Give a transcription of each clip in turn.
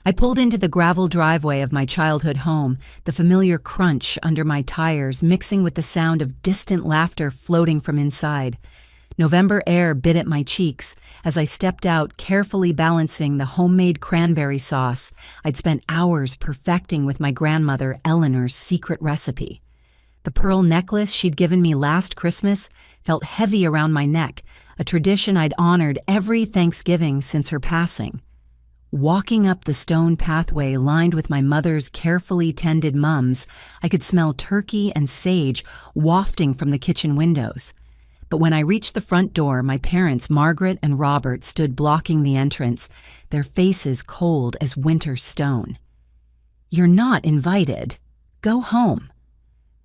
I pulled into the gravel driveway of my childhood home, the familiar crunch under my tires mixing with the sound of distant laughter floating from inside. November air bit at my cheeks as I stepped out, carefully balancing the homemade cranberry sauce I'd spent hours perfecting with my grandmother Eleanor's secret recipe. The pearl necklace she'd given me last Christmas felt heavy around my neck, a tradition I'd honored every Thanksgiving since her passing. Walking up the stone pathway lined with my mother's carefully tended mums, I could smell turkey and sage wafting from the kitchen windows. But when I reached the front door, my parents, Margaret and Robert, stood blocking the entrance, their faces cold as winter stone. "You're not invited. Go home,"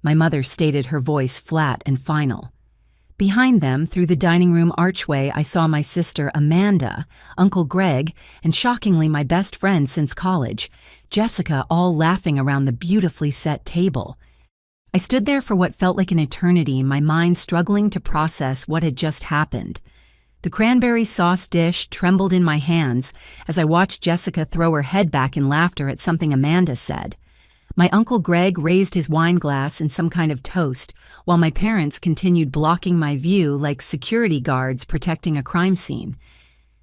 my mother stated, her voice flat and final. Behind them, through the dining room archway, I saw my sister Amanda, Uncle Greg, and shockingly my best friend since college, Jessica, all laughing around the beautifully set table. I stood there for what felt like an eternity, my mind struggling to process what had just happened. The cranberry sauce dish trembled in my hands as I watched Jessica throw her head back in laughter at something Amanda said. My Uncle Greg raised his wine glass in some kind of toast, while my parents continued blocking my view like security guards protecting a crime scene.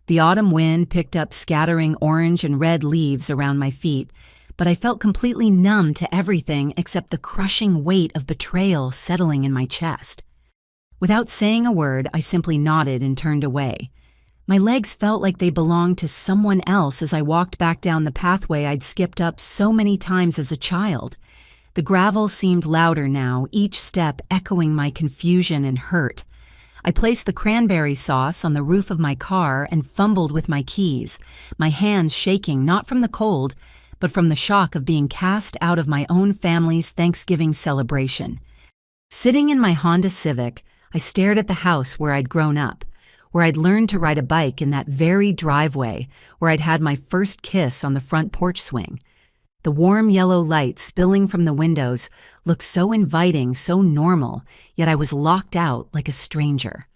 The autumn wind picked up scattering orange and red leaves around my feet, but I felt completely numb to everything except the crushing weight of betrayal settling in my chest. Without saying a word, I simply nodded and turned away. My legs felt like they belonged to someone else as I walked back down the pathway I'd skipped up so many times as a child. The gravel seemed louder now, each step echoing my confusion and hurt. I placed the cranberry sauce on the roof of my car and fumbled with my keys, my hands shaking not from the cold, but from the shock of being cast out of my own family's Thanksgiving celebration. Sitting in my Honda Civic, I stared at the house where I'd grown up, where I'd learned to ride a bike in that very driveway, where I'd had my first kiss on the front porch swing. The warm yellow light spilling from the windows looked so inviting, so normal, yet I was locked out like a stranger.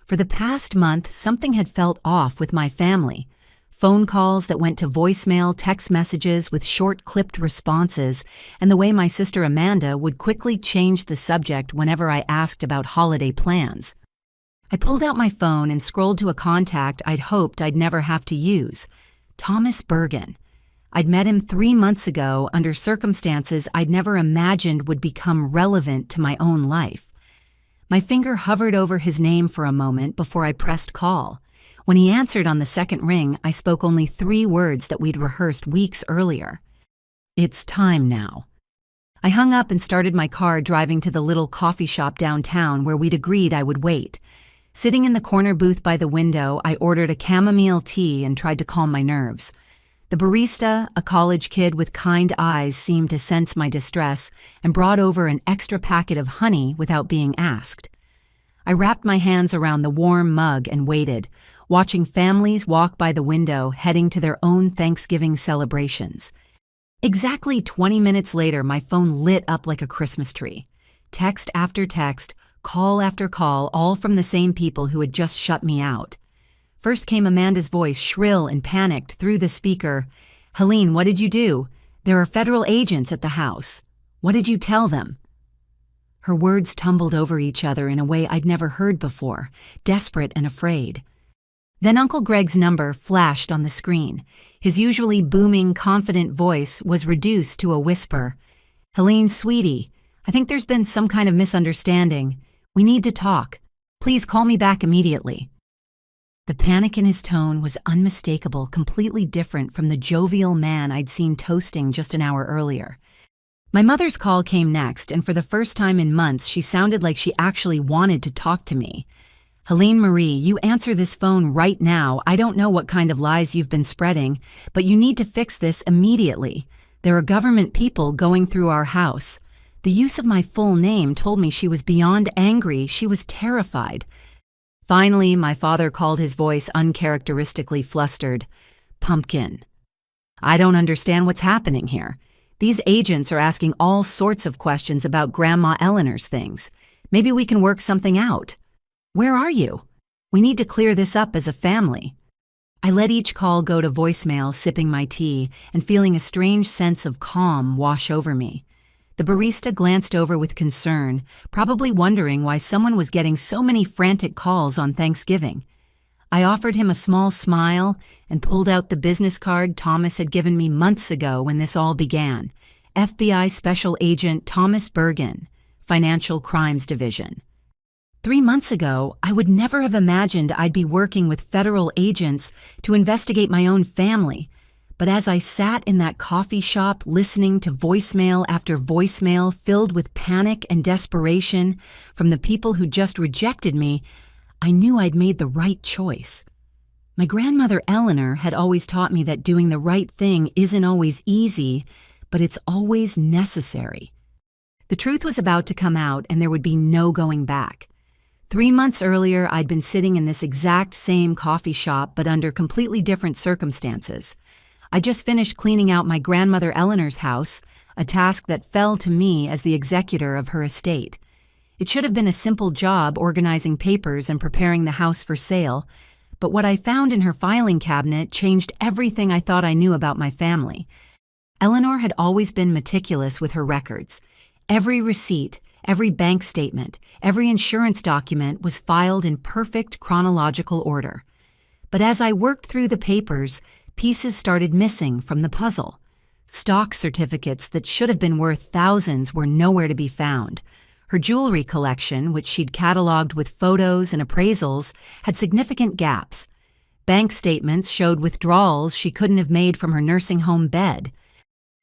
For the past month, something had felt off with my family. Phone calls that went to voicemail, text messages with short clipped responses, and the way my sister Amanda would quickly change the subject whenever I asked about holiday plans. I pulled out my phone and scrolled to a contact I'd hoped I'd never have to use, Thomas Bergen. I'd met him 3 months ago under circumstances I'd never imagined would become relevant to my own life. My finger hovered over his name for a moment before I pressed call. When he answered on the second ring, I spoke only 3 words that we'd rehearsed weeks earlier. "It's time now." I hung up and started my car, driving to the little coffee shop downtown where we'd agreed I would wait. Sitting in the corner booth by the window, I ordered a chamomile tea and tried to calm my nerves. The barista, a college kid with kind eyes, seemed to sense my distress and brought over an extra packet of honey without being asked. I wrapped my hands around the warm mug and waited, watching families walk by the window heading to their own Thanksgiving celebrations. Exactly 20 minutes later, my phone lit up like a Christmas tree. Text after text, call after call, all from the same people who had just shut me out. First came Amanda's voice, shrill and panicked, through the speaker. "Helene, what did you do? There are federal agents at the house. What did you tell them?" Her words tumbled over each other in a way I'd never heard before, desperate and afraid. Then Uncle Greg's number flashed on the screen. His usually booming, confident voice was reduced to a whisper. "Helene, sweetie, I think there's been some kind of misunderstanding. We need to talk. Please call me back immediately." The panic in his tone was unmistakable, completely different from the jovial man I'd seen toasting just an hour earlier. My mother's call came next, and for the first time in months, she sounded like she actually wanted to talk to me. "Helene Marie, you answer this phone right now. I don't know what kind of lies you've been spreading, but you need to fix this immediately. There are government people going through our house." The use of my full name told me she was beyond angry. She was terrified. Finally, my father called, his voice uncharacteristically flustered. "Pumpkin. I don't understand what's happening here. These agents are asking all sorts of questions about Grandma Eleanor's things. Maybe we can work something out. Where are you? We need to clear this up as a family." I let each call go to voicemail, sipping my tea and feeling a strange sense of calm wash over me. The barista glanced over with concern, probably wondering why someone was getting so many frantic calls on Thanksgiving. I offered him a small smile and pulled out the business card Thomas had given me months ago when this all began. FBI Special Agent Thomas Bergen, Financial Crimes Division. 3 months ago, I would never have imagined I'd be working with federal agents to investigate my own family. But as I sat in that coffee shop listening to voicemail after voicemail filled with panic and desperation from the people who just rejected me, I knew I'd made the right choice. My grandmother Eleanor had always taught me that doing the right thing isn't always easy, but it's always necessary. The truth was about to come out and there would be no going back. 3 months earlier, I'd been sitting in this exact same coffee shop but under completely different circumstances. I just finished cleaning out my grandmother Eleanor's house, a task that fell to me as the executor of her estate. It should have been a simple job organizing papers and preparing the house for sale, but what I found in her filing cabinet changed everything I thought I knew about my family. Eleanor had always been meticulous with her records. Every receipt, every bank statement, every insurance document was filed in perfect chronological order. But as I worked through the papers, pieces started missing from the puzzle. Stock certificates that should have been worth thousands were nowhere to be found. Her jewelry collection, which she'd cataloged with photos and appraisals, had significant gaps. Bank statements showed withdrawals she couldn't have made from her nursing home bed.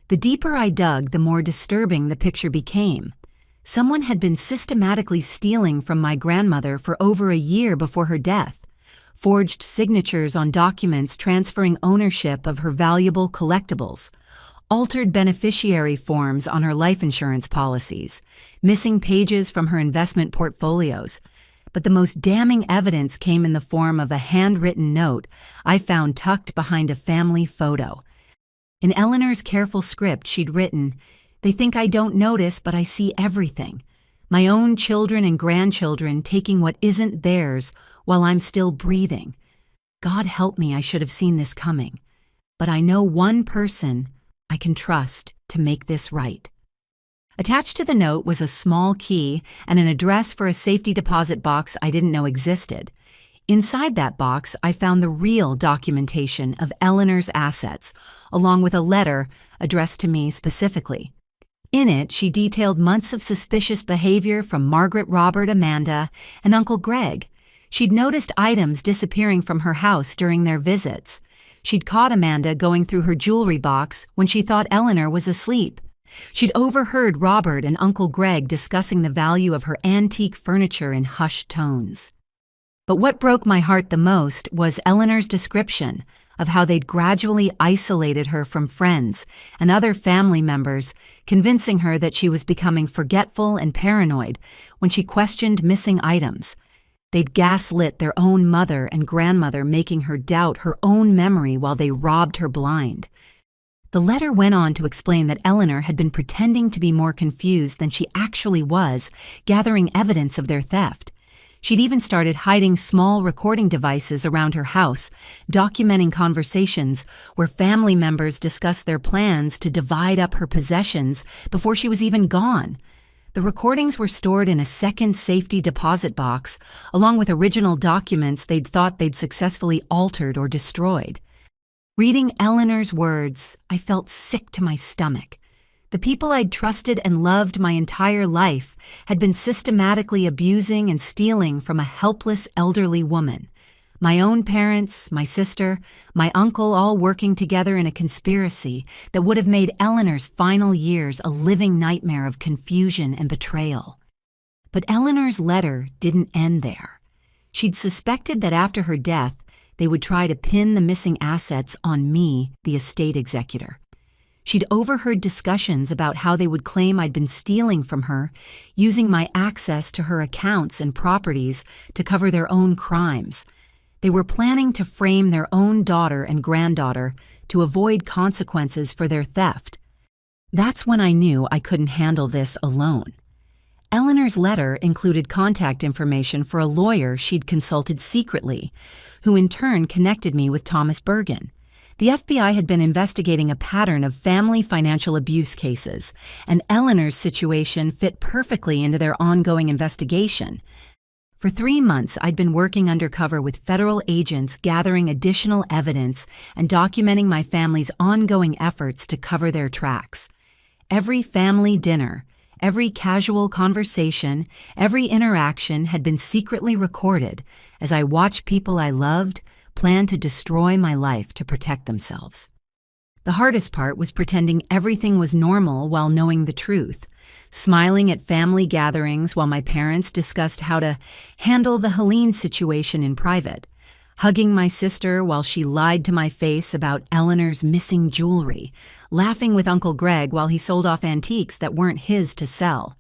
The deeper I dug, the more disturbing the picture became. Someone had been systematically stealing from my grandmother for over a year before her death. Forged signatures on documents transferring ownership of her valuable collectibles, altered beneficiary forms on her life insurance policies, missing pages from her investment portfolios. But the most damning evidence came in the form of a handwritten note I found tucked behind a family photo. In Eleanor's careful script, she'd written, "They think I don't notice, but I see everything. My own children and grandchildren taking what isn't theirs while I'm still breathing. God help me, I should have seen this coming. But I know one person I can trust to make this right." Attached to the note was a small key and an address for a safety deposit box I didn't know existed. Inside that box, I found the real documentation of Eleanor's assets, along with a letter addressed to me specifically. In it, she detailed months of suspicious behavior from Margaret, Robert, Amanda, and Uncle Greg. She'd noticed items disappearing from her house during their visits. She'd caught Amanda going through her jewelry box when she thought Eleanor was asleep. She'd overheard Robert and Uncle Greg discussing the value of her antique furniture in hushed tones. But what broke my heart the most was Eleanor's description of how they'd gradually isolated her from friends and other family members, convincing her that she was becoming forgetful and paranoid when she questioned missing items. They'd gaslit their own mother and grandmother, making her doubt her own memory while they robbed her blind. The letter went on to explain that Eleanor had been pretending to be more confused than she actually was, gathering evidence of their theft. She'd even started hiding small recording devices around her house, documenting conversations where family members discussed their plans to divide up her possessions before she was even gone. The recordings were stored in a second safety deposit box, along with original documents they'd thought they'd successfully altered or destroyed. Reading Eleanor's words, I felt sick to my stomach. The people I'd trusted and loved my entire life had been systematically abusing and stealing from a helpless elderly woman. My own parents, my sister, my uncle all working together in a conspiracy that would have made Eleanor's final years a living nightmare of confusion and betrayal. But Eleanor's letter didn't end there. She'd suspected that after her death, they would try to pin the missing assets on me, the estate executor. She'd overheard discussions about how they would claim I'd been stealing from her, using my access to her accounts and properties to cover their own crimes. They were planning to frame their own daughter and granddaughter to avoid consequences for their theft. That's when I knew I couldn't handle this alone. Eleanor's letter included contact information for a lawyer she'd consulted secretly, who in turn connected me with Thomas Bergen. The FBI had been investigating a pattern of family financial abuse cases, and Eleanor's situation fit perfectly into their ongoing investigation. For 3 months, I'd been working undercover with federal agents gathering additional evidence and documenting my family's ongoing efforts to cover their tracks. Every family dinner, every casual conversation, every interaction had been secretly recorded as I watched people I loved plan to destroy my life to protect themselves. The hardest part was pretending everything was normal while knowing the truth, smiling at family gatherings while my parents discussed how to handle the Helene situation in private, hugging my sister while she lied to my face about Eleanor's missing jewelry, laughing with Uncle Greg while he sold off antiques that weren't his to sell.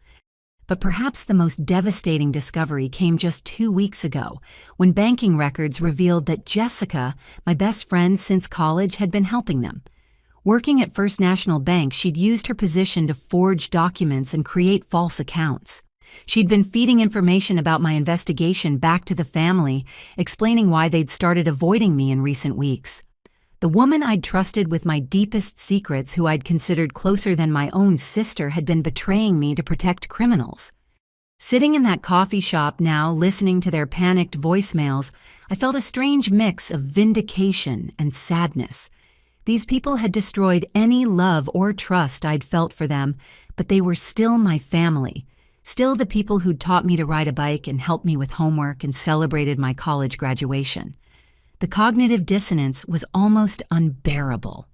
But perhaps the most devastating discovery came just 2 weeks ago, when banking records revealed that Jessica, my best friend since college, had been helping them. Working at First National Bank, she'd used her position to forge documents and create false accounts. She'd been feeding information about my investigation back to the family, explaining why they'd started avoiding me in recent weeks. The woman I'd trusted with my deepest secrets, who I'd considered closer than my own sister, had been betraying me to protect criminals. Sitting in that coffee shop now, listening to their panicked voicemails, I felt a strange mix of vindication and sadness. These people had destroyed any love or trust I'd felt for them, but they were still my family, still the people who'd taught me to ride a bike and helped me with homework and celebrated my college graduation. The cognitive dissonance was almost unbearable.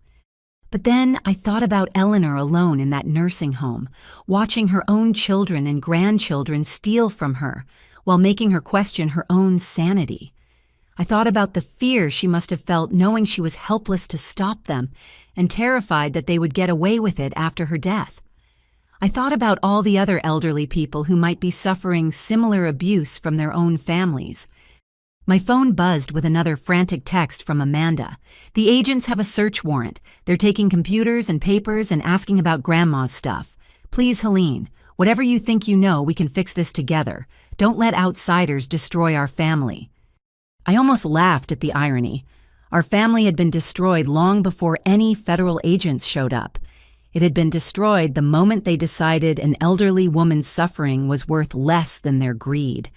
But then I thought about Eleanor alone in that nursing home, watching her own children and grandchildren steal from her while making her question her own sanity. I thought about the fear she must have felt knowing she was helpless to stop them and terrified that they would get away with it after her death. I thought about all the other elderly people who might be suffering similar abuse from their own families. My phone buzzed with another frantic text from Amanda. The agents have a search warrant. They're taking computers and papers and asking about Grandma's stuff. Please, Helene, whatever you think you know, we can fix this together. Don't let outsiders destroy our family. I almost laughed at the irony. Our family had been destroyed long before any federal agents showed up. It had been destroyed the moment they decided an elderly woman's suffering was worth less than their greed.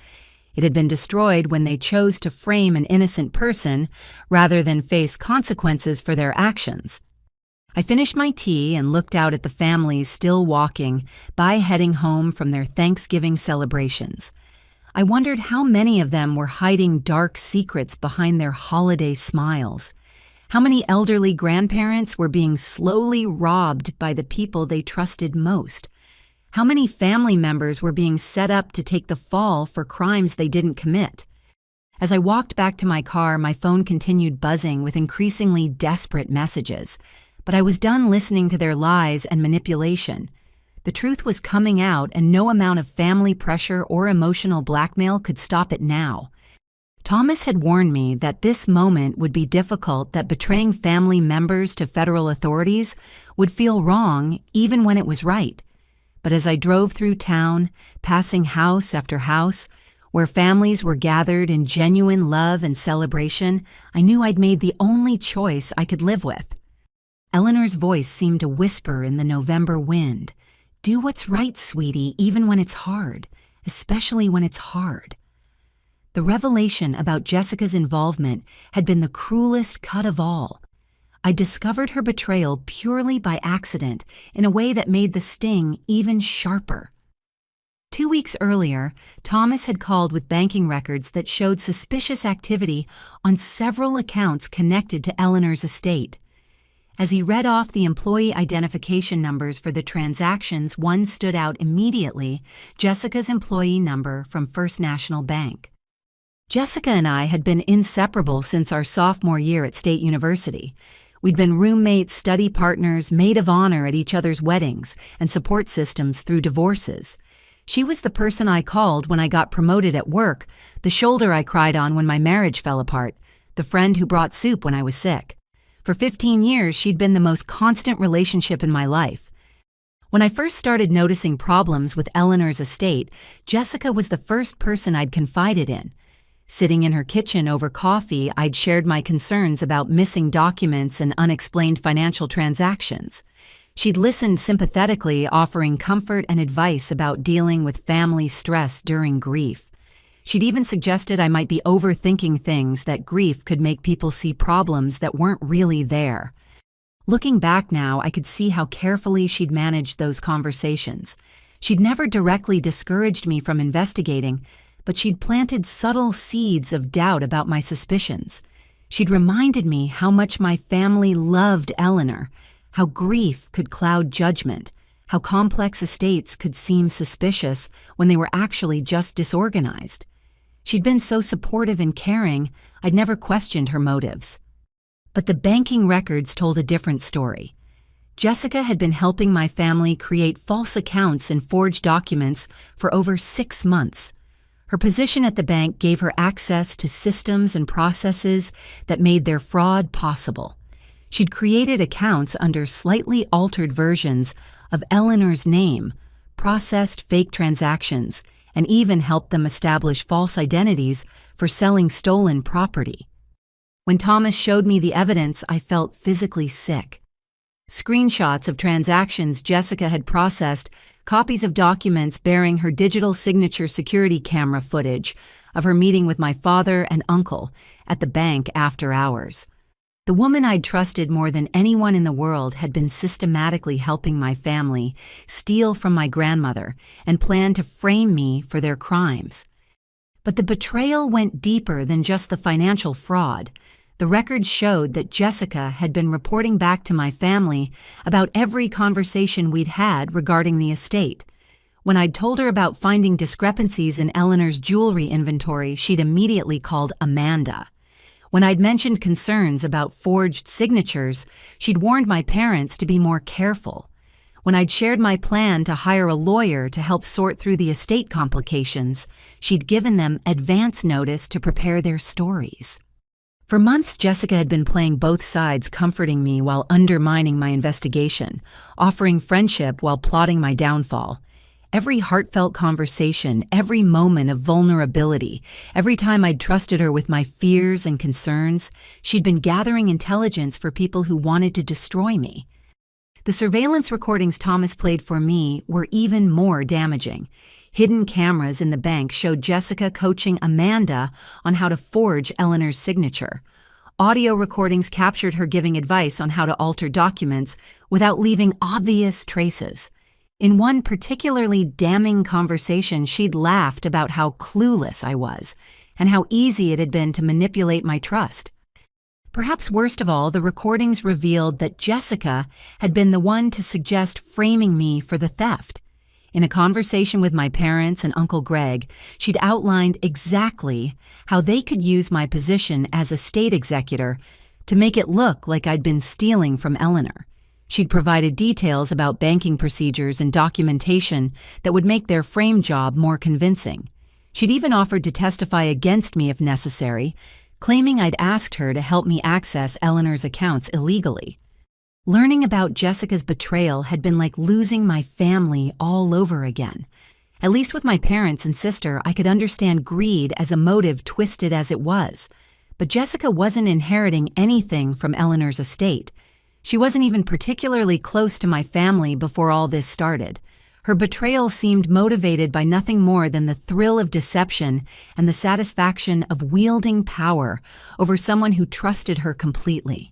It had been destroyed when they chose to frame an innocent person rather than face consequences for their actions. I finished my tea and looked out at the families still walking by, heading home from their Thanksgiving celebrations. I wondered how many of them were hiding dark secrets behind their holiday smiles. How many elderly grandparents were being slowly robbed by the people they trusted most? How many family members were being set up to take the fall for crimes they didn't commit? As I walked back to my car, my phone continued buzzing with increasingly desperate messages, but I was done listening to their lies and manipulation. The truth was coming out, and no amount of family pressure or emotional blackmail could stop it now. Thomas had warned me that this moment would be difficult, that betraying family members to federal authorities would feel wrong even when it was right. But as I drove through town, passing house after house, where families were gathered in genuine love and celebration, I knew I'd made the only choice I could live with. Eleanor's voice seemed to whisper in the November wind, "Do what's right, sweetie, even when it's hard, especially when it's hard." The revelation about Jessica's involvement had been the cruelest cut of all. I discovered her betrayal purely by accident in a way that made the sting even sharper. 2 weeks earlier, Thomas had called with banking records that showed suspicious activity on several accounts connected to Eleanor's estate. As he read off the employee identification numbers for the transactions, one stood out immediately: Jessica's employee number from First National Bank. Jessica and I had been inseparable since our sophomore year at State University. We'd been roommates, study partners, maid of honor at each other's weddings, and support systems through divorces. She was the person I called when I got promoted at work, the shoulder I cried on when my marriage fell apart, the friend who brought soup when I was sick. For 15 years, she'd been the most constant relationship in my life. When I first started noticing problems with Eleanor's estate, Jessica was the first person I'd confided in. Sitting in her kitchen over coffee, I'd shared my concerns about missing documents and unexplained financial transactions. She'd listened sympathetically, offering comfort and advice about dealing with family stress during grief. She'd even suggested I might be overthinking things, that grief could make people see problems that weren't really there. Looking back now, I could see how carefully she'd managed those conversations. She'd never directly discouraged me from investigating, but she'd planted subtle seeds of doubt about my suspicions. She'd reminded me how much my family loved Eleanor, how grief could cloud judgment, how complex estates could seem suspicious when they were actually just disorganized. She'd been so supportive and caring, I'd never questioned her motives. But the banking records told a different story. Jessica had been helping my family create false accounts and forged documents for over 6 months. Her position at the bank gave her access to systems and processes that made their fraud possible. She'd created accounts under slightly altered versions of Eleanor's name, processed fake transactions, and even helped them establish false identities for selling stolen property. When Thomas showed me the evidence, I felt physically sick. Screenshots of transactions Jessica had processed, copies of documents bearing her digital signature security camera footage of her meeting with my father and uncle at the bank after hours. The woman I'd trusted more than anyone in the world had been systematically helping my family steal from my grandmother and planned to frame me for their crimes. But the betrayal went deeper than just the financial fraud. The records showed that Jessica had been reporting back to my family about every conversation we'd had regarding the estate. When I'd told her about finding discrepancies in Eleanor's jewelry inventory, she'd immediately called Amanda. When I'd mentioned concerns about forged signatures, she'd warned my parents to be more careful. When I'd shared my plan to hire a lawyer to help sort through the estate complications, she'd given them advance notice to prepare their stories. For months, Jessica had been playing both sides, comforting me while undermining my investigation, offering friendship while plotting my downfall. Every heartfelt conversation, every moment of vulnerability, every time I'd trusted her with my fears and concerns, she'd been gathering intelligence for people who wanted to destroy me. The surveillance recordings Thomas played for me were even more damaging. Hidden cameras in the bank showed Jessica coaching Amanda on how to forge Eleanor's signature. Audio recordings captured her giving advice on how to alter documents without leaving obvious traces. In one particularly damning conversation, she'd laughed about how clueless I was and how easy it had been to manipulate my trust. Perhaps worst of all, the recordings revealed that Jessica had been the one to suggest framing me for the theft. In a conversation with my parents and Uncle Greg, she'd outlined exactly how they could use my position as a estate executor to make it look like I'd been stealing from Eleanor. She'd provided details about banking procedures and documentation that would make their frame job more convincing. She'd even offered to testify against me if necessary, claiming I'd asked her to help me access Eleanor's accounts illegally. Learning about Jessica's betrayal had been like losing my family all over again. At least with my parents and sister, I could understand greed as a motive, twisted as it was. But Jessica wasn't inheriting anything from Eleanor's estate. She wasn't even particularly close to my family before all this started. Her betrayal seemed motivated by nothing more than the thrill of deception and the satisfaction of wielding power over someone who trusted her completely.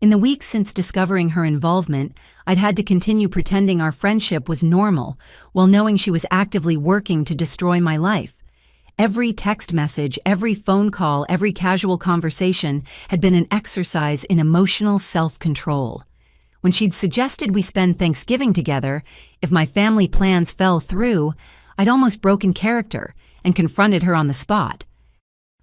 In the weeks since discovering her involvement, I'd had to continue pretending our friendship was normal while knowing she was actively working to destroy my life. Every text message, every phone call, every casual conversation had been an exercise in emotional self-control. When she'd suggested we spend Thanksgiving together, if my family plans fell through, I'd almost broken character and confronted her on the spot.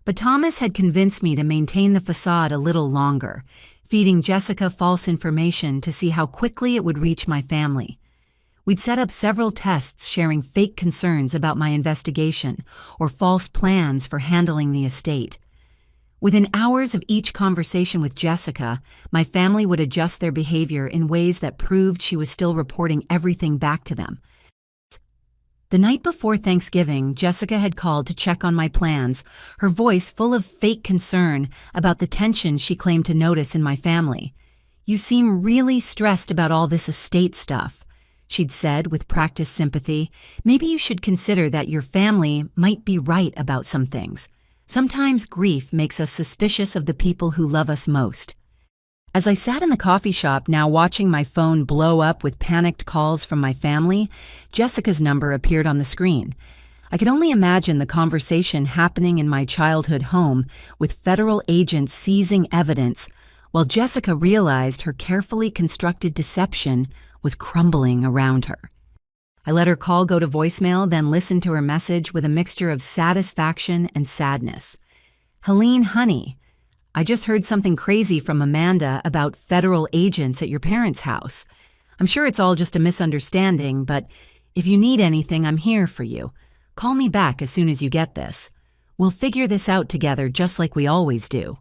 But Thomas had convinced me to maintain the facade a little longer, feeding Jessica false information to see how quickly it would reach my family. We'd set up several tests sharing fake concerns about my investigation or false plans for handling the estate. Within hours of each conversation with Jessica, my family would adjust their behavior in ways that proved she was still reporting everything back to them. The night before Thanksgiving, Jessica had called to check on my plans, her voice full of fake concern about the tension she claimed to notice in my family. "You seem really stressed about all this estate stuff," she'd said with practiced sympathy. "Maybe you should consider that your family might be right about some things. Sometimes grief makes us suspicious of the people who love us most." As I sat in the coffee shop now watching my phone blow up with panicked calls from my family, Jessica's number appeared on the screen. I could only imagine the conversation happening in my childhood home with federal agents seizing evidence, while Jessica realized her carefully constructed deception was crumbling around her. I let her call go to voicemail, then listened to her message with a mixture of satisfaction and sadness. "Helene, honey, I just heard something crazy from Amanda about federal agents at your parents' house. I'm sure it's all just a misunderstanding, but if you need anything, I'm here for you. Call me back as soon as you get this. We'll figure this out together just like we always do."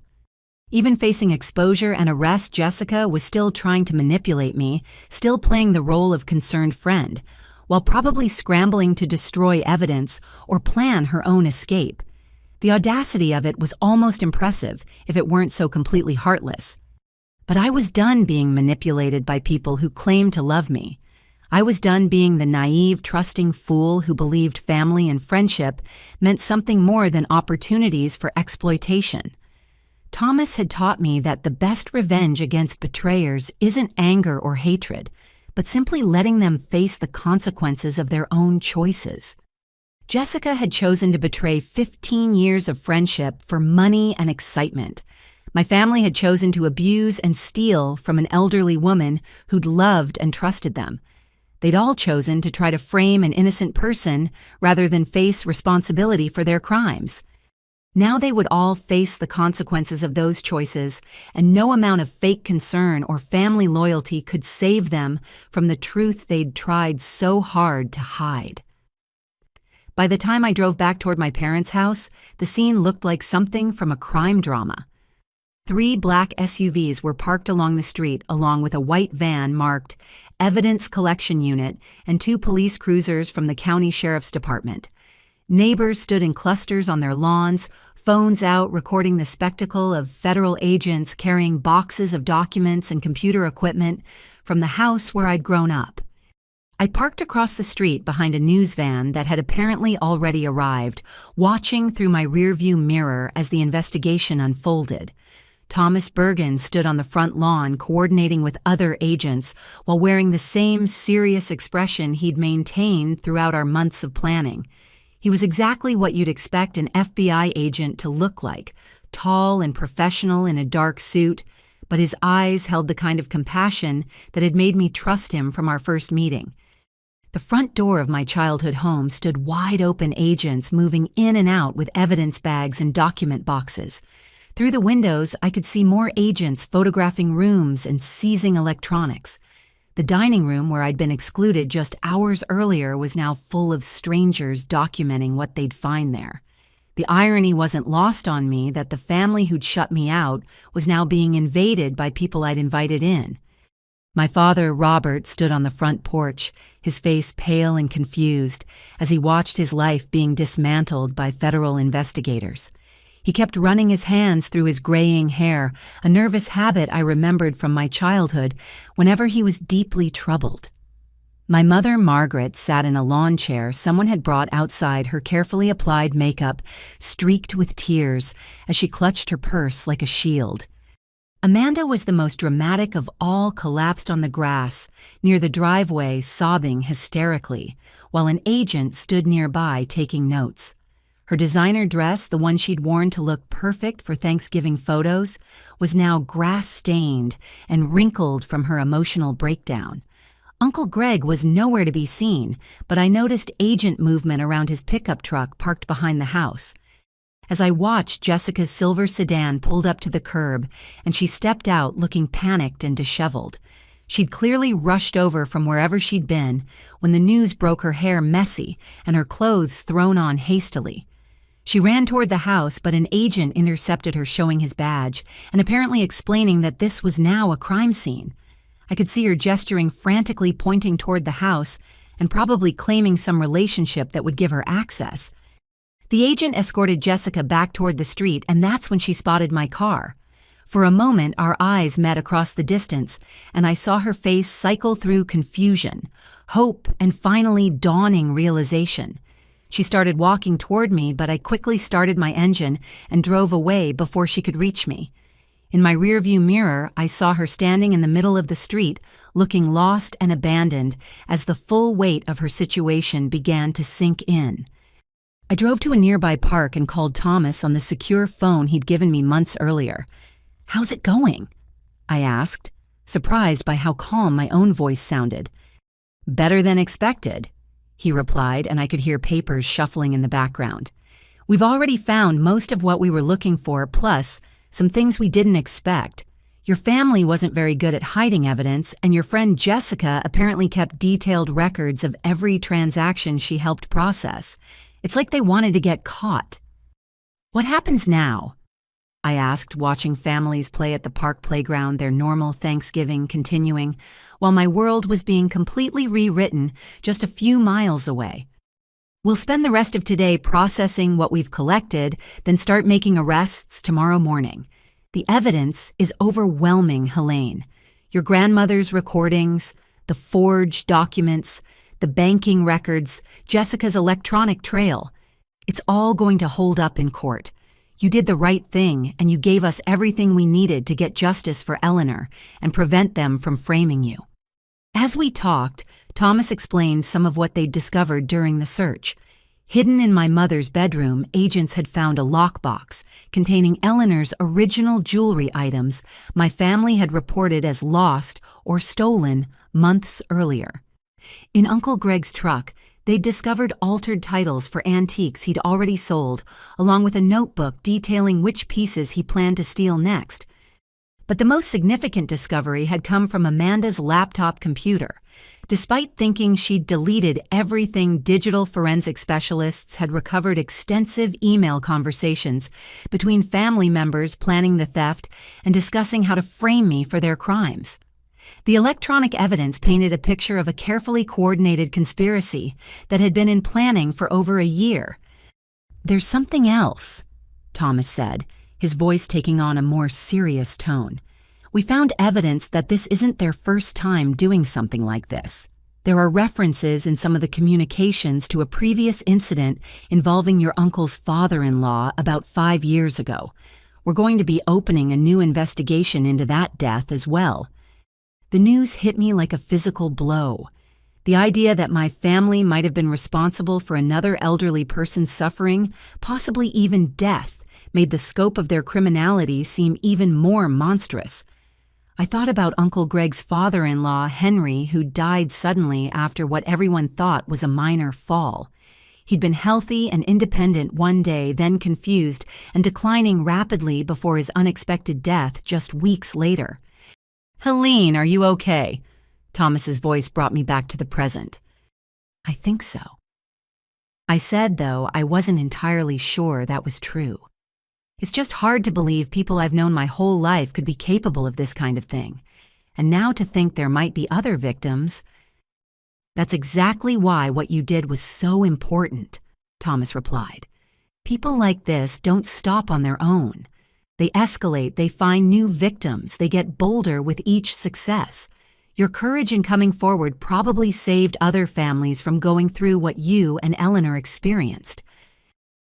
Even facing exposure and arrest, Jessica was still trying to manipulate me, still playing the role of concerned friend, while probably scrambling to destroy evidence or plan her own escape. The audacity of it was almost impressive if it weren't so completely heartless. But I was done being manipulated by people who claimed to love me. I was done being the naive, trusting fool who believed family and friendship meant something more than opportunities for exploitation. Thomas had taught me that the best revenge against betrayers isn't anger or hatred, but simply letting them face the consequences of their own choices. Jessica had chosen to betray 15 years of friendship for money and excitement. My family had chosen to abuse and steal from an elderly woman who'd loved and trusted them. They'd all chosen to try to frame an innocent person rather than face responsibility for their crimes. Now they would all face the consequences of those choices, and no amount of fake concern or family loyalty could save them from the truth they'd tried so hard to hide. By the time I drove back toward my parents' house, the scene looked like something from a crime drama. 3 black SUVs were parked along the street, along with a white van marked Evidence Collection Unit and 2 police cruisers from the county sheriff's department. Neighbors stood in clusters on their lawns, phones out recording the spectacle of federal agents carrying boxes of documents and computer equipment from the house where I'd grown up. I parked across the street behind a news van that had apparently already arrived, watching through my rearview mirror as the investigation unfolded. Thomas Bergen stood on the front lawn coordinating with other agents while wearing the same serious expression he'd maintained throughout our months of planning. He was exactly what you'd expect an FBI agent to look like, tall and professional in a dark suit, but his eyes held the kind of compassion that had made me trust him from our first meeting. The front door of my childhood home stood wide open, agents moving in and out with evidence bags and document boxes. Through the windows, I could see more agents photographing rooms and seizing electronics. The dining room where I'd been excluded just hours earlier was now full of strangers documenting what they'd find there. The irony wasn't lost on me that the family who'd shut me out was now being invaded by people I'd invited in. My father, Robert, stood on the front porch, his face pale and confused, as he watched his life being dismantled by federal investigators. He kept running his hands through his graying hair, a nervous habit I remembered from my childhood whenever he was deeply troubled. My mother, Margaret, sat in a lawn chair someone had brought outside, her carefully applied makeup streaked with tears as she clutched her purse like a shield. Amanda was the most dramatic of all, collapsed on the grass near the driveway, sobbing hysterically, while an agent stood nearby taking notes. Her designer dress, the one she'd worn to look perfect for Thanksgiving photos, was now grass-stained and wrinkled from her emotional breakdown. Uncle Greg was nowhere to be seen, but I noticed agent movement around his pickup truck parked behind the house. As I watched, Jessica's silver sedan pulled up to the curb, and she stepped out looking panicked and disheveled. She'd clearly rushed over from wherever she'd been when the news broke, her hair messy and her clothes thrown on hastily. She ran toward the house, but an agent intercepted her showing his badge and apparently explaining that this was now a crime scene. I could see her gesturing frantically, pointing toward the house and probably claiming some relationship that would give her access. The agent escorted Jessica back toward the street, and that's when she spotted my car. For a moment, our eyes met across the distance, and I saw her face cycle through confusion, hope, and finally dawning realization. She started walking toward me, but I quickly started my engine and drove away before she could reach me. In my rearview mirror, I saw her standing in the middle of the street, looking lost and abandoned as the full weight of her situation began to sink in. I drove to a nearby park and called Thomas on the secure phone he'd given me months earlier. "How's it going?" I asked, surprised by how calm my own voice sounded. "Better than expected," he replied, and I could hear papers shuffling in the background. "We've already found most of what we were looking for, plus some things we didn't expect. Your family wasn't very good at hiding evidence, and your friend Jessica apparently kept detailed records of every transaction she helped process. It's like they wanted to get caught." "What happens now?" I asked, watching families play at the park playground, their normal Thanksgiving continuing, while my world was being completely rewritten just a few miles away. "We'll spend the rest of today processing what we've collected, then start making arrests tomorrow morning. The evidence is overwhelming, Helene. Your grandmother's recordings, the forged documents, the banking records, Jessica's electronic trail. It's all going to hold up in court. You did the right thing, and you gave us everything we needed to get justice for Eleanor and prevent them from framing you." As we talked, Thomas explained some of what they'd discovered during the search. Hidden in my mother's bedroom, agents had found a lockbox containing Eleanor's original jewelry items my family had reported as lost or stolen months earlier. In Uncle Greg's truck, they'd discovered altered titles for antiques he'd already sold, along with a notebook detailing which pieces he planned to steal next. But the most significant discovery had come from Amanda's laptop computer. Despite thinking she'd deleted everything, digital forensic specialists had recovered extensive email conversations between family members planning the theft and discussing how to frame me for their crimes. The electronic evidence painted a picture of a carefully coordinated conspiracy that had been in planning for over a year. "There's something else," Thomas said, his voice taking on a more serious tone. "We found evidence that this isn't their first time doing something like this. There are references in some of the communications to a previous incident involving your uncle's father-in-law about 5 years ago. We're going to be opening a new investigation into that death as well." The news hit me like a physical blow. The idea that my family might have been responsible for another elderly person's suffering, possibly even death, made the scope of their criminality seem even more monstrous. I thought about Uncle Greg's father-in-law, Henry, who died suddenly after what everyone thought was a minor fall. He'd been healthy and independent one day, then confused and declining rapidly before his unexpected death just weeks later. "Helene, are you okay?" Thomas's voice brought me back to the present. "I think so." I said, though, I wasn't entirely sure that was true. It's just hard to believe people I've known my whole life could be capable of this kind of thing. And now to think there might be other victims. "That's exactly why what you did was so important," Thomas replied. "People like this don't stop on their own. They escalate, they find new victims, they get bolder with each success. Your courage in coming forward probably saved other families from going through what you and Eleanor experienced."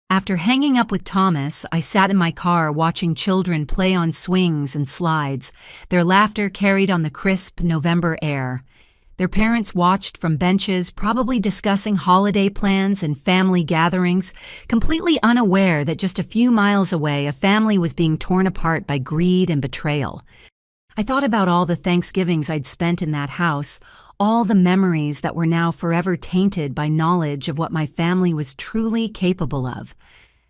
After hanging up with Thomas, I sat in my car watching children play on swings and slides, their laughter carried on the crisp November air. Their parents watched from benches, probably discussing holiday plans and family gatherings, completely unaware that just a few miles away a family was being torn apart by greed and betrayal. I thought about all the Thanksgivings I'd spent in that house, all the memories that were now forever tainted by knowledge of what my family was truly capable of.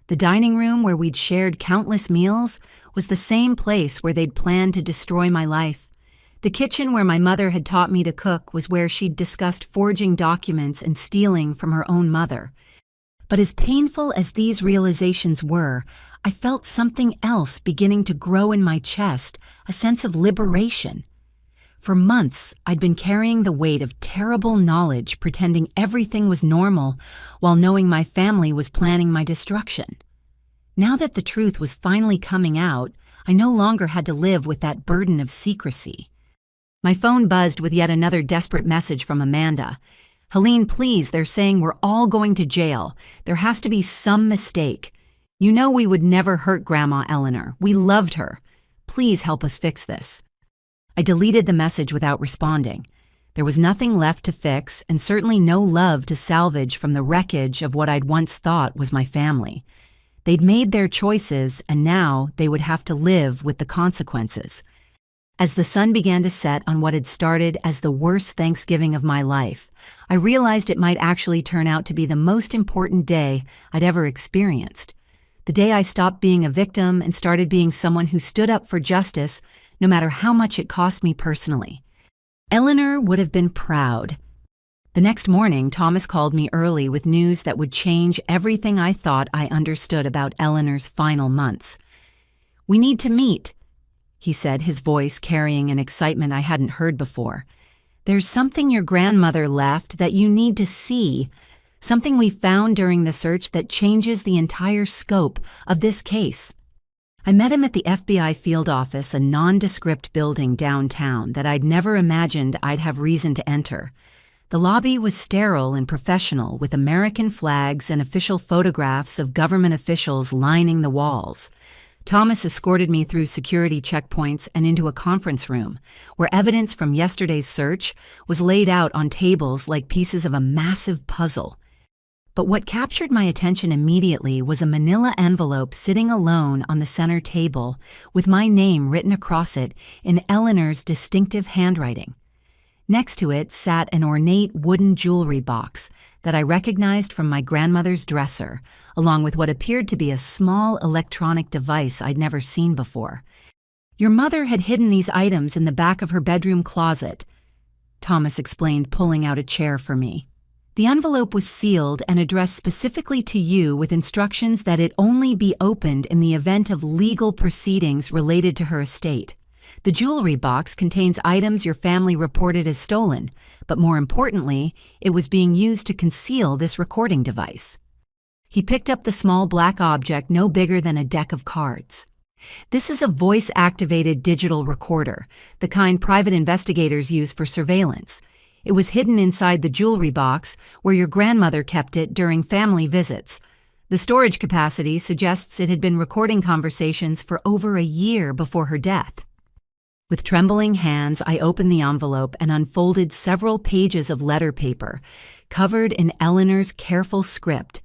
The dining room where we'd shared countless meals was the same place where they'd planned to destroy my life. The kitchen where my mother had taught me to cook was where she'd discussed forging documents and stealing from her own mother. But as painful as these realizations were, I felt something else beginning to grow in my chest, a sense of liberation. For months, I'd been carrying the weight of terrible knowledge, pretending everything was normal, while knowing my family was planning my destruction. Now that the truth was finally coming out, I no longer had to live with that burden of secrecy. My phone buzzed with yet another desperate message from Amanda. "Helene, please, they're saying we're all going to jail. There has to be some mistake. You know we would never hurt Grandma Eleanor. We loved her. Please help us fix this." I deleted the message without responding. There was nothing left to fix, and certainly no love to salvage from the wreckage of what I'd once thought was my family. They'd made their choices, and now they would have to live with the consequences. As the sun began to set on what had started as the worst Thanksgiving of my life, I realized it might actually turn out to be the most important day I'd ever experienced. The day I stopped being a victim and started being someone who stood up for justice, no matter how much it cost me personally. Eleanor would have been proud. The next morning, Thomas called me early with news that would change everything I thought I understood about Eleanor's final months. "We need to meet," he said, his voice carrying an excitement I hadn't heard before. "There's something your grandmother left that you need to see, something we found during the search that changes the entire scope of this case." I met him at the FBI field office, a nondescript building downtown that I'd never imagined I'd have reason to enter. The lobby was sterile and professional, with American flags and official photographs of government officials lining the walls. Thomas escorted me through security checkpoints and into a conference room, where evidence from yesterday's search was laid out on tables like pieces of a massive puzzle. But what captured my attention immediately was a manila envelope sitting alone on the center table, with my name written across it in Eleanor's distinctive handwriting. Next to it sat an ornate wooden jewelry box that I recognized from my grandmother's dresser, along with what appeared to be a small electronic device I'd never seen before. "Your mother had hidden these items in the back of her bedroom closet," Thomas explained, pulling out a chair for me. The envelope was sealed and addressed specifically to you, with instructions that it only be opened in the event of legal proceedings related to her estate. The jewelry box contains items your family reported as stolen, but more importantly, it was being used to conceal this recording device. He picked up the small black object no bigger than a deck of cards. "This is a voice-activated digital recorder, the kind private investigators use for surveillance. It was hidden inside the jewelry box where your grandmother kept it during family visits. The storage capacity suggests it had been recording conversations for over a year before her death." With trembling hands, I opened the envelope and unfolded several pages of letter paper, covered in Eleanor's careful script.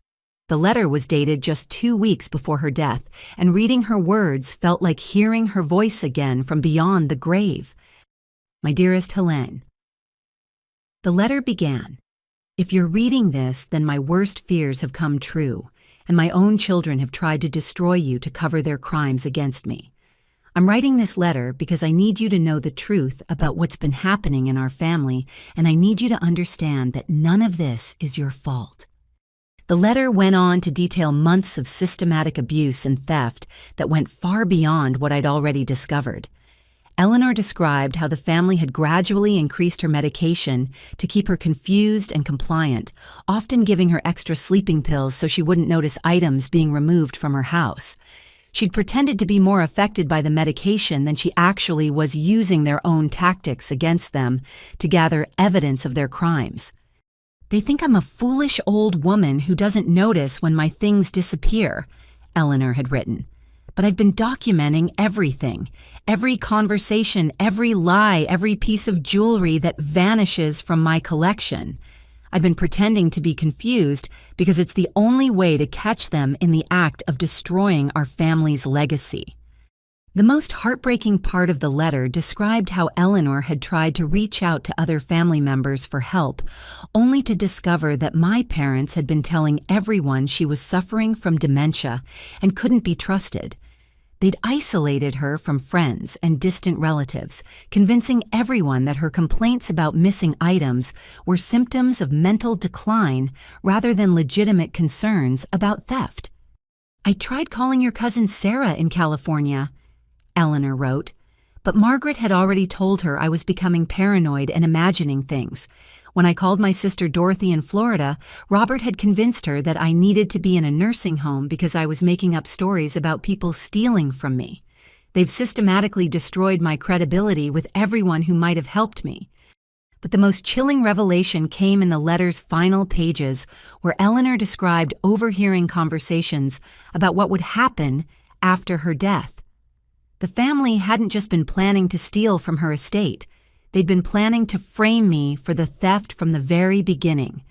The letter was dated just 2 weeks before her death, and reading her words felt like hearing her voice again from beyond the grave. "My dearest Helene." The letter began, "If you're reading this, then my worst fears have come true, and my own children have tried to destroy you to cover their crimes against me. I'm writing this letter because I need you to know the truth about what's been happening in our family, and I need you to understand that none of this is your fault." The letter went on to detail months of systematic abuse and theft that went far beyond what I'd already discovered. Eleanor described how the family had gradually increased her medication to keep her confused and compliant, often giving her extra sleeping pills so she wouldn't notice items being removed from her house. She'd pretended to be more affected by the medication than she actually was using their own tactics against them to gather evidence of their crimes. "They think I'm a foolish old woman who doesn't notice when my things disappear," Eleanor had written. "But I've been documenting everything, every conversation, every lie, every piece of jewelry that vanishes from my collection. I've been pretending to be confused because it's the only way to catch them in the act of destroying our family's legacy." The most heartbreaking part of the letter described how Eleanor had tried to reach out to other family members for help, only to discover that my parents had been telling everyone she was suffering from dementia and couldn't be trusted. They'd isolated her from friends and distant relatives, convincing everyone that her complaints about missing items were symptoms of mental decline rather than legitimate concerns about theft. "I tried calling your cousin Sarah in California," Eleanor wrote, but Margaret had already told her I was becoming paranoid and imagining things. When I called my sister Dorothy in Florida, Robert had convinced her that I needed to be in a nursing home because I was making up stories about people stealing from me. They've systematically destroyed my credibility with everyone who might have helped me. But the most chilling revelation came in the letter's final pages, where Eleanor described overhearing conversations about what would happen after her death. The family hadn't just been planning to steal from her estate. They'd been planning to frame me for the theft from the very beginning.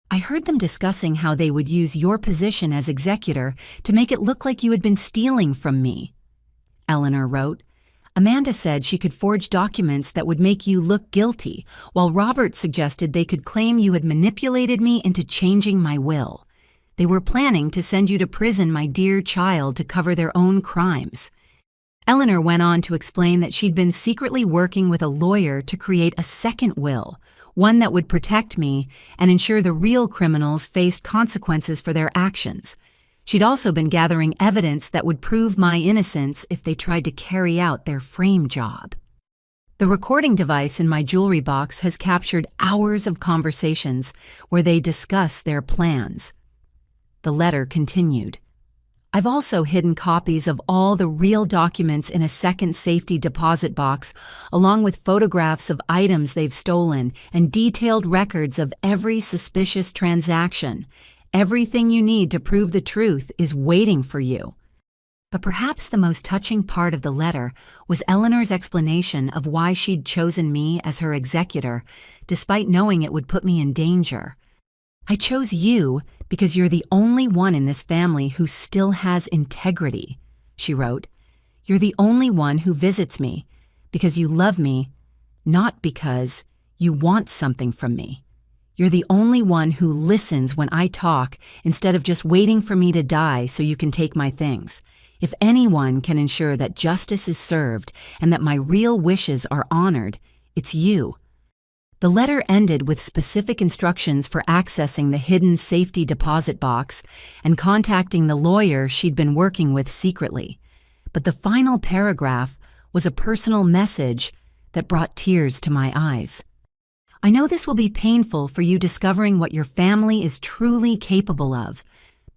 "I heard them discussing how they would use your position as executor to make it look like you had been stealing from me," Eleanor wrote. "Amanda said she could forge documents that would make you look guilty, while Robert suggested they could claim you had manipulated me into changing my will. They were planning to send you to prison, my dear child, to cover their own crimes." Eleanor went on to explain that she'd been secretly working with a lawyer to create a second will, one that would protect me and ensure the real criminals faced consequences for their actions. She'd also been gathering evidence that would prove my innocence if they tried to carry out their frame job. The recording device in my jewelry box has captured hours of conversations where they discuss their plans. The letter continued. "I've also hidden copies of all the real documents in a second safety deposit box, along with photographs of items they've stolen and detailed records of every suspicious transaction. Everything you need to prove the truth is waiting for you." But perhaps the most touching part of the letter was Eleanor's explanation of why she'd chosen me as her executor, despite knowing it would put me in danger. "I chose you because you're the only one in this family who still has integrity," she wrote. "You're the only one who visits me because you love me, not because you want something from me. You're the only one who listens when I talk instead of just waiting for me to die so you can take my things. If anyone can ensure that justice is served and that my real wishes are honored, it's you." The letter ended with specific instructions for accessing the hidden safety deposit box and contacting the lawyer she'd been working with secretly. But the final paragraph was a personal message that brought tears to my eyes. "I know this will be painful for you discovering what your family is truly capable of,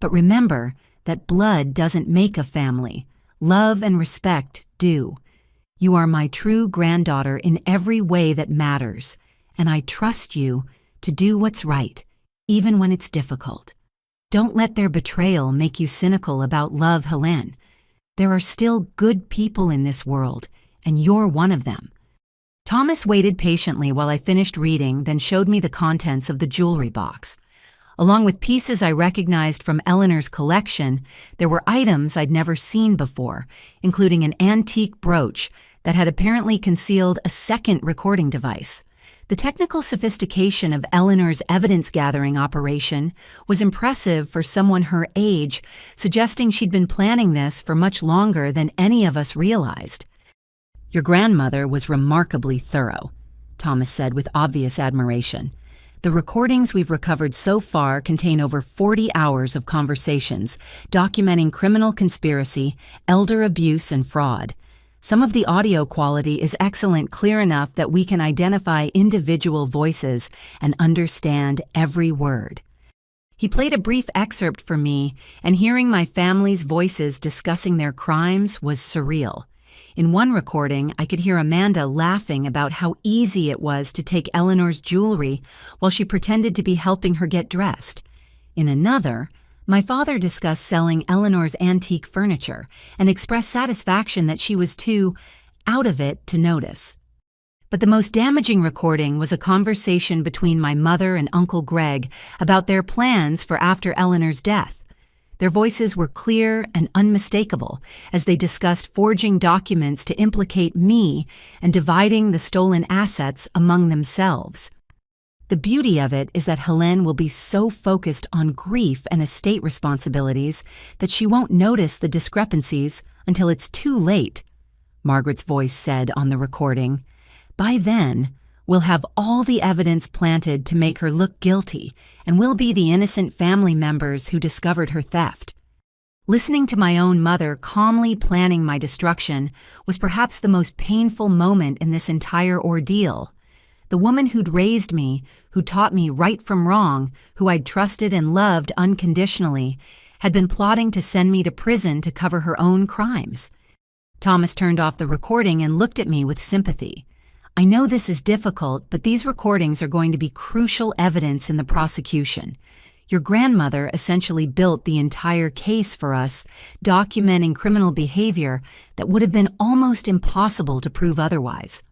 but remember that blood doesn't make a family. Love and respect do. You are my true granddaughter in every way that matters, and I trust you to do what's right, even when it's difficult. Don't let their betrayal make you cynical about love, Helene. There are still good people in this world, and you're one of them." Thomas waited patiently while I finished reading, then showed me the contents of the jewelry box. Along with pieces I recognized from Eleanor's collection, there were items I'd never seen before, including an antique brooch that had apparently concealed a second recording device. The technical sophistication of Eleanor's evidence-gathering operation was impressive for someone her age, suggesting she'd been planning this for much longer than any of us realized. "Your grandmother was remarkably thorough," Thomas said with obvious admiration. "The recordings we've recovered so far contain over 40 hours of conversations documenting criminal conspiracy, elder abuse, and fraud. Some of the audio quality is excellent, clear enough that we can identify individual voices and understand every word." He played a brief excerpt for me, and hearing my family's voices discussing their crimes was surreal. In one recording, I could hear Amanda laughing about how easy it was to take Eleanor's jewelry while she pretended to be helping her get dressed. In another, my father discussed selling Eleanor's antique furniture and expressed satisfaction that she was too out of it to notice. But the most damaging recording was a conversation between my mother and Uncle Greg about their plans for after Eleanor's death. Their voices were clear and unmistakable as they discussed forging documents to implicate me and dividing the stolen assets among themselves. The beauty of it is that Helene will be so focused on grief and estate responsibilities that she won't notice the discrepancies until it's too late," Margaret's voice said on the recording. "By then, we'll have all the evidence planted to make her look guilty, and we'll be the innocent family members who discovered her theft." Listening to my own mother calmly planning my destruction was perhaps the most painful moment in this entire ordeal. The woman who'd raised me, who taught me right from wrong, who I'd trusted and loved unconditionally, had been plotting to send me to prison to cover her own crimes. Thomas turned off the recording and looked at me with sympathy. "I know this is difficult, but these recordings are going to be crucial evidence in the prosecution. Your grandmother essentially built the entire case for us, documenting criminal behavior that would have been almost impossible to prove otherwise."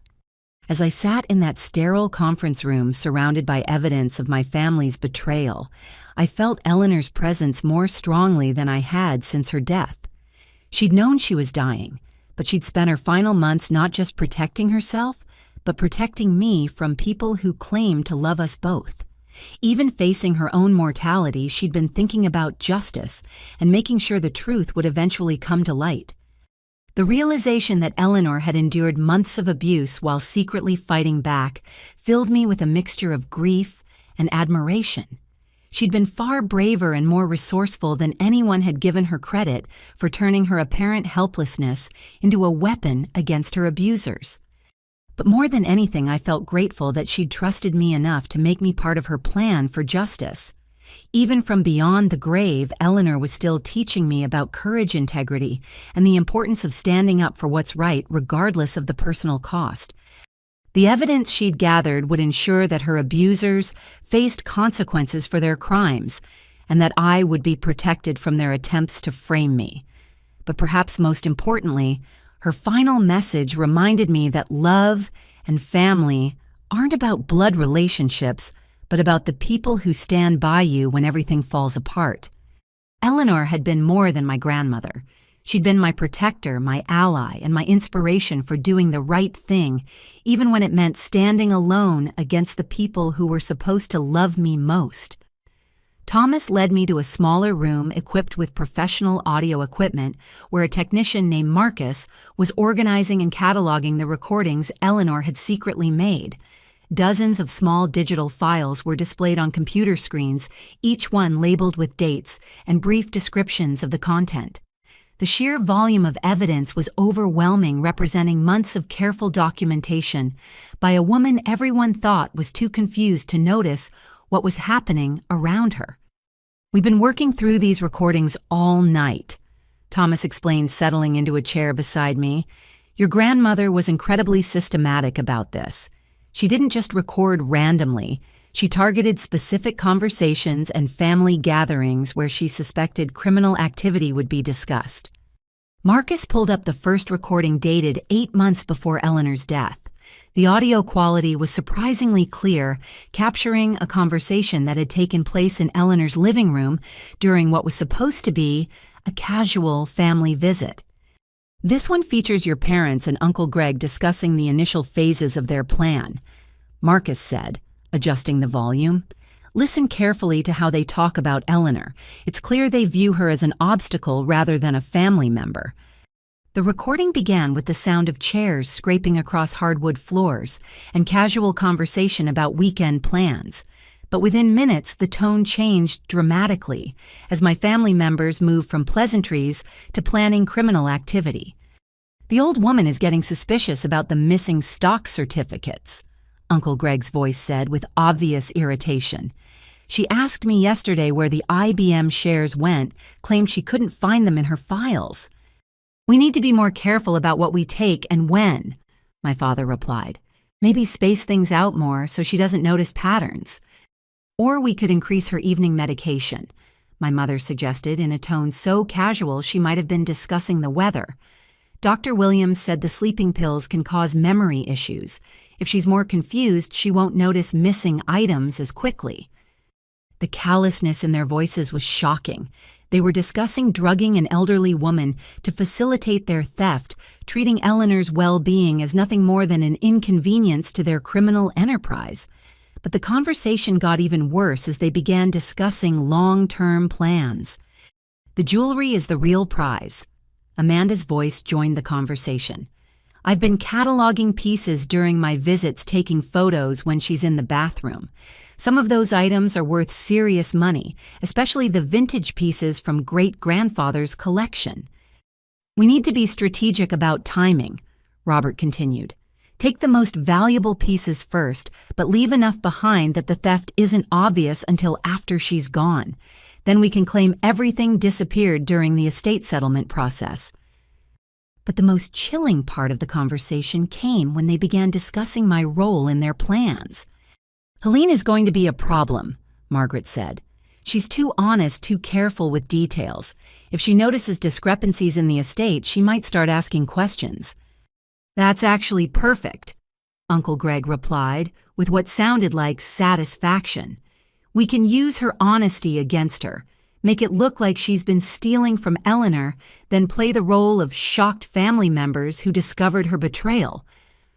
As I sat in that sterile conference room surrounded by evidence of my family's betrayal, I felt Eleanor's presence more strongly than I had since her death. She'd known she was dying, but she'd spent her final months not just protecting herself, but protecting me from people who claimed to love us both. Even facing her own mortality, she'd been thinking about justice and making sure the truth would eventually come to light. The realization that Eleanor had endured months of abuse while secretly fighting back filled me with a mixture of grief and admiration. She'd been far braver and more resourceful than anyone had given her credit for turning her apparent helplessness into a weapon against her abusers. But more than anything, I felt grateful that she'd trusted me enough to make me part of her plan for justice. Even from beyond the grave, Eleanor was still teaching me about courage, integrity, and the importance of standing up for what's right regardless of the personal cost. The evidence she'd gathered would ensure that her abusers faced consequences for their crimes, and that I would be protected from their attempts to frame me. But perhaps most importantly, her final message reminded me that love and family aren't about blood relationships, but about the people who stand by you when everything falls apart. Eleanor had been more than my grandmother. She'd been my protector, my ally, and my inspiration for doing the right thing, even when it meant standing alone against the people who were supposed to love me most. Thomas led me to a smaller room equipped with professional audio equipment where a technician named Marcus was organizing and cataloging the recordings Eleanor had secretly made. Dozens of small digital files were displayed on computer screens, each one labeled with dates and brief descriptions of the content. The sheer volume of evidence was overwhelming, representing months of careful documentation by a woman everyone thought was too confused to notice what was happening around her. "We've been working through these recordings all night," Thomas explained, settling into a chair beside me. "Your grandmother was incredibly systematic about this. She didn't just record randomly. She targeted specific conversations and family gatherings where she suspected criminal activity would be discussed." Marcus pulled up the first recording dated 8 months before Eleanor's death. The audio quality was surprisingly clear, capturing a conversation that had taken place in Eleanor's living room during what was supposed to be a casual family visit. "This one features your parents and Uncle Greg discussing the initial phases of their plan," Marcus said, adjusting the volume. "Listen carefully to how they talk about Eleanor. It's clear they view her as an obstacle rather than a family member." The recording began with the sound of chairs scraping across hardwood floors and casual conversation about weekend plans. But within minutes, the tone changed dramatically as my family members moved from pleasantries to planning criminal activity. "The old woman is getting suspicious about the missing stock certificates," Uncle Greg's voice said with obvious irritation. "She asked me yesterday where the IBM shares went, claimed she couldn't find them in her files." "We need to be more careful about what we take and when," my father replied. "Maybe space things out more so she doesn't notice patterns. Or we could increase her evening medication," my mother suggested in a tone so casual she might have been discussing the weather. "Dr. Williams said the sleeping pills can cause memory issues. If she's more confused, she won't notice missing items as quickly." The callousness in their voices was shocking. They were discussing drugging an elderly woman to facilitate their theft, treating Eleanor's well-being as nothing more than an inconvenience to their criminal enterprise. But the conversation got even worse as they began discussing long-term plans. "The jewelry is the real prize," Amanda's voice joined the conversation. "I've been cataloging pieces during my visits, taking photos when she's in the bathroom. Some of those items are worth serious money, especially the vintage pieces from great-grandfather's collection." "We need to be strategic about timing," Robert continued. "Take the most valuable pieces first, but leave enough behind that the theft isn't obvious until after she's gone. Then we can claim everything disappeared during the estate settlement process." But the most chilling part of the conversation came when they began discussing my role in their plans. "Helene is going to be a problem," Margaret said. "She's too honest, too careful with details. If she notices discrepancies in the estate, she might start asking questions." "That's actually perfect," Uncle Greg replied, with what sounded like satisfaction. "We can use her honesty against her, make it look like she's been stealing from Eleanor, then play the role of shocked family members who discovered her betrayal.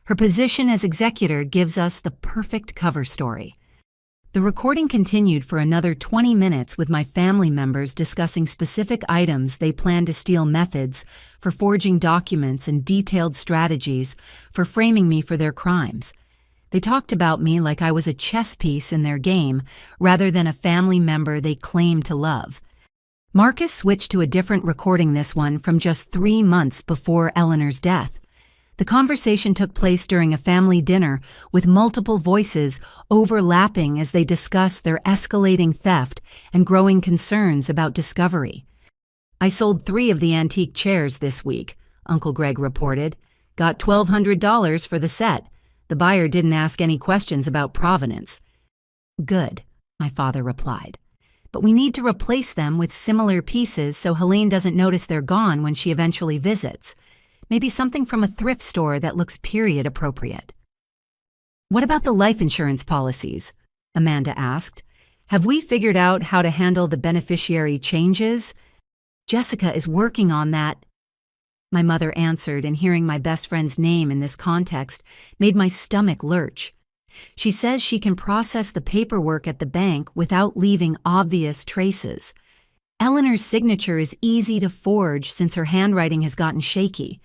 Her position as executor gives us the perfect cover story." The recording continued for another 20 minutes with my family members discussing specific items they planned to steal, methods for forging documents, and detailed strategies for framing me for their crimes. They talked about me like I was a chess piece in their game, rather than a family member they claimed to love. Marcus switched to a different recording, this one from just 3 months before Eleanor's death. The conversation took place during a family dinner with multiple voices overlapping as they discussed their escalating theft and growing concerns about discovery. "I sold 3 of the antique chairs this week," Uncle Greg reported. "Got $1,200 for the set. The buyer didn't ask any questions about provenance." "Good," my father replied. "But we need to replace them with similar pieces so Helene doesn't notice they're gone when she eventually visits. Maybe something from a thrift store that looks period appropriate." "What about the life insurance policies?" Amanda asked. "Have we figured out how to handle the beneficiary changes?" "Jessica is working on that," my mother answered, and hearing my best friend's name in this context made my stomach lurch. "She says she can process the paperwork at the bank without leaving obvious traces. Eleanor's signature is easy to forge since her handwriting has gotten shaky."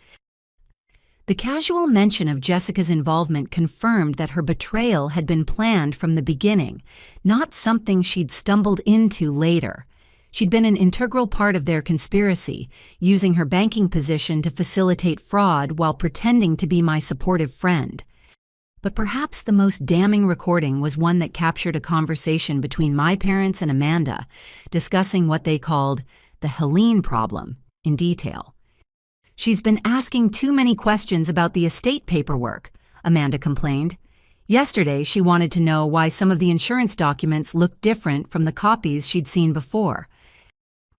The casual mention of Jessica's involvement confirmed that her betrayal had been planned from the beginning, not something she'd stumbled into later. She'd been an integral part of their conspiracy, using her banking position to facilitate fraud while pretending to be my supportive friend. But perhaps the most damning recording was one that captured a conversation between my parents and Amanda, discussing what they called the Helene problem in detail. "She's been asking too many questions about the estate paperwork," Amanda complained. "Yesterday, she wanted to know why some of the insurance documents looked different from the copies she'd seen before."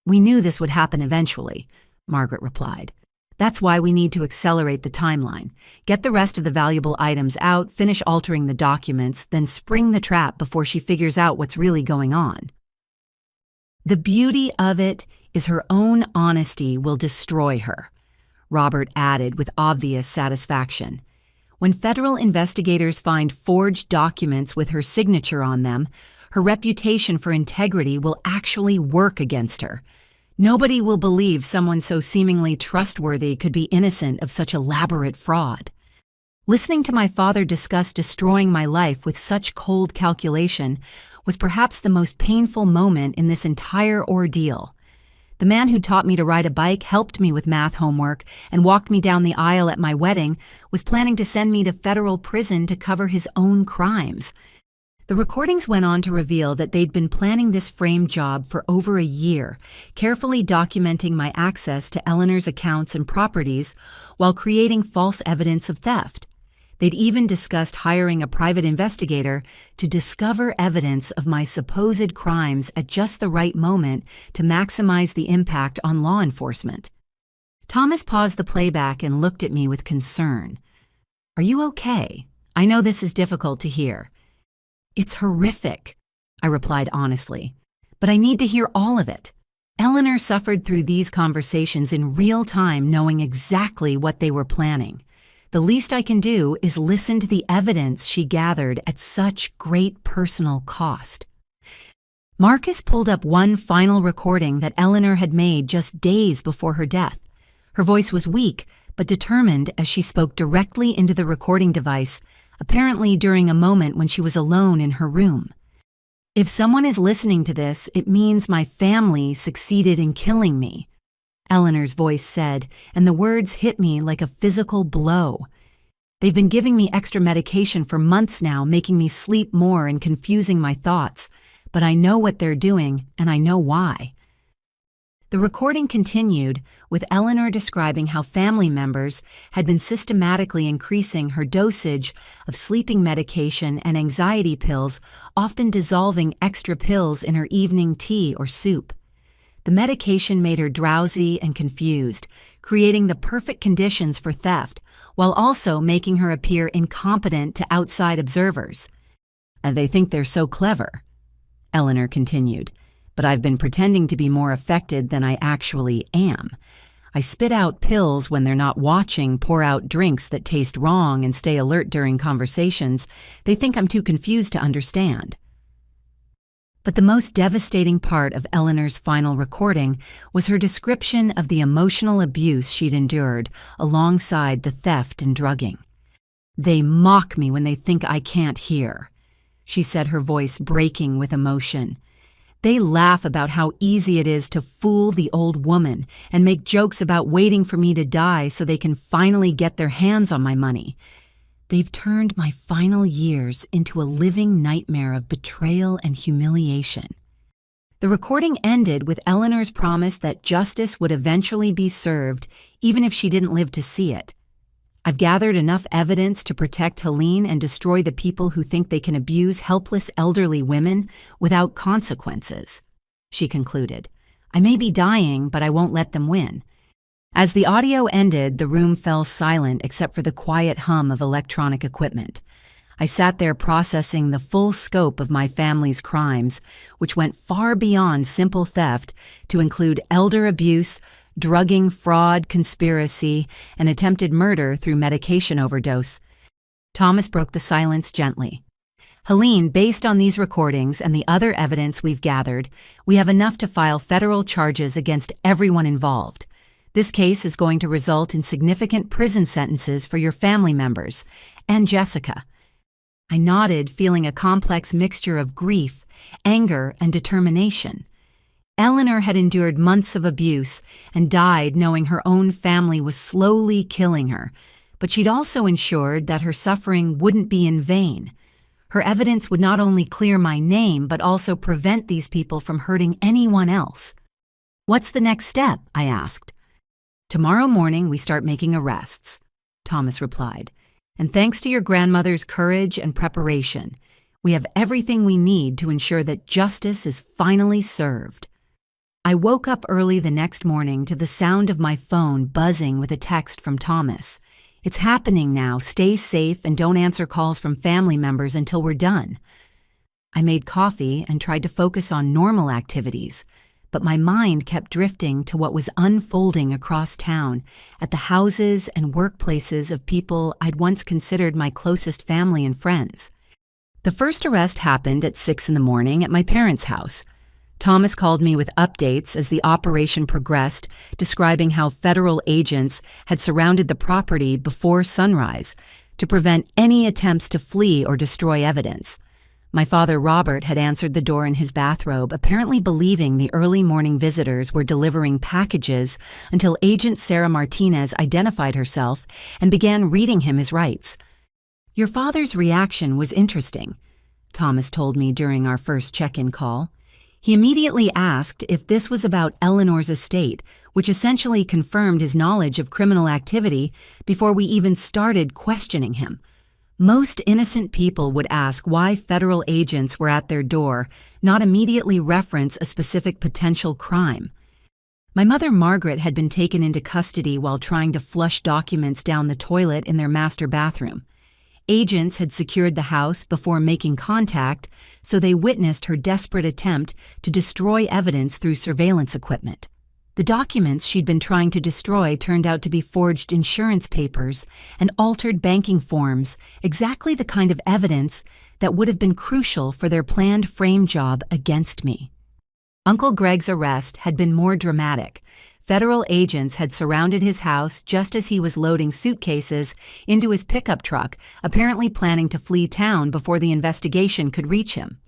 "We knew this would happen eventually," Margaret replied. "That's why we need to accelerate the timeline. Get the rest of the valuable items out, finish altering the documents, then spring the trap before she figures out what's really going on." "The beauty of it is her own honesty will destroy her," Robert added with obvious satisfaction. "When federal investigators find forged documents with her signature on them, her reputation for integrity will actually work against her. Nobody will believe someone so seemingly trustworthy could be innocent of such elaborate fraud." Listening to my father discuss destroying my life with such cold calculation was perhaps the most painful moment in this entire ordeal. The man who taught me to ride a bike, helped me with math homework, and walked me down the aisle at my wedding was planning to send me to federal prison to cover his own crimes. The recordings went on to reveal that they'd been planning this frame job for over a year, carefully documenting my access to Eleanor's accounts and properties while creating false evidence of theft. They'd even discussed hiring a private investigator to discover evidence of my supposed crimes at just the right moment to maximize the impact on law enforcement. Thomas paused the playback and looked at me with concern. "Are you okay? I know this is difficult to hear." "It's horrific," I replied honestly, "but I need to hear all of it." Eleanor suffered through these conversations in real time, knowing exactly what they were planning. The least I can do is listen to the evidence she gathered at such great personal cost. Marcus pulled up one final recording that Eleanor had made just days before her death. Her voice was weak, but determined as she spoke directly into the recording device, apparently during a moment when she was alone in her room. "If someone is listening to this, it means my family succeeded in killing me," Eleanor's voice said, and the words hit me like a physical blow. "They've been giving me extra medication for months now, making me sleep more and confusing my thoughts, but I know what they're doing, and I know why." The recording continued, with Eleanor describing how family members had been systematically increasing her dosage of sleeping medication and anxiety pills, often dissolving extra pills in her evening tea or soup. The medication made her drowsy and confused, creating the perfect conditions for theft, while also making her appear incompetent to outside observers. "And they think they're so clever," Eleanor continued, "but I've been pretending to be more affected than I actually am. I spit out pills when they're not watching, pour out drinks that taste wrong, and stay alert during conversations. They think I'm too confused to understand." But the most devastating part of Eleanor's final recording was her description of the emotional abuse she'd endured alongside the theft and drugging. "They mock me when they think I can't hear," she said, her voice breaking with emotion. "They laugh about how easy it is to fool the old woman and make jokes about waiting for me to die so they can finally get their hands on my money. They've turned my final years into a living nightmare of betrayal and humiliation." The recording ended with Eleanor's promise that justice would eventually be served, even if she didn't live to see it. "I've gathered enough evidence to protect Helene and destroy the people who think they can abuse helpless elderly women without consequences," she concluded. "I may be dying, but I won't let them win." As the audio ended, the room fell silent except for the quiet hum of electronic equipment. I sat there processing the full scope of my family's crimes, which went far beyond simple theft to include elder abuse, drugging, fraud, conspiracy, and attempted murder through medication overdose. Thomas broke the silence gently. "Helene, based on these recordings and the other evidence we've gathered, we have enough to file federal charges against everyone involved. This case is going to result in significant prison sentences for your family members and Jessica." I nodded, feeling a complex mixture of grief, anger, and determination. Eleanor had endured months of abuse and died knowing her own family was slowly killing her, but she'd also ensured that her suffering wouldn't be in vain. Her evidence would not only clear my name, but also prevent these people from hurting anyone else. "What's the next step?" I asked. "Tomorrow morning we start making arrests," Thomas replied. "And thanks to your grandmother's courage and preparation, we have everything we need to ensure that justice is finally served." I woke up early the next morning to the sound of my phone buzzing with a text from Thomas. "It's happening now. Stay safe and don't answer calls from family members until we're done." I made coffee and tried to focus on normal activities, but my mind kept drifting to what was unfolding across town at the houses and workplaces of people I'd once considered my closest family and friends. The first arrest happened at 6 in the morning at my parents' house. Thomas called me with updates as the operation progressed, describing how federal agents had surrounded the property before sunrise to prevent any attempts to flee or destroy evidence. My father, Robert, had answered the door in his bathrobe, apparently believing the early morning visitors were delivering packages until Agent Sarah Martinez identified herself and began reading him his rights. "Your father's reaction was interesting," Thomas told me during our first check-in call. He immediately asked if this was about Eleanor's estate, which essentially confirmed his knowledge of criminal activity before we even started questioning him. Most innocent people would ask why federal agents were at their door, not immediately reference a specific potential crime. My mother, Margaret, had been taken into custody while trying to flush documents down the toilet in their master bathroom. Agents had secured the house before making contact, so they witnessed her desperate attempt to destroy evidence through surveillance equipment. The documents she'd been trying to destroy turned out to be forged insurance papers and altered banking forms, exactly the kind of evidence that would have been crucial for their planned frame job against me. Uncle Greg's arrest had been more dramatic. Federal agents had surrounded his house just as he was loading suitcases into his pickup truck, apparently planning to flee town before the investigation could reach him.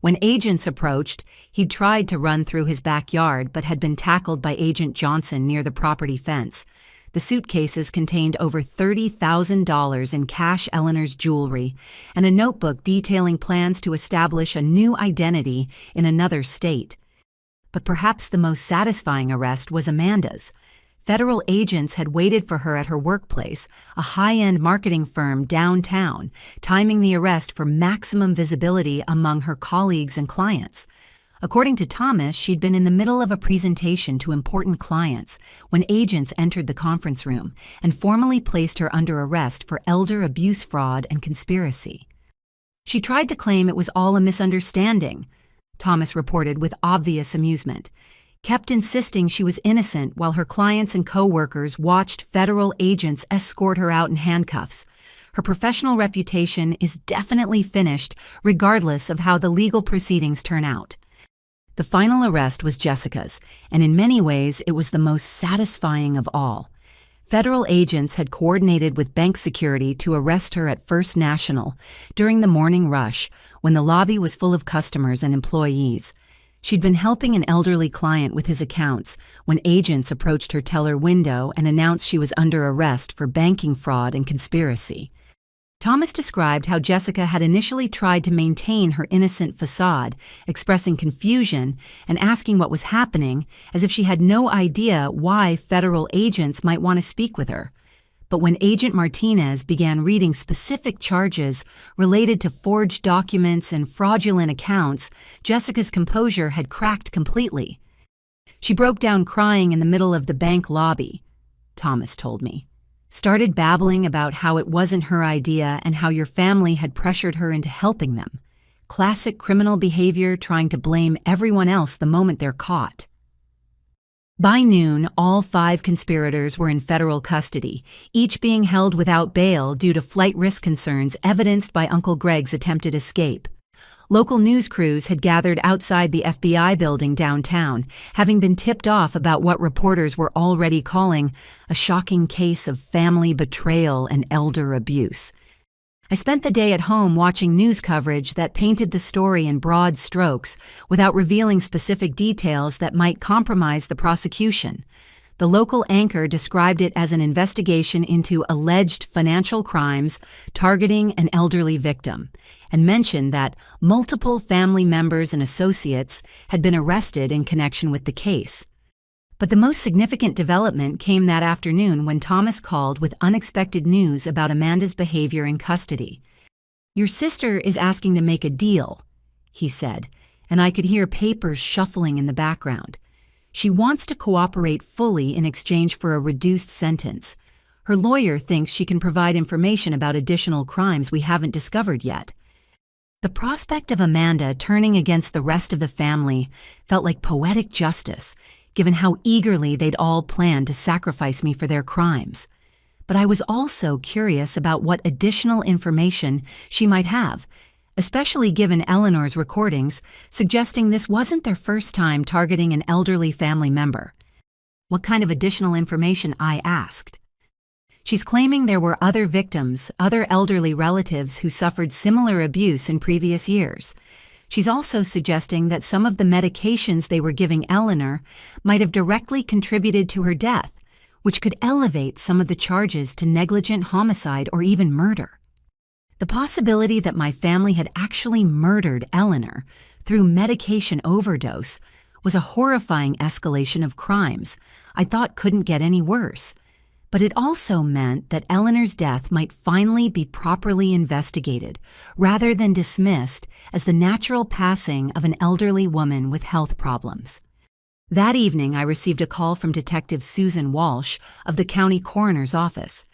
When agents approached, he'd tried to run through his backyard but had been tackled by Agent Johnson near the property fence. The suitcases contained over $30,000 in cash, Eleanor's jewelry, and a notebook detailing plans to establish a new identity in another state. But perhaps the most satisfying arrest was Amanda's. Federal agents had waited for her at her workplace, a high-end marketing firm downtown, timing the arrest for maximum visibility among her colleagues and clients. According to Thomas, she'd been in the middle of a presentation to important clients when agents entered the conference room and formally placed her under arrest for elder abuse, fraud, and conspiracy. She tried to claim it was all a misunderstanding, Thomas reported with obvious amusement, kept insisting she was innocent while her clients and co-workers watched federal agents escort her out in handcuffs. Her professional reputation is definitely finished, regardless of how the legal proceedings turn out. The final arrest was Jessica's, and in many ways it was the most satisfying of all. Federal agents had coordinated with bank security to arrest her at First National during the morning rush when the lobby was full of customers and employees. She'd been helping an elderly client with his accounts when agents approached her teller window and announced she was under arrest for banking fraud and conspiracy. Thomas described how Jessica had initially tried to maintain her innocent facade, expressing confusion and asking what was happening, as if she had no idea why federal agents might want to speak with her. But when Agent Martinez began reading specific charges related to forged documents and fraudulent accounts, Jessica's composure had cracked completely. She broke down crying in the middle of the bank lobby, Thomas told me. Started babbling about how it wasn't her idea and how your family had pressured her into helping them. Classic criminal behavior, trying to blame everyone else the moment they're caught. By noon, all 5 conspirators were in federal custody, each being held without bail due to flight risk concerns evidenced by Uncle Greg's attempted escape. Local news crews had gathered outside the FBI building downtown, having been tipped off about what reporters were already calling a shocking case of family betrayal and elder abuse. I spent the day at home watching news coverage that painted the story in broad strokes without revealing specific details that might compromise the prosecution. The local anchor described it as an investigation into alleged financial crimes targeting an elderly victim, and mentioned that multiple family members and associates had been arrested in connection with the case. But the most significant development came that afternoon when Thomas called with unexpected news about Amanda's behavior in custody. "Your sister is asking to make a deal," he said, and I could hear papers shuffling in the background. "She wants to cooperate fully in exchange for a reduced sentence. Her lawyer thinks she can provide information about additional crimes we haven't discovered yet." The prospect of Amanda turning against the rest of the family felt like poetic justice, given how eagerly they'd all planned to sacrifice me for their crimes. But I was also curious about what additional information she might have, especially given Eleanor's recordings suggesting this wasn't their first time targeting an elderly family member. What kind of additional information, I asked. She's claiming there were other victims, other elderly relatives who suffered similar abuse in previous years. She's also suggesting that some of the medications they were giving Eleanor might have directly contributed to her death, which could elevate some of the charges to negligent homicide or even murder. The possibility that my family had actually murdered Eleanor through medication overdose was a horrifying escalation of crimes I thought couldn't get any worse. But it also meant that Eleanor's death might finally be properly investigated, rather than dismissed as the natural passing of an elderly woman with health problems. That evening, I received a call from Detective Susan Walsh of the county coroner's office.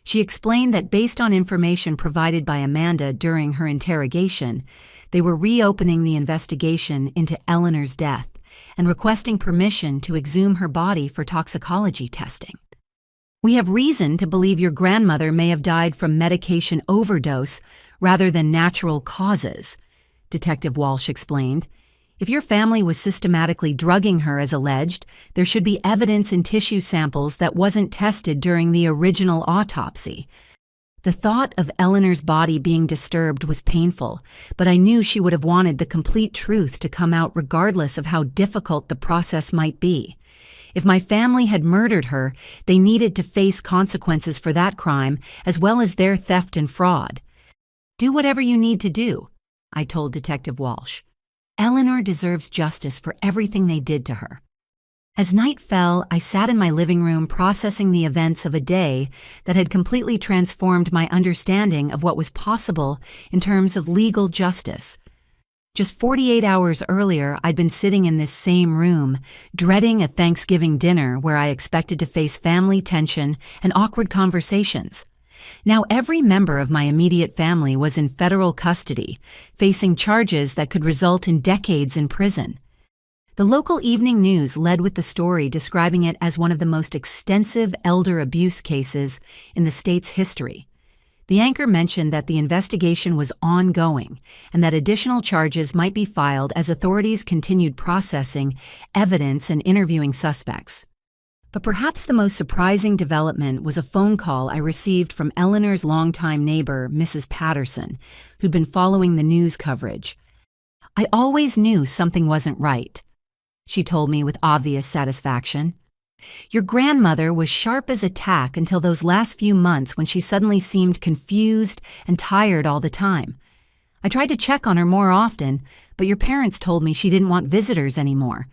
She explained that based on information provided by Amanda during her interrogation, they were reopening the investigation into Eleanor's death and requesting permission to exhume her body for toxicology testing. "We have reason to believe your grandmother may have died from medication overdose rather than natural causes," Detective Walsh explained. If your family was systematically drugging her as alleged, there should be evidence in tissue samples that wasn't tested during the original autopsy. The thought of Eleanor's body being disturbed was painful, but I knew she would have wanted the complete truth to come out regardless of how difficult the process might be. If my family had murdered her, they needed to face consequences for that crime as well as their theft and fraud. "Do whatever you need to do," I told Detective Walsh. "Eleanor deserves justice for everything they did to her." As night fell, I sat in my living room processing the events of a day that had completely transformed my understanding of what was possible in terms of legal justice. Just 48 hours earlier, I'd been sitting in this same room, dreading a Thanksgiving dinner where I expected to face family tension and awkward conversations. Now every member of my immediate family was in federal custody, facing charges that could result in decades in prison. The local evening news led with the story describing it as one of the most extensive elder abuse cases in the state's history. The anchor mentioned that the investigation was ongoing and that additional charges might be filed as authorities continued processing evidence and interviewing suspects. But perhaps the most surprising development was a phone call I received from Eleanor's longtime neighbor, Mrs. Patterson, who'd been following the news coverage. "I always knew something wasn't right," she told me with obvious satisfaction. "Your grandmother was sharp as a tack until those last few months when she suddenly seemed confused and tired all the time. I tried to check on her more often, but your parents told me she didn't want visitors anymore."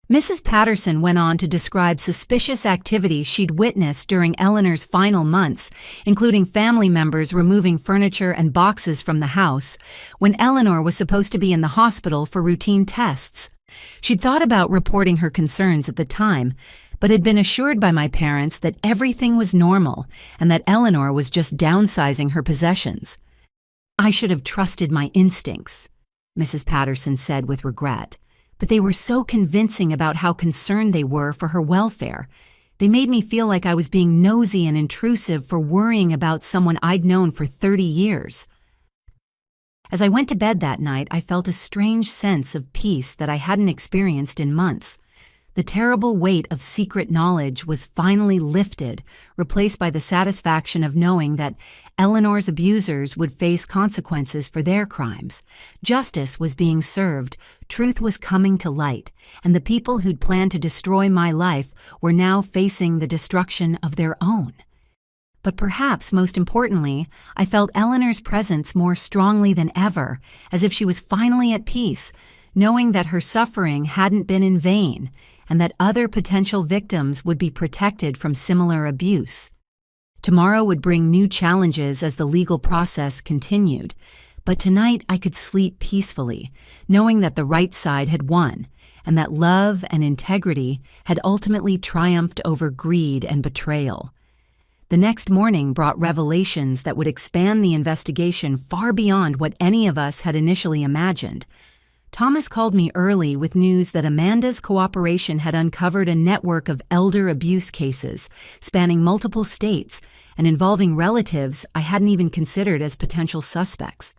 Mrs. Patterson went on to describe suspicious activity she'd witnessed during Eleanor's final months, including family members removing furniture and boxes from the house, when Eleanor was supposed to be in the hospital for routine tests. She'd thought about reporting her concerns at the time, but had been assured by my parents that everything was normal and that Eleanor was just downsizing her possessions. "I should have trusted my instincts," Mrs. Patterson said with regret. "But they were so convincing about how concerned they were for her welfare. They made me feel like I was being nosy and intrusive for worrying about someone I'd known for 30 years. As I went to bed that night, I felt a strange sense of peace that I hadn't experienced in months. The terrible weight of secret knowledge was finally lifted, replaced by the satisfaction of knowing that Eleanor's abusers would face consequences for their crimes. Justice was being served, truth was coming to light, and the people who'd planned to destroy my life were now facing the destruction of their own. But perhaps most importantly, I felt Eleanor's presence more strongly than ever, as if she was finally at peace, knowing that her suffering hadn't been in vain, and that other potential victims would be protected from similar abuse. Tomorrow would bring new challenges as the legal process continued, but tonight I could sleep peacefully, knowing that the right side had won, and that love and integrity had ultimately triumphed over greed and betrayal. The next morning brought revelations that would expand the investigation far beyond what any of us had initially imagined. Thomas called me early with news that Amanda's cooperation had uncovered a network of elder abuse cases spanning multiple states and involving relatives I hadn't even considered as potential suspects.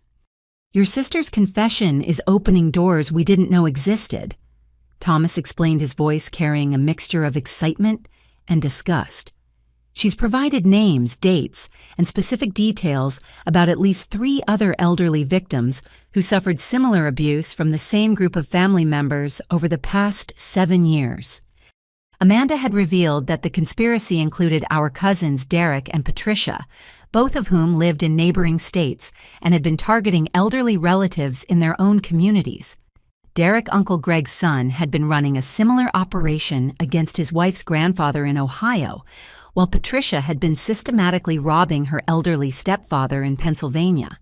"Your sister's confession is opening doors we didn't know existed," Thomas explained, his voice carrying a mixture of excitement and disgust. "She's provided names, dates, and specific details about at least 3 other elderly victims who suffered similar abuse from the same group of family members over the past 7 years. Amanda had revealed that the conspiracy included our cousins Derek and Patricia, both of whom lived in neighboring states and had been targeting elderly relatives in their own communities. Derek, Uncle Greg's son, had been running a similar operation against his wife's grandfather in Ohio, while Patricia had been systematically robbing her elderly stepfather in Pennsylvania.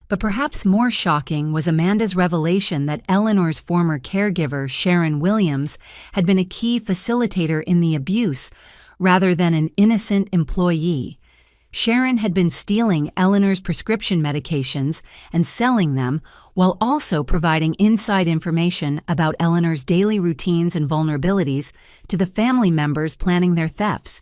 But perhaps more shocking was Amanda's revelation that Eleanor's former caregiver, Sharon Williams, had been a key facilitator in the abuse rather than an innocent employee. Sharon had been stealing Eleanor's prescription medications and selling them while also providing inside information about Eleanor's daily routines and vulnerabilities to the family members planning their thefts.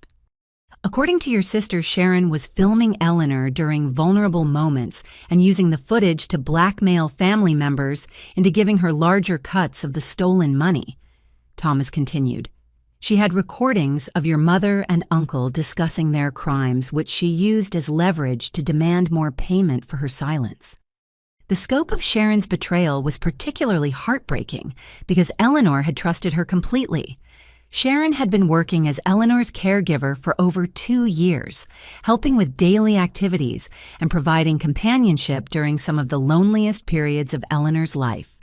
According to your sister, Sharon was filming Eleanor during vulnerable moments and using the footage to blackmail family members into giving her larger cuts of the stolen money. Thomas continued. She had recordings of your mother and uncle discussing their crimes, which she used as leverage to demand more payment for her silence. The scope of Sharon's betrayal was particularly heartbreaking because Eleanor had trusted her completely. Sharon had been working as Eleanor's caregiver for over 2 years, helping with daily activities and providing companionship during some of the loneliest periods of Eleanor's life.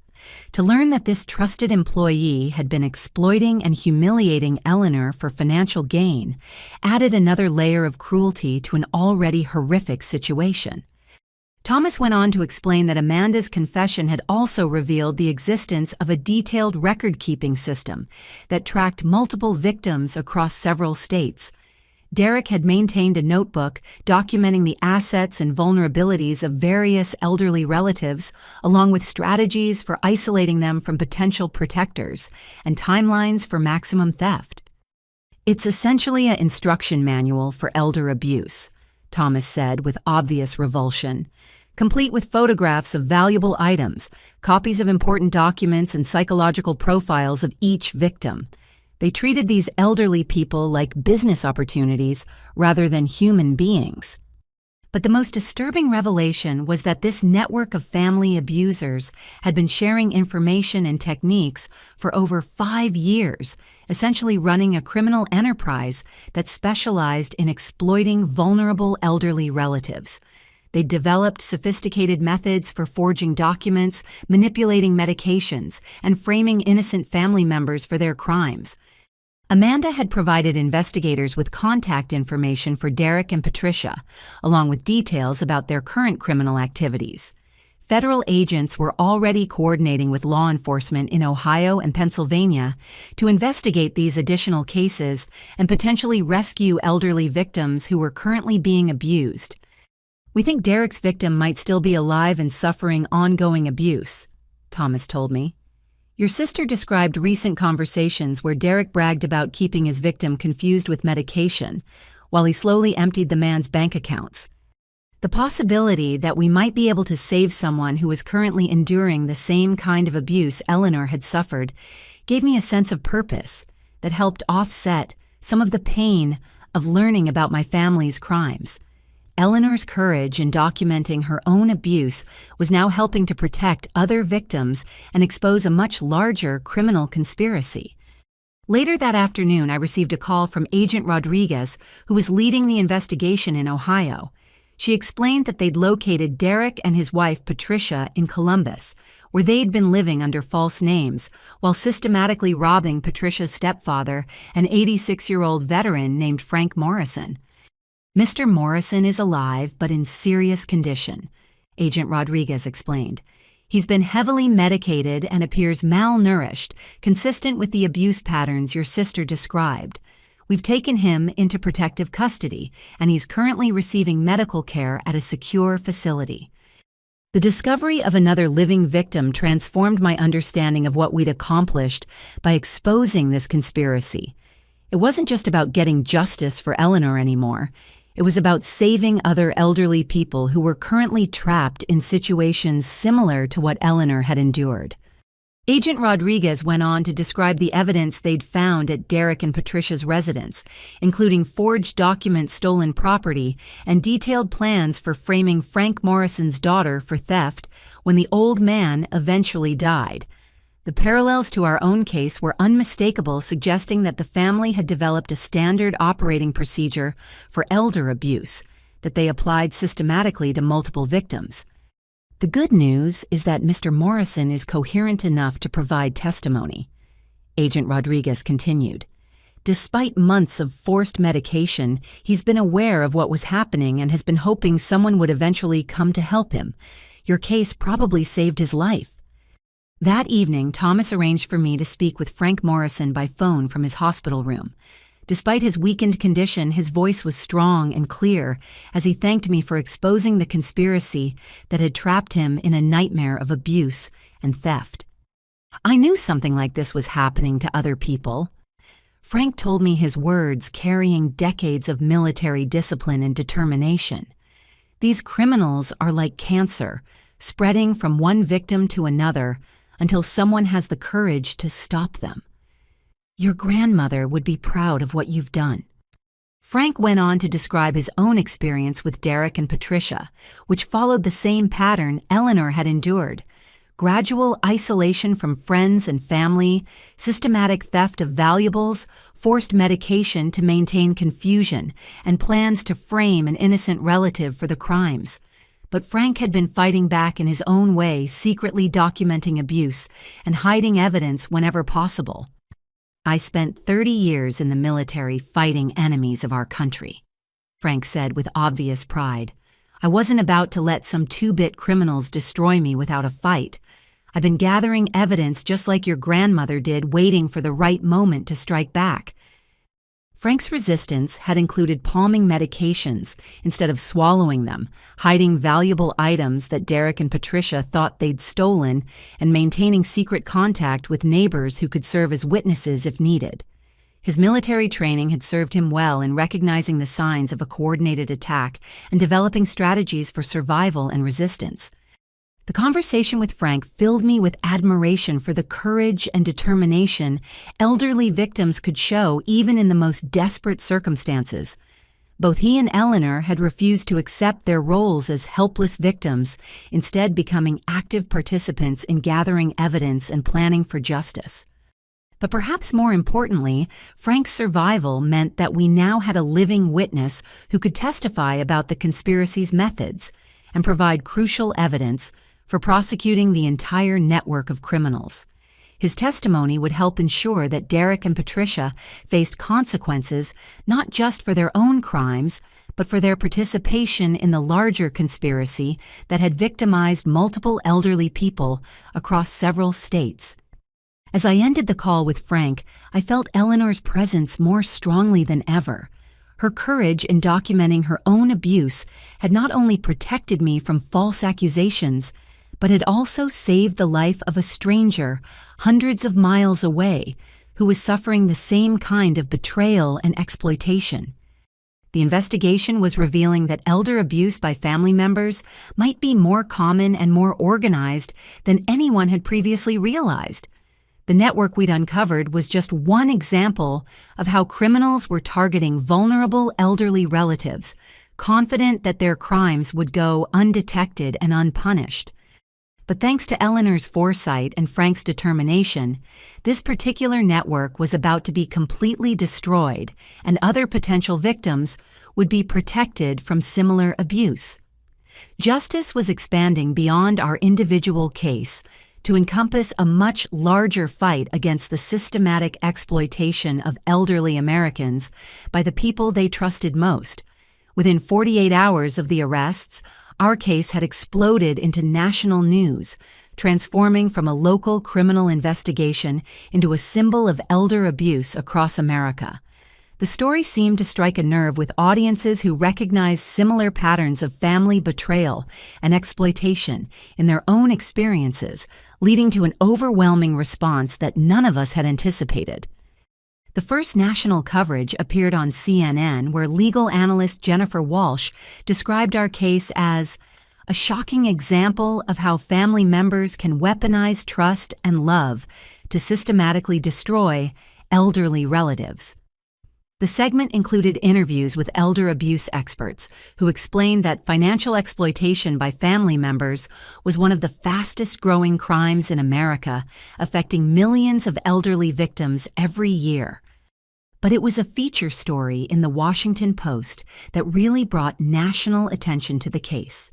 To learn that this trusted employee had been exploiting and humiliating Eleanor for financial gain added another layer of cruelty to an already horrific situation. Thomas went on to explain that Amanda's confession had also revealed the existence of a detailed record-keeping system that tracked multiple victims across several states. Derek had maintained a notebook documenting the assets and vulnerabilities of various elderly relatives, along with strategies for isolating them from potential protectors and timelines for maximum theft. "It's essentially an instruction manual for elder abuse," Thomas said with obvious revulsion, complete with photographs of valuable items, copies of important documents, and psychological profiles of each victim. They treated these elderly people like business opportunities rather than human beings. But the most disturbing revelation was that this network of family abusers had been sharing information and techniques for over 5 years, essentially running a criminal enterprise that specialized in exploiting vulnerable elderly relatives. They developed sophisticated methods for forging documents, manipulating medications, and framing innocent family members for their crimes. Amanda had provided investigators with contact information for Derek and Patricia, along with details about their current criminal activities. Federal agents were already coordinating with law enforcement in Ohio and Pennsylvania to investigate these additional cases and potentially rescue elderly victims who were currently being abused. "We think Derek's victim might still be alive and suffering ongoing abuse," Thomas told me. "Your sister described recent conversations where Derek bragged about keeping his victim confused with medication while he slowly emptied the man's bank accounts. The possibility that we might be able to save someone who is currently enduring the same kind of abuse Eleanor had suffered gave me a sense of purpose that helped offset some of the pain of learning about my family's crimes. Eleanor's courage in documenting her own abuse was now helping to protect other victims and expose a much larger criminal conspiracy." Later that afternoon, I received a call from Agent Rodriguez, who was leading the investigation in Ohio. She explained that they'd located Derek and his wife, Patricia, in Columbus, where they'd been living under false names while systematically robbing Patricia's stepfather, an 86-year-old veteran named Frank Morrison. "Mr. Morrison is alive, but in serious condition," Agent Rodriguez explained. "He's been heavily medicated and appears malnourished, consistent with the abuse patterns your sister described. We've taken him into protective custody, and he's currently receiving medical care at a secure facility." The discovery of another living victim transformed my understanding of what we'd accomplished by exposing this conspiracy. It wasn't just about getting justice for Eleanor anymore. It was about saving other elderly people who were currently trapped in situations similar to what Eleanor had endured. Agent Rodriguez went on to describe the evidence they'd found at Derek and Patricia's residence, including forged documents, stolen property, and detailed plans for framing Frank Morrison's daughter for theft when the old man eventually died. The parallels to our own case were unmistakable, suggesting that the family had developed a standard operating procedure for elder abuse that they applied systematically to multiple victims. "The good news is that Mr. Morrison is coherent enough to provide testimony," Agent Rodriguez continued. "Despite months of forced medication, he's been aware of what was happening and has been hoping someone would eventually come to help him. Your case probably saved his life." That evening, Thomas arranged for me to speak with Frank Morrison by phone from his hospital room. Despite his weakened condition, his voice was strong and clear as he thanked me for exposing the conspiracy that had trapped him in a nightmare of abuse and theft. "I knew something like this was happening to other people. Frank told me his words carrying decades of military discipline and determination. These criminals are like cancer, spreading from one victim to another until someone has the courage to stop them. Your grandmother would be proud of what you've done. Frank went on to describe his own experience with Derek and Patricia, which followed the same pattern Eleanor had endured: gradual isolation from friends and family, systematic theft of valuables, forced medication to maintain confusion, and plans to frame an innocent relative for the crimes. But Frank had been fighting back in his own way, secretly documenting abuse and hiding evidence whenever possible. I spent 30 years in the military fighting enemies of our country, Frank said with obvious pride. I wasn't about to let some two-bit criminals destroy me without a fight. I've been gathering evidence just like your grandmother did, waiting for the right moment to strike back. Frank's resistance had included palming medications instead of swallowing them, hiding valuable items that Derek and Patricia thought they'd stolen, and maintaining secret contact with neighbors who could serve as witnesses if needed. His military training had served him well in recognizing the signs of a coordinated attack and developing strategies for survival and resistance. The conversation with Frank filled me with admiration for the courage and determination elderly victims could show even in the most desperate circumstances. Both he and Eleanor had refused to accept their roles as helpless victims, instead becoming active participants in gathering evidence and planning for justice. But perhaps more importantly, Frank's survival meant that we now had a living witness who could testify about the conspiracy's methods and provide crucial evidence for prosecuting the entire network of criminals. His testimony would help ensure that Derek and Patricia faced consequences not just for their own crimes, but for their participation in the larger conspiracy that had victimized multiple elderly people across several states. As I ended the call with Frank, I felt Eleanor's presence more strongly than ever. Her courage in documenting her own abuse had not only protected me from false accusations, but had also saved the life of a stranger hundreds of miles away who was suffering the same kind of betrayal and exploitation. The investigation was revealing that elder abuse by family members might be more common and more organized than anyone had previously realized. The network we'd uncovered was just one example of how criminals were targeting vulnerable elderly relatives, confident that their crimes would go undetected and unpunished. But thanks to Eleanor's foresight and Frank's determination, this particular network was about to be completely destroyed, and other potential victims would be protected from similar abuse. Justice was expanding beyond our individual case to encompass a much larger fight against the systematic exploitation of elderly Americans by the people they trusted most. Within 48 hours of the arrests, our case had exploded into national news, transforming from a local criminal investigation into a symbol of elder abuse across America. The story seemed to strike a nerve with audiences who recognized similar patterns of family betrayal and exploitation in their own experiences, leading to an overwhelming response that none of us had anticipated. The first national coverage appeared on CNN, where legal analyst Jennifer Walsh described our case as a shocking example of how family members can weaponize trust and love to systematically destroy elderly relatives. The segment included interviews with elder abuse experts who explained that financial exploitation by family members was one of the fastest-growing crimes in America, affecting millions of elderly victims every year. But it was a feature story in the Washington Post that really brought national attention to the case.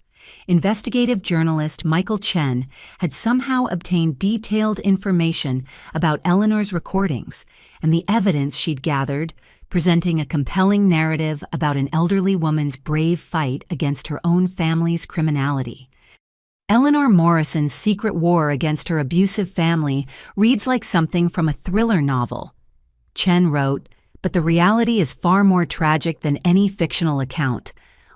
Investigative journalist Michael Chen had somehow obtained detailed information about Eleanor's recordings and the evidence she'd gathered, presenting a compelling narrative about an elderly woman's brave fight against her own family's criminality. Eleanor Morrison's secret war against her abusive family reads like something from a thriller novel. Chen wrote, "But the reality is far more tragic than any fictional account.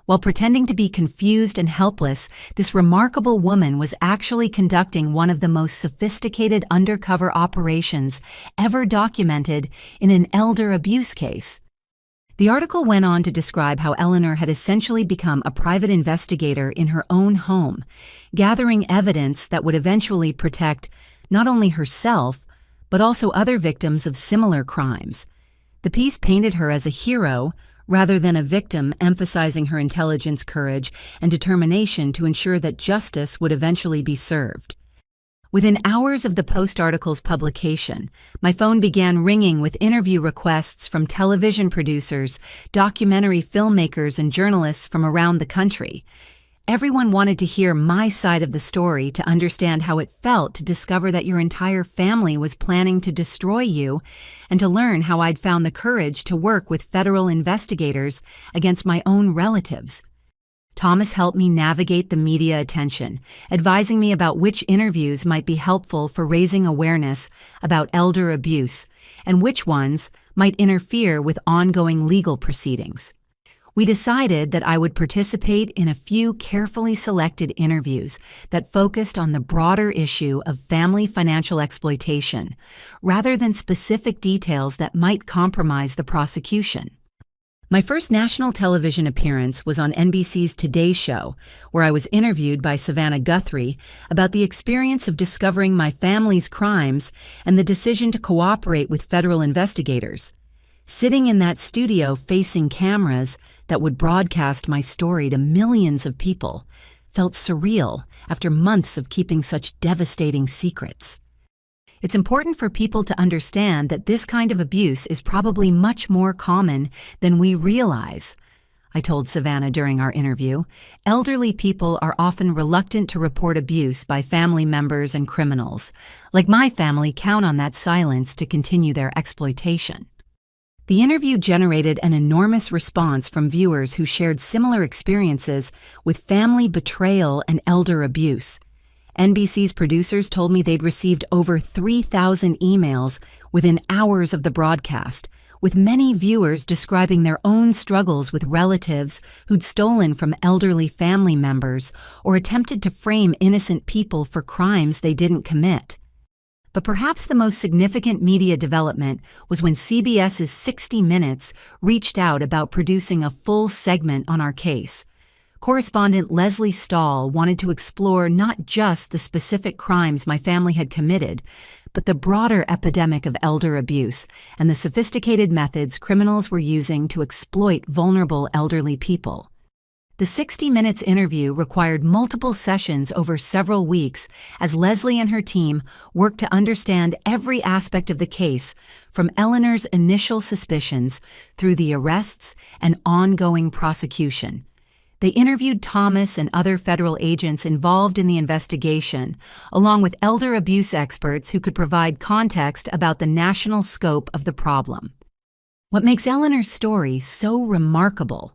While pretending to be confused and helpless, this remarkable woman was actually conducting one of the most sophisticated undercover operations ever documented in an elder abuse case. The article went on to describe how Eleanor had essentially become a private investigator in her own home, gathering evidence that would eventually protect not only herself, but also other victims of similar crimes. The piece painted her as a hero rather than a victim, emphasizing her intelligence, courage, and determination to ensure that justice would eventually be served. Within hours of the Post article's publication, my phone began ringing with interview requests from television producers, documentary filmmakers, and journalists from around the country. Everyone wanted to hear my side of the story, to understand how it felt to discover that your entire family was planning to destroy you, and to learn how I'd found the courage to work with federal investigators against my own relatives. Thomas helped me navigate the media attention, advising me about which interviews might be helpful for raising awareness about elder abuse and which ones might interfere with ongoing legal proceedings. We decided that I would participate in a few carefully selected interviews that focused on the broader issue of family financial exploitation, rather than specific details that might compromise the prosecution. My first national television appearance was on NBC's Today Show, where I was interviewed by Savannah Guthrie about the experience of discovering my family's crimes and the decision to cooperate with federal investigators. Sitting in that studio facing cameras that would broadcast my story to millions of people felt surreal after months of keeping such devastating secrets. It's important for people to understand that this kind of abuse is probably much more common than we realize. I told Savannah during our interview, elderly people are often reluctant to report abuse by family members and criminals. Like my family, count on that silence to continue their exploitation. The interview generated an enormous response from viewers who shared similar experiences with family betrayal and elder abuse. NBC's producers told me they'd received over 3,000 emails within hours of the broadcast, with many viewers describing their own struggles with relatives who'd stolen from elderly family members or attempted to frame innocent people for crimes they didn't commit. But perhaps the most significant media development was when CBS's 60 Minutes reached out about producing a full segment on our case. Correspondent Leslie Stahl wanted to explore not just the specific crimes my family had committed, but the broader epidemic of elder abuse and the sophisticated methods criminals were using to exploit vulnerable elderly people. The 60 Minutes interview required multiple sessions over several weeks as Leslie and her team worked to understand every aspect of the case, from Eleanor's initial suspicions through the arrests and ongoing prosecution. They interviewed Thomas and other federal agents involved in the investigation, along with elder abuse experts who could provide context about the national scope of the problem. What makes Eleanor's story so remarkable,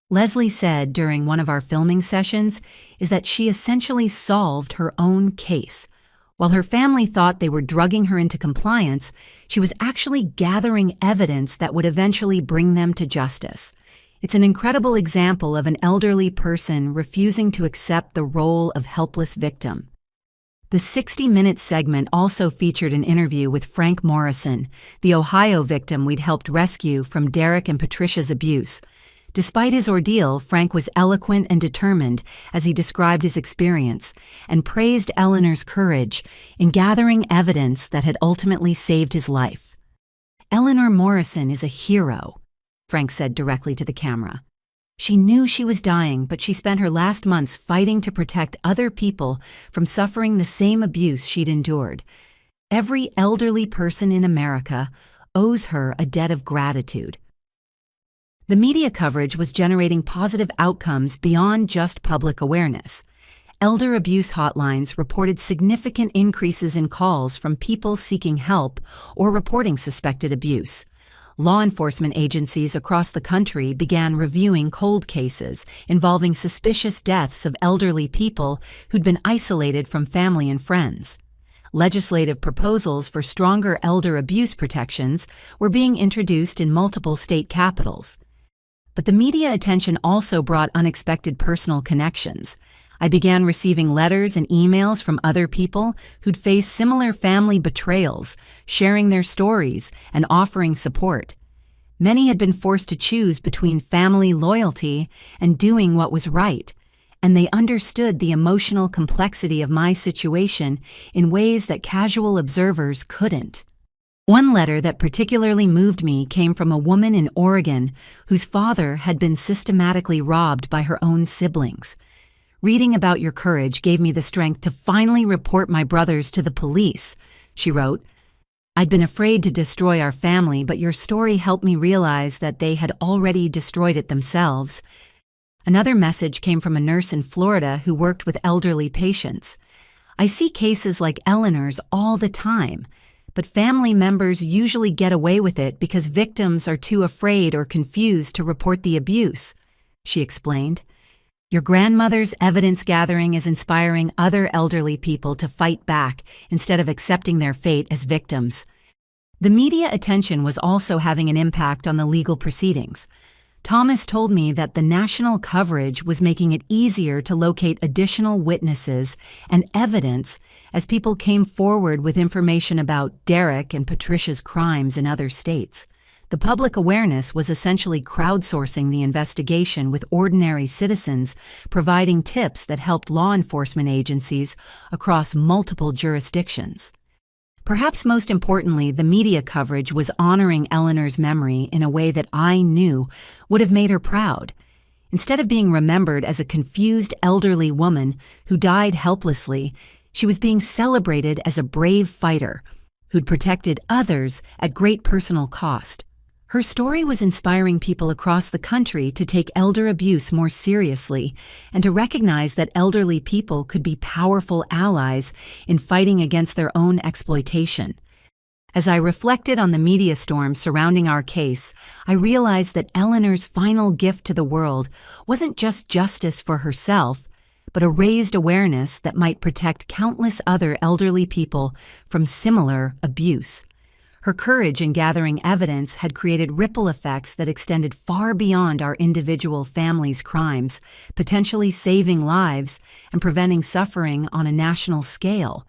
Leslie said during one of our filming sessions, is that she essentially solved her own case. While her family thought they were drugging her into compliance, she was actually gathering evidence that would eventually bring them to justice. It's an incredible example of an elderly person refusing to accept the role of helpless victim. The 60 Minutes segment also featured an interview with Frank Morrison, the Ohio victim we'd helped rescue from Derek and Patricia's abuse. Despite his ordeal, Frank was eloquent and determined as he described his experience and praised Eleanor's courage in gathering evidence that had ultimately saved his life. "Eleanor Morrison is a hero," Frank said directly to the camera. "She knew she was dying, but she spent her last months fighting to protect other people from suffering the same abuse she'd endured. Every elderly person in America owes her a debt of gratitude." The media coverage was generating positive outcomes beyond just public awareness. Elder abuse hotlines reported significant increases in calls from people seeking help or reporting suspected abuse. Law enforcement agencies across the country began reviewing cold cases involving suspicious deaths of elderly people who'd been isolated from family and friends. Legislative proposals for stronger elder abuse protections were being introduced in multiple state capitals. But the media attention also brought unexpected personal connections. I began receiving letters and emails from other people who'd faced similar family betrayals, sharing their stories and offering support. Many had been forced to choose between family loyalty and doing what was right, and they understood the emotional complexity of my situation in ways that casual observers couldn't. One letter that particularly moved me came from a woman in Oregon whose father had been systematically robbed by her own siblings. "Reading about your courage gave me the strength to finally report my brothers to the police," she wrote. "I'd been afraid to destroy our family, but your story helped me realize that they had already destroyed it themselves." Another message came from a nurse in Florida who worked with elderly patients. "I see cases like Eleanor's all the time, but family members usually get away with it because victims are too afraid or confused to report the abuse," she explained. "Your grandmother's evidence gathering is inspiring other elderly people to fight back instead of accepting their fate as victims." The media attention was also having an impact on the legal proceedings. Thomas told me that the national coverage was making it easier to locate additional witnesses and evidence as people came forward with information about Derek and Patricia's crimes in other states. The public awareness was essentially crowdsourcing the investigation, with ordinary citizens providing tips that helped law enforcement agencies across multiple jurisdictions. Perhaps most importantly, the media coverage was honoring Eleanor's memory in a way that I knew would have made her proud. Instead of being remembered as a confused elderly woman who died helplessly, she was being celebrated as a brave fighter who'd protected others at great personal cost. Her story was inspiring people across the country to take elder abuse more seriously and to recognize that elderly people could be powerful allies in fighting against their own exploitation. As I reflected on the media storm surrounding our case, I realized that Eleanor's final gift to the world wasn't just justice for herself, but a raised awareness that might protect countless other elderly people from similar abuse. Her courage in gathering evidence had created ripple effects that extended far beyond our individual families' crimes, potentially saving lives and preventing suffering on a national scale.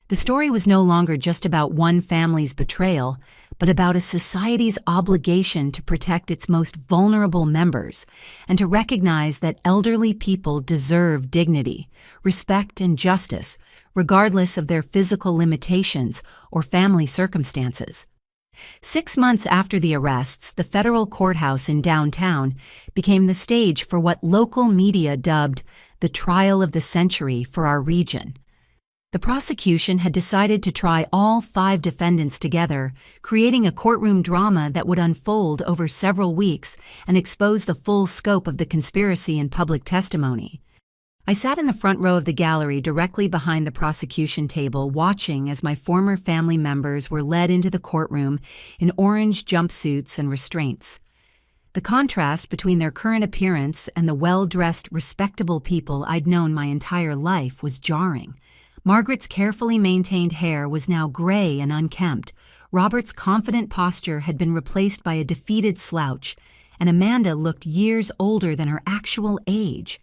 The story was no longer just about one family's betrayal, but about a society's obligation to protect its most vulnerable members and to recognize that elderly people deserve dignity, respect, and justice, regardless of their physical limitations or family circumstances. 6 months after the arrests, the federal courthouse in downtown became the stage for what local media dubbed the trial of the century for our region. The prosecution had decided to try all 5 defendants together, creating a courtroom drama that would unfold over several weeks and expose the full scope of the conspiracy in public testimony. I sat in the front row of the gallery directly behind the prosecution table, watching as my former family members were led into the courtroom in orange jumpsuits and restraints. The contrast between their current appearance and the well-dressed, respectable people I'd known my entire life was jarring. Margaret's carefully maintained hair was now gray and unkempt. Robert's confident posture had been replaced by a defeated slouch, and Amanda looked years older than her actual age.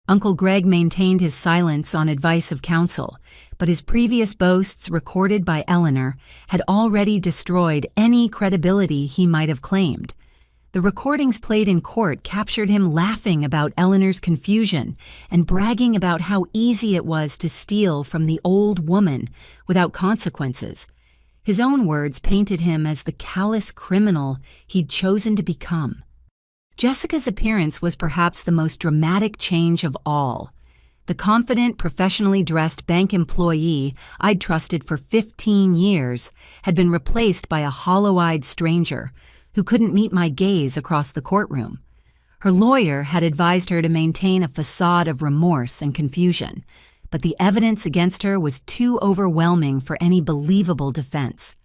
Uncle Greg maintained his silence on advice of counsel, but his previous boasts recorded by Eleanor had already destroyed any credibility he might have claimed. The recordings played in court captured him laughing about Eleanor's confusion and bragging about how easy it was to steal from the old woman without consequences. His own words painted him as the callous criminal he'd chosen to become. Jessica's appearance was perhaps the most dramatic change of all. The confident, professionally dressed bank employee I'd trusted for 15 years had been replaced by a hollow-eyed stranger who couldn't meet my gaze across the courtroom. Her lawyer had advised her to maintain a facade of remorse and confusion, but the evidence against her was too overwhelming for any believable defense.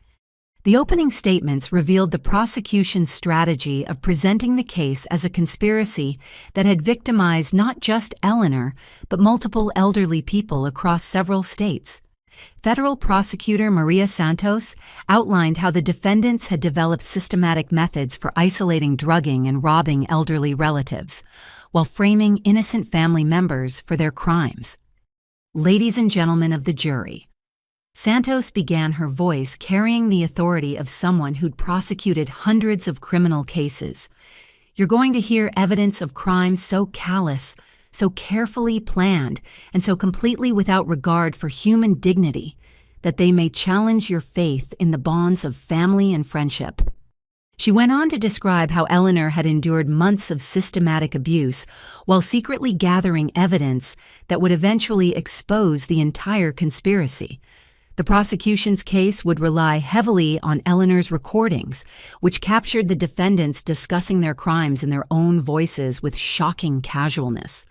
The opening statements revealed the prosecution's strategy of presenting the case as a conspiracy that had victimized not just Eleanor, but multiple elderly people across several states. Federal prosecutor Maria Santos outlined how the defendants had developed systematic methods for isolating, drugging, and robbing elderly relatives, while framing innocent family members for their crimes. Ladies and gentlemen of the jury, Santos began her voice carrying the authority of someone who'd prosecuted hundreds of criminal cases. You're going to hear evidence of crimes so callous, so carefully planned, and so completely without regard for human dignity that they may challenge your faith in the bonds of family and friendship. She went on to describe how Eleanor had endured months of systematic abuse while secretly gathering evidence that would eventually expose the entire conspiracy. The prosecution's case would rely heavily on Eleanor's recordings, which captured the defendants discussing their crimes in their own voices with shocking casualness.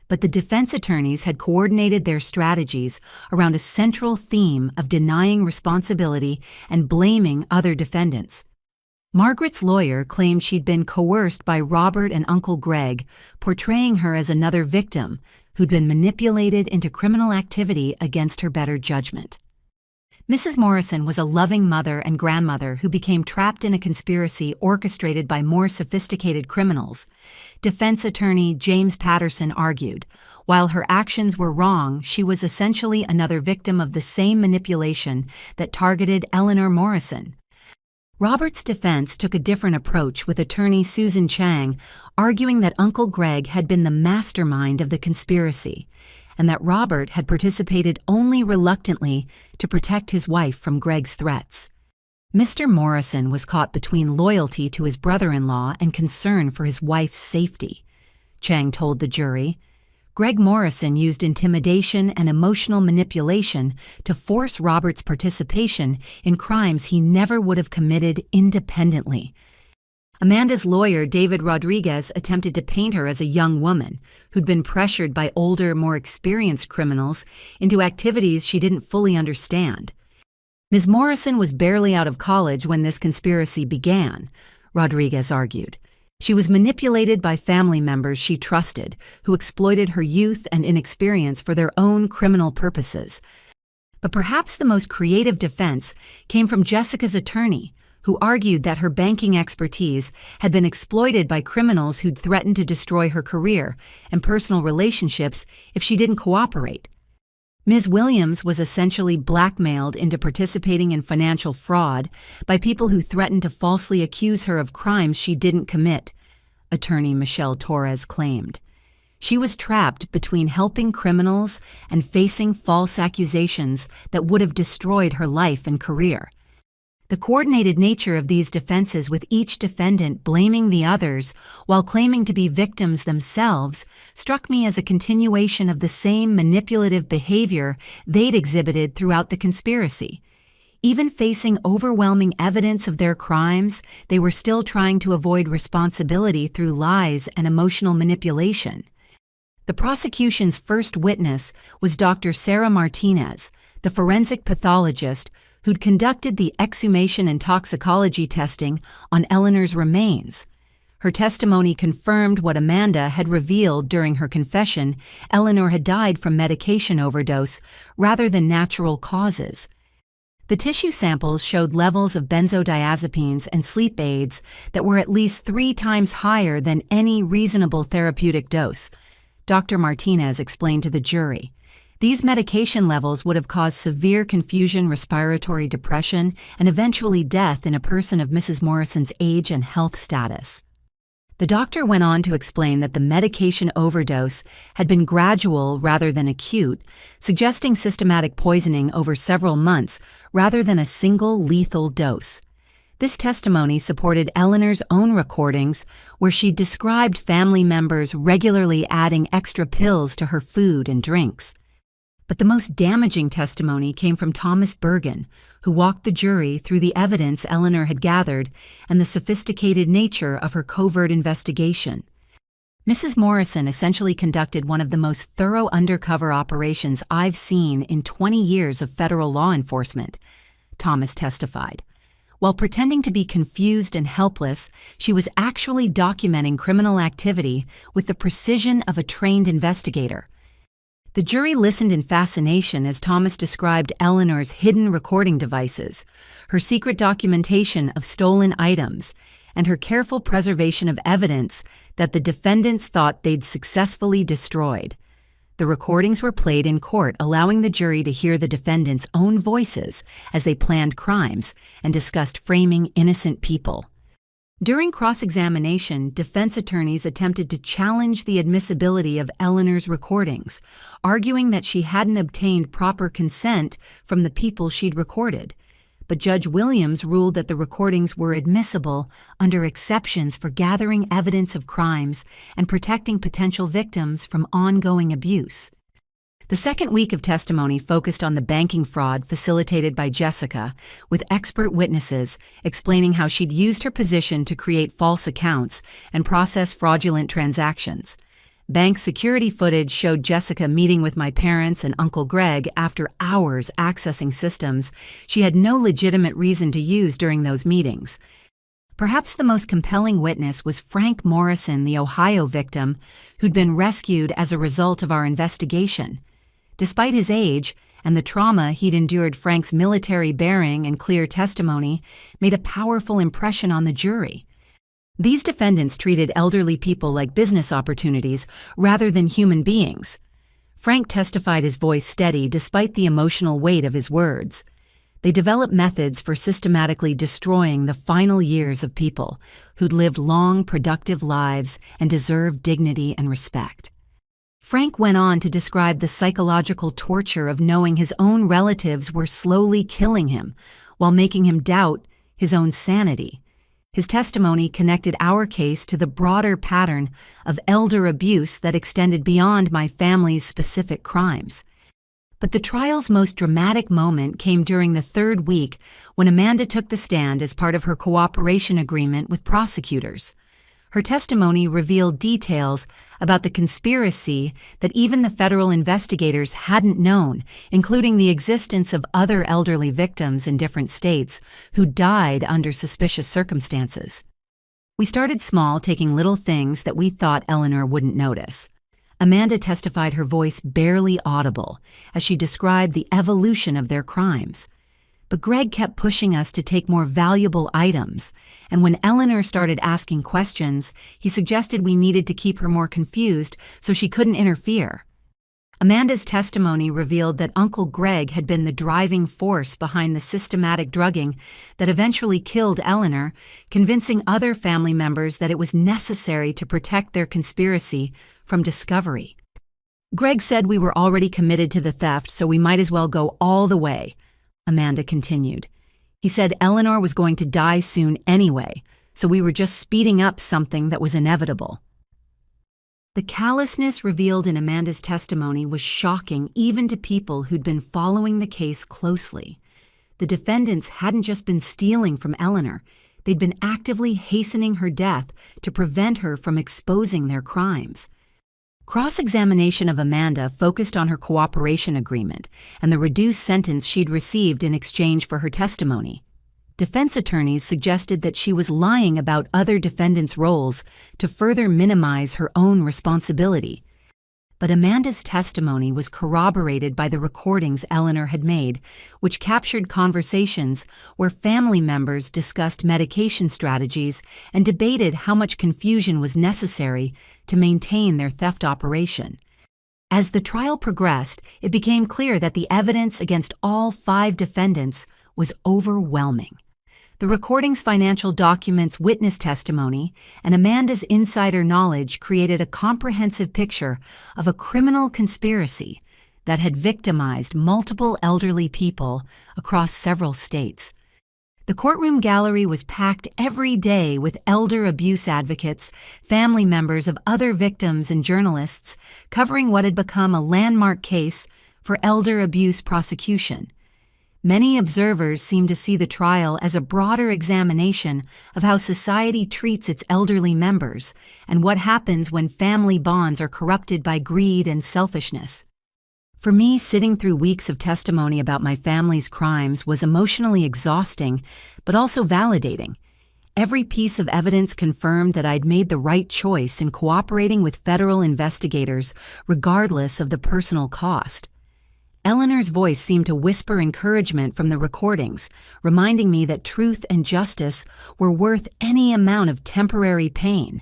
But the defense attorneys had coordinated their strategies around a central theme of denying responsibility and blaming other defendants. Margaret's lawyer claimed she'd been coerced by Robert and Uncle Greg, portraying her as another victim who'd been manipulated into criminal activity against her better judgment. Mrs. Morrison was a loving mother and grandmother who became trapped in a conspiracy orchestrated by more sophisticated criminals. Defense attorney James Patterson argued, while her actions were wrong, she was essentially another victim of the same manipulation that targeted Eleanor Morrison. Robert's defense took a different approach, with attorney Susan Chang arguing that Uncle Greg had been the mastermind of the conspiracy, and that Robert had participated only reluctantly to protect his wife from Greg's threats. Mr. Morrison was caught between loyalty to his brother-in-law and concern for his wife's safety. Chang told the jury, Greg Morrison used intimidation and emotional manipulation to force Robert's participation in crimes he never would have committed independently. Amanda's lawyer, David Rodriguez, attempted to paint her as a young woman who'd been pressured by older, more experienced criminals into activities she didn't fully understand. Ms. Morrison was barely out of college when this conspiracy began, Rodriguez argued. She was manipulated by family members she trusted, who exploited her youth and inexperience for their own criminal purposes. But perhaps the most creative defense came from Jessica's attorney, who argued that her banking expertise had been exploited by criminals who'd threatened to destroy her career and personal relationships if she didn't cooperate. Ms. Williams was essentially blackmailed into participating in financial fraud by people who threatened to falsely accuse her of crimes she didn't commit, attorney Michelle Torres claimed. She was trapped between helping criminals and facing false accusations that would have destroyed her life and career. The coordinated nature of these defenses, with each defendant blaming the others while claiming to be victims themselves, struck me as a continuation of the same manipulative behavior they'd exhibited throughout the conspiracy. Even facing overwhelming evidence of their crimes, they were still trying to avoid responsibility through lies and emotional manipulation. The prosecution's first witness was Dr. Sarah Martinez, the forensic pathologist who'd conducted the exhumation and toxicology testing on Eleanor's remains. Her testimony confirmed what Amanda had revealed during her confession: Eleanor had died from medication overdose rather than natural causes. The tissue samples showed levels of benzodiazepines and sleep aids that were at least 3 times higher than any reasonable therapeutic dose, Dr. Martinez explained to the jury. These medication levels would have caused severe confusion, respiratory depression, and eventually death in a person of Mrs. Morrison's age and health status. The doctor went on to explain that the medication overdose had been gradual rather than acute, suggesting systematic poisoning over several months rather than a single lethal dose. This testimony supported Eleanor's own recordings, where she described family members regularly adding extra pills to her food and drinks. But the most damaging testimony came from Thomas Bergen, who walked the jury through the evidence Eleanor had gathered and the sophisticated nature of her covert investigation. Mrs. Morrison essentially conducted one of the most thorough undercover operations I've seen in 20 years of federal law enforcement, Thomas testified. While pretending to be confused and helpless, she was actually documenting criminal activity with the precision of a trained investigator. The jury listened in fascination as Thomas described Eleanor's hidden recording devices, her secret documentation of stolen items, and her careful preservation of evidence that the defendants thought they'd successfully destroyed. The recordings were played in court, allowing the jury to hear the defendants' own voices as they planned crimes and discussed framing innocent people. During cross-examination, defense attorneys attempted to challenge the admissibility of Eleanor's recordings, arguing that she hadn't obtained proper consent from the people she'd recorded. But Judge Williams ruled that the recordings were admissible under exceptions for gathering evidence of crimes and protecting potential victims from ongoing abuse. The second week of testimony focused on the banking fraud facilitated by Jessica, with expert witnesses explaining how she'd used her position to create false accounts and process fraudulent transactions. Bank security footage showed Jessica meeting with my parents and Uncle Greg after hours accessing systems she had no legitimate reason to use during those meetings. Perhaps the most compelling witness was Frank Morrison, the Ohio victim, who'd been rescued as a result of our investigation. Despite his age and the trauma he'd endured, Frank's military bearing and clear testimony made a powerful impression on the jury. These defendants treated elderly people like business opportunities rather than human beings. Frank testified, his voice steady despite the emotional weight of his words. They developed methods for systematically destroying the final years of people who'd lived long, productive lives and deserved dignity and respect. Frank went on to describe the psychological torture of knowing his own relatives were slowly killing him while making him doubt his own sanity. His testimony connected our case to the broader pattern of elder abuse that extended beyond my family's specific crimes. But the trial's most dramatic moment came during the third week when Amanda took the stand as part of her cooperation agreement with prosecutors. Her testimony revealed details about the conspiracy that even the federal investigators hadn't known, including the existence of other elderly victims in different states who died under suspicious circumstances. We started small, taking little things that we thought Eleanor wouldn't notice. Amanda testified, her voice barely audible, as she described the evolution of their crimes. But Greg kept pushing us to take more valuable items, and when Eleanor started asking questions, he suggested we needed to keep her more confused so she couldn't interfere. Amanda's testimony revealed that Uncle Greg had been the driving force behind the systematic drugging that eventually killed Eleanor, convincing other family members that it was necessary to protect their conspiracy from discovery. Greg said we were already committed to the theft, so we might as well go all the way, Amanda continued. He said Eleanor was going to die soon anyway, so we were just speeding up something that was inevitable. The callousness revealed in Amanda's testimony was shocking even to people who'd been following the case closely. The defendants hadn't just been stealing from Eleanor, they'd been actively hastening her death to prevent her from exposing their crimes. Cross-examination of Amanda focused on her cooperation agreement and the reduced sentence she'd received in exchange for her testimony. Defense attorneys suggested that she was lying about other defendants' roles to further minimize her own responsibility. But Amanda's testimony was corroborated by the recordings Eleanor had made, which captured conversations where family members discussed medication strategies and debated how much confusion was necessary to maintain their theft operation. As the trial progressed, it became clear that the evidence against all 5 defendants was overwhelming. The recording's financial documents, witness testimony, and Amanda's insider knowledge created a comprehensive picture of a criminal conspiracy that had victimized multiple elderly people across several states. The courtroom gallery was packed every day with elder abuse advocates, family members of other victims, and journalists covering what had become a landmark case for elder abuse prosecution. Many observers seem to see the trial as a broader examination of how society treats its elderly members and what happens when family bonds are corrupted by greed and selfishness. For me, sitting through weeks of testimony about my family's crimes was emotionally exhausting, but also validating. Every piece of evidence confirmed that I'd made the right choice in cooperating with federal investigators, regardless of the personal cost. Eleanor's voice seemed to whisper encouragement from the recordings, reminding me that truth and justice were worth any amount of temporary pain.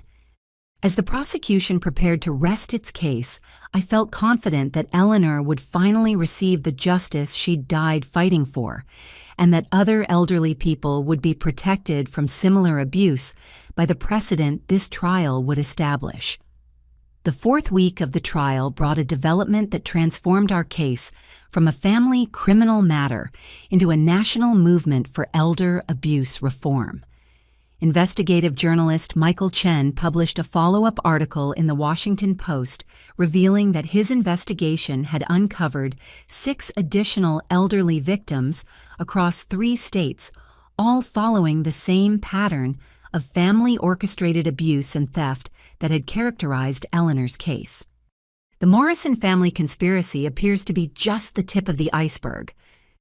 As the prosecution prepared to rest its case, I felt confident that Eleanor would finally receive the justice she'd died fighting for, and that other elderly people would be protected from similar abuse by the precedent this trial would establish. The fourth week of the trial brought a development that transformed our case from a family criminal matter into a national movement for elder abuse reform. Investigative journalist Michael Chen published a follow-up article in the Washington Post revealing that his investigation had uncovered 6 additional elderly victims across 3 states, all following the same pattern of family-orchestrated abuse and theft that had characterized Eleanor's case. The Morrison family conspiracy appears to be just the tip of the iceberg.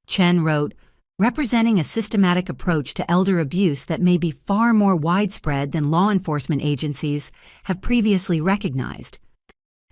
Chen wrote, representing a systematic approach to elder abuse that may be far more widespread than law enforcement agencies have previously recognized.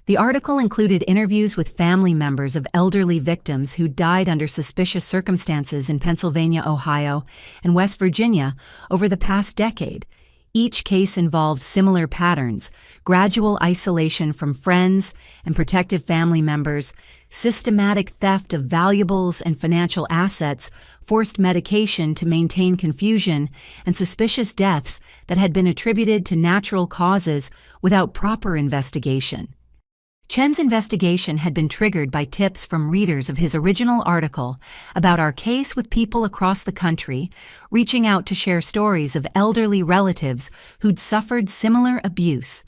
The article included interviews with family members of elderly victims who died under suspicious circumstances in Pennsylvania, Ohio, and West Virginia over the past decade. Each case involved similar patterns: gradual isolation from friends and protective family members, systematic theft of valuables and financial assets, forced medication to maintain confusion, and suspicious deaths that had been attributed to natural causes without proper investigation. Chen's investigation had been triggered by tips from readers of his original article about our case, with people across the country reaching out to share stories of elderly relatives who'd suffered similar abuse.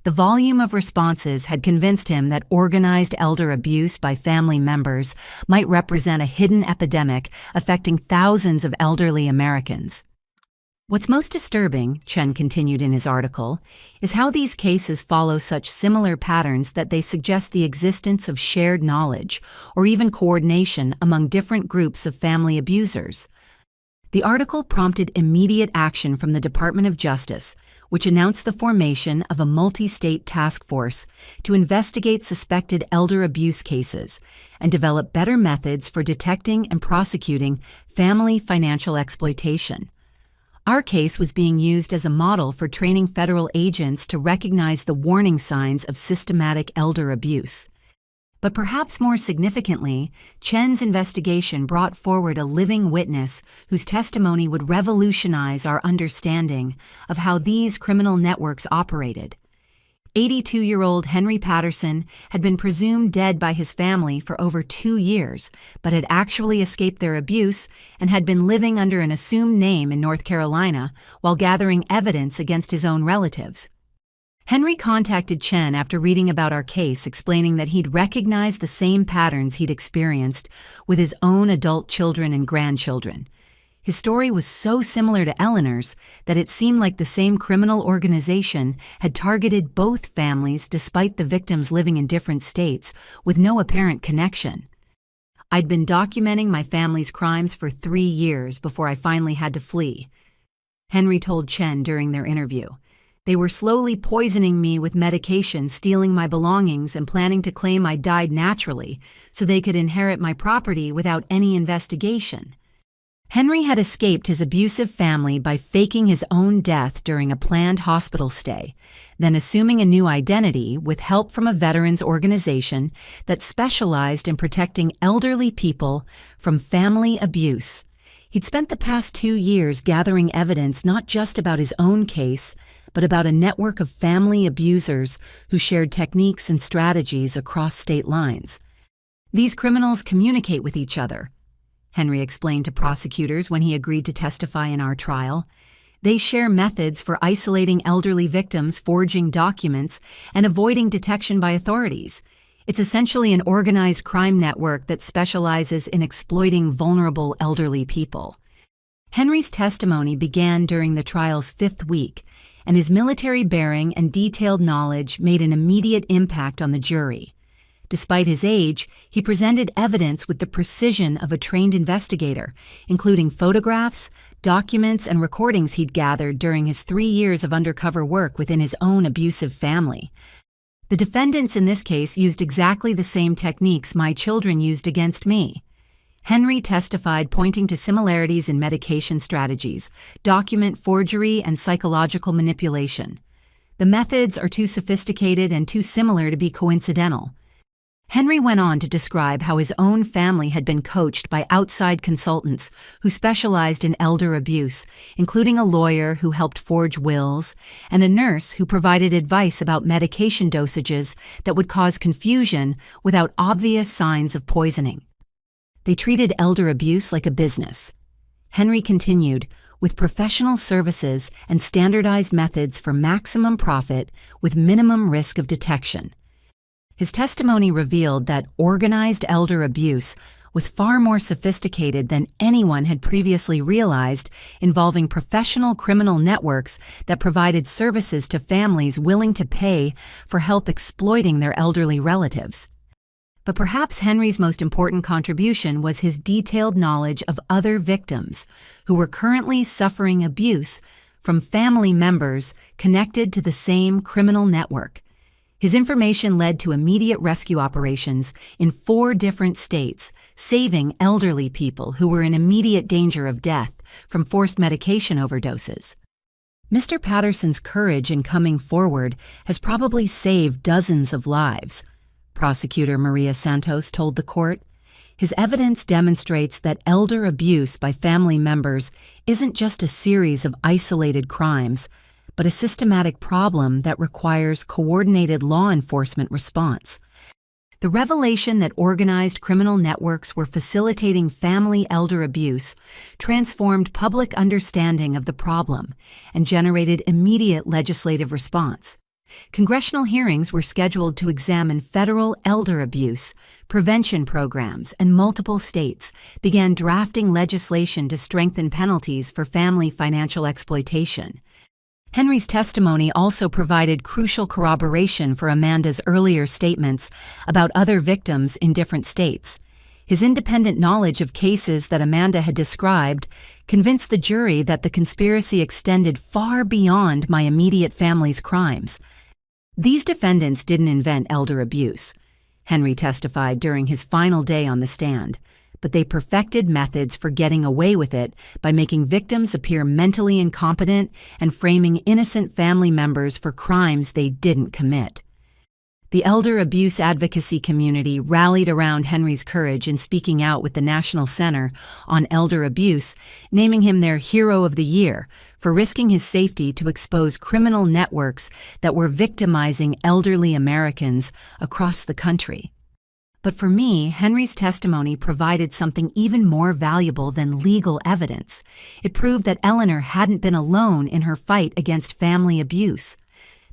The volume of responses had convinced him that organized elder abuse by family members might represent a hidden epidemic affecting thousands of elderly Americans. What's most disturbing, Chen continued in his article, is how these cases follow such similar patterns that they suggest the existence of shared knowledge or even coordination among different groups of family abusers. The article prompted immediate action from the Department of Justice, which announced the formation of a multi-state task force to investigate suspected elder abuse cases and develop better methods for detecting and prosecuting family financial exploitation. Our case was being used as a model for training federal agents to recognize the warning signs of systematic elder abuse. But perhaps more significantly, Chen's investigation brought forward a living witness whose testimony would revolutionize our understanding of how these criminal networks operated. 82-year-old Henry Patterson had been presumed dead by his family for over 2 years, but had actually escaped their abuse and had been living under an assumed name in North Carolina while gathering evidence against his own relatives. Henry contacted Chen after reading about our case, explaining that he'd recognized the same patterns he'd experienced with his own adult children and grandchildren. His story was so similar to Eleanor's that it seemed like the same criminal organization had targeted both families despite the victims living in different states with no apparent connection. I'd been documenting my family's crimes for 3 years before I finally had to flee, Henry told Chen during their interview. They were slowly poisoning me with medication, stealing my belongings, and planning to claim I died naturally so they could inherit my property without any investigation. Henry had escaped his abusive family by faking his own death during a planned hospital stay, then assuming a new identity with help from a veterans organization that specialized in protecting elderly people from family abuse. He'd spent the past 2 years gathering evidence not just about his own case, but about a network of family abusers who shared techniques and strategies across state lines. These criminals communicate with each other, Henry explained to prosecutors when he agreed to testify in our trial. They share methods for isolating elderly victims, forging documents, and avoiding detection by authorities. It's essentially an organized crime network that specializes in exploiting vulnerable elderly people. Henry's testimony began during the trial's 5th week, and his military bearing and detailed knowledge made an immediate impact on the jury. Despite his age, he presented evidence with the precision of a trained investigator, including photographs, documents, and recordings he'd gathered during his 3 years of undercover work within his own abusive family. The defendants in this case used exactly the same techniques my children used against me. Henry testified, pointing to similarities in medication strategies, document forgery, and psychological manipulation. The methods are too sophisticated and too similar to be coincidental. Henry went on to describe how his own family had been coached by outside consultants who specialized in elder abuse, including a lawyer who helped forge wills and a nurse who provided advice about medication dosages that would cause confusion without obvious signs of poisoning. They treated elder abuse like a business. Henry continued, with professional services and standardized methods for maximum profit with minimum risk of detection. His testimony revealed that organized elder abuse was far more sophisticated than anyone had previously realized, involving professional criminal networks that provided services to families willing to pay for help exploiting their elderly relatives. But perhaps Henry's most important contribution was his detailed knowledge of other victims who were currently suffering abuse from family members connected to the same criminal network. His information led to immediate rescue operations in 4 different states, saving elderly people who were in immediate danger of death from forced medication overdoses. Mr. Patterson's courage in coming forward has probably saved dozens of lives, Prosecutor Maria Santos told the court. His evidence demonstrates that elder abuse by family members isn't just a series of isolated crimes, but a systematic problem that requires coordinated law enforcement response. The revelation that organized criminal networks were facilitating family elder abuse transformed public understanding of the problem and generated immediate legislative response. Congressional hearings were scheduled to examine federal elder abuse prevention programs, and multiple states began drafting legislation to strengthen penalties for family financial exploitation. Henry's testimony also provided crucial corroboration for Amanda's earlier statements about other victims in different states. His independent knowledge of cases that Amanda had described convinced the jury that the conspiracy extended far beyond my immediate family's crimes. These defendants didn't invent elder abuse, Henry testified during his final day on the stand, but they perfected methods for getting away with it by making victims appear mentally incompetent and framing innocent family members for crimes they didn't commit. The elder abuse advocacy community rallied around Henry's courage in speaking out with the National Center on Elder Abuse, naming him their Hero of the Year for risking his safety to expose criminal networks that were victimizing elderly Americans across the country. But for me, Henry's testimony provided something even more valuable than legal evidence. It proved that Eleanor hadn't been alone in her fight against family abuse.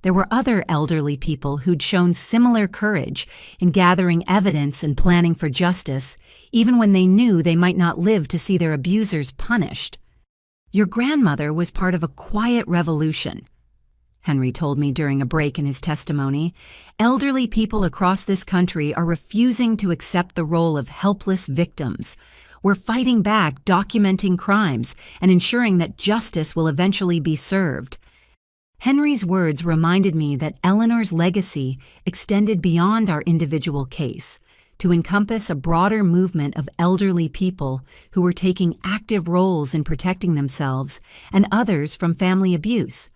There were other elderly people who'd shown similar courage in gathering evidence and planning for justice, even when they knew they might not live to see their abusers punished. Your grandmother was part of a quiet revolution, Henry told me during a break in his testimony. Elderly people across this country are refusing to accept the role of helpless victims. We're fighting back, documenting crimes, and ensuring that justice will eventually be served. Henry's words reminded me that Eleanor's legacy extended beyond our individual case, to encompass a broader movement of elderly people who were taking active roles in protecting themselves and others from family abuse.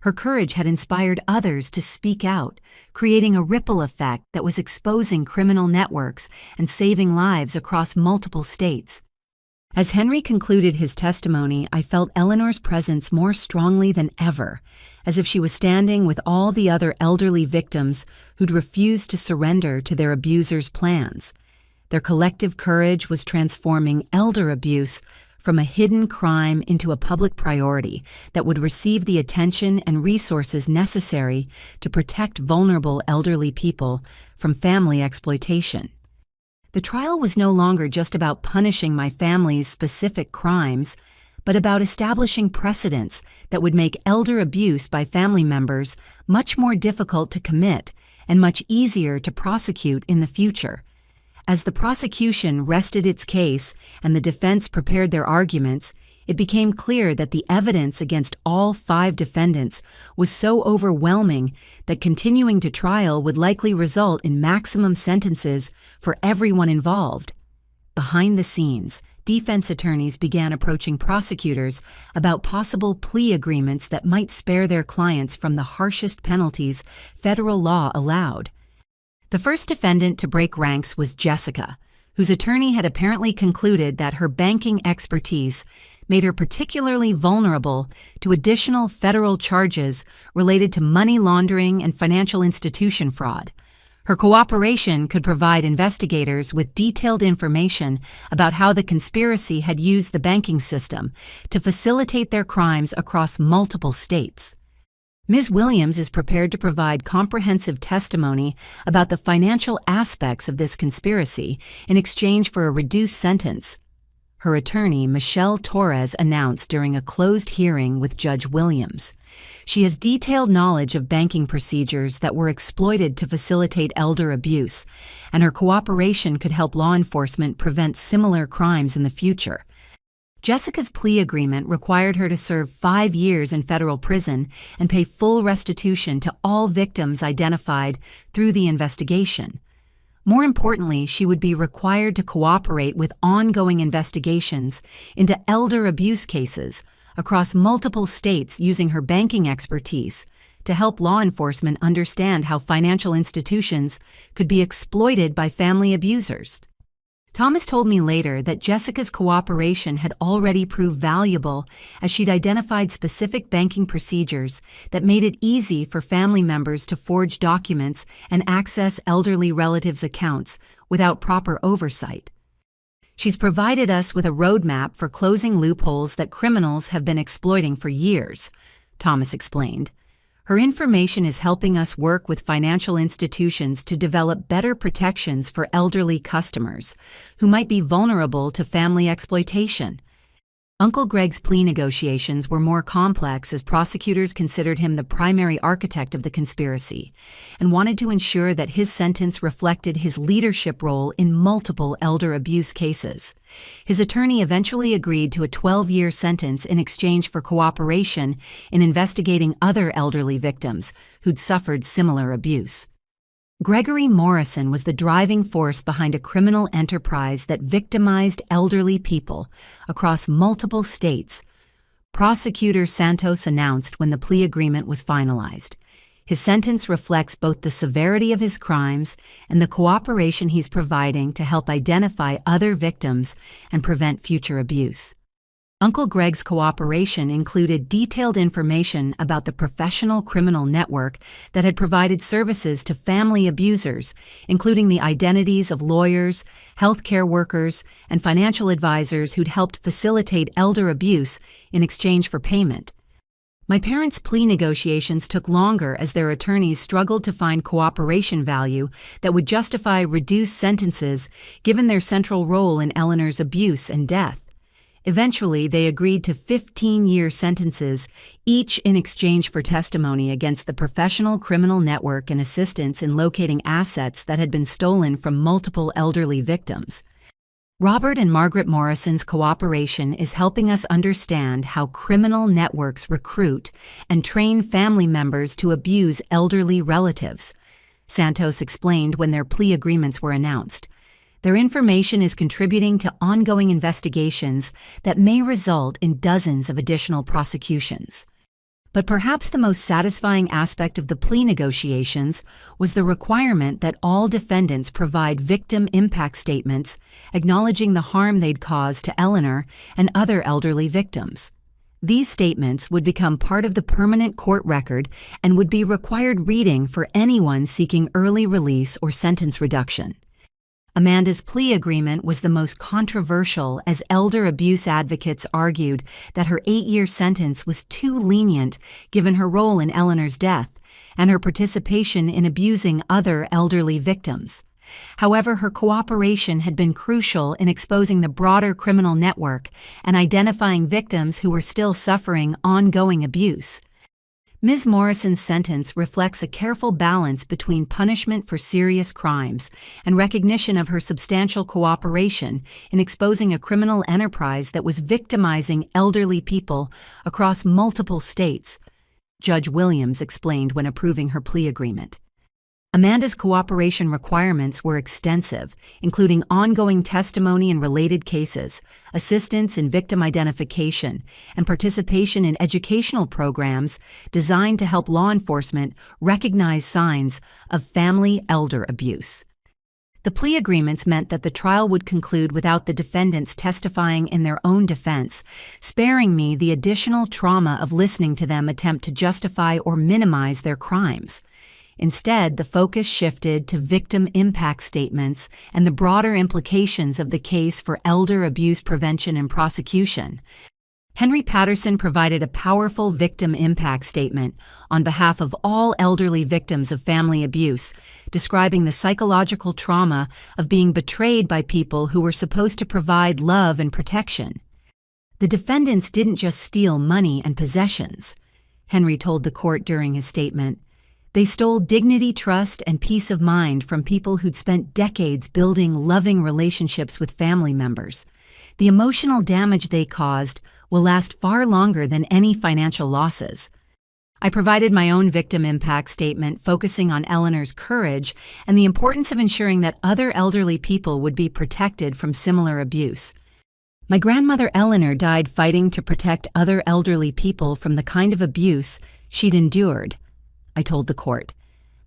Her courage had inspired others to speak out, creating a ripple effect that was exposing criminal networks and saving lives across multiple states. As Henry concluded his testimony, I felt Eleanor's presence more strongly than ever, as if she was standing with all the other elderly victims who'd refused to surrender to their abusers' plans. Their collective courage was transforming elder abuse from a hidden crime into a public priority that would receive the attention and resources necessary to protect vulnerable elderly people from family exploitation. The trial was no longer just about punishing my family's specific crimes, but about establishing precedents that would make elder abuse by family members much more difficult to commit and much easier to prosecute in the future. As the prosecution rested its case and the defense prepared their arguments, it became clear that the evidence against all 5 defendants was so overwhelming that continuing to trial would likely result in maximum sentences for everyone involved. Behind the scenes, defense attorneys began approaching prosecutors about possible plea agreements that might spare their clients from the harshest penalties federal law allowed. The first defendant to break ranks was Jessica, whose attorney had apparently concluded that her banking expertise made her particularly vulnerable to additional federal charges related to money laundering and financial institution fraud. Her cooperation could provide investigators with detailed information about how the conspiracy had used the banking system to facilitate their crimes across multiple states. Ms. Williams is prepared to provide comprehensive testimony about the financial aspects of this conspiracy in exchange for a reduced sentence. Her attorney, Michelle Torres, announced during a closed hearing with Judge Williams. She has detailed knowledge of banking procedures that were exploited to facilitate elder abuse, and her cooperation could help law enforcement prevent similar crimes in the future. Jessica's plea agreement required her to serve 5 years in federal prison and pay full restitution to all victims identified through the investigation. More importantly, she would be required to cooperate with ongoing investigations into elder abuse cases across multiple states using her banking expertise to help law enforcement understand how financial institutions could be exploited by family abusers. Thomas told me later that Jessica's cooperation had already proved valuable as she'd identified specific banking procedures that made it easy for family members to forge documents and access elderly relatives' accounts without proper oversight. She's provided us with a roadmap for closing loopholes that criminals have been exploiting for years, Thomas explained. Her information is helping us work with financial institutions to develop better protections for elderly customers who might be vulnerable to family exploitation. Uncle Greg's plea negotiations were more complex as prosecutors considered him the primary architect of the conspiracy and wanted to ensure that his sentence reflected his leadership role in multiple elder abuse cases. His attorney eventually agreed to a 12-year sentence in exchange for cooperation in investigating other elderly victims who'd suffered similar abuse. Gregory Morrison was the driving force behind a criminal enterprise that victimized elderly people across multiple states. Prosecutor Santos announced when the plea agreement was finalized. His sentence reflects both the severity of his crimes and the cooperation he's providing to help identify other victims and prevent future abuse. Uncle Greg's cooperation included detailed information about the professional criminal network that had provided services to family abusers, including the identities of lawyers, healthcare workers, and financial advisors who'd helped facilitate elder abuse in exchange for payment. My parents' plea negotiations took longer as their attorneys struggled to find cooperation value that would justify reduced sentences given their central role in Eleanor's abuse and death. Eventually, they agreed to 15-year sentences, each in exchange for testimony against the professional criminal network and assistance in locating assets that had been stolen from multiple elderly victims. Robert and Margaret Morrison's cooperation is helping us understand how criminal networks recruit and train family members to abuse elderly relatives, Santos explained when their plea agreements were announced. Their information is contributing to ongoing investigations that may result in dozens of additional prosecutions. But perhaps the most satisfying aspect of the plea negotiations was the requirement that all defendants provide victim impact statements acknowledging the harm they'd caused to Eleanor and other elderly victims. These statements would become part of the permanent court record and would be required reading for anyone seeking early release or sentence reduction. Amanda's plea agreement was the most controversial as elder abuse advocates argued that her 8-year sentence was too lenient given her role in Eleanor's death and her participation in abusing other elderly victims. However, her cooperation had been crucial in exposing the broader criminal network and identifying victims who were still suffering ongoing abuse. Ms. Morrison's sentence reflects a careful balance between punishment for serious crimes and recognition of her substantial cooperation in exposing a criminal enterprise that was victimizing elderly people across multiple states, Judge Williams explained when approving her plea agreement. Amanda's cooperation requirements were extensive, including ongoing testimony in related cases, assistance in victim identification, and participation in educational programs designed to help law enforcement recognize signs of family elder abuse. The plea agreements meant that the trial would conclude without the defendants testifying in their own defense, sparing me the additional trauma of listening to them attempt to justify or minimize their crimes. Instead, the focus shifted to victim impact statements and the broader implications of the case for elder abuse prevention and prosecution. Henry Patterson provided a powerful victim impact statement on behalf of all elderly victims of family abuse, describing the psychological trauma of being betrayed by people who were supposed to provide love and protection. The defendants didn't just steal money and possessions, Henry told the court during his statement. They stole dignity, trust, and peace of mind from people who'd spent decades building loving relationships with family members. The emotional damage they caused will last far longer than any financial losses. I provided my own victim impact statement focusing on Eleanor's courage and the importance of ensuring that other elderly people would be protected from similar abuse. My grandmother Eleanor died fighting to protect other elderly people from the kind of abuse she'd endured, I told the court.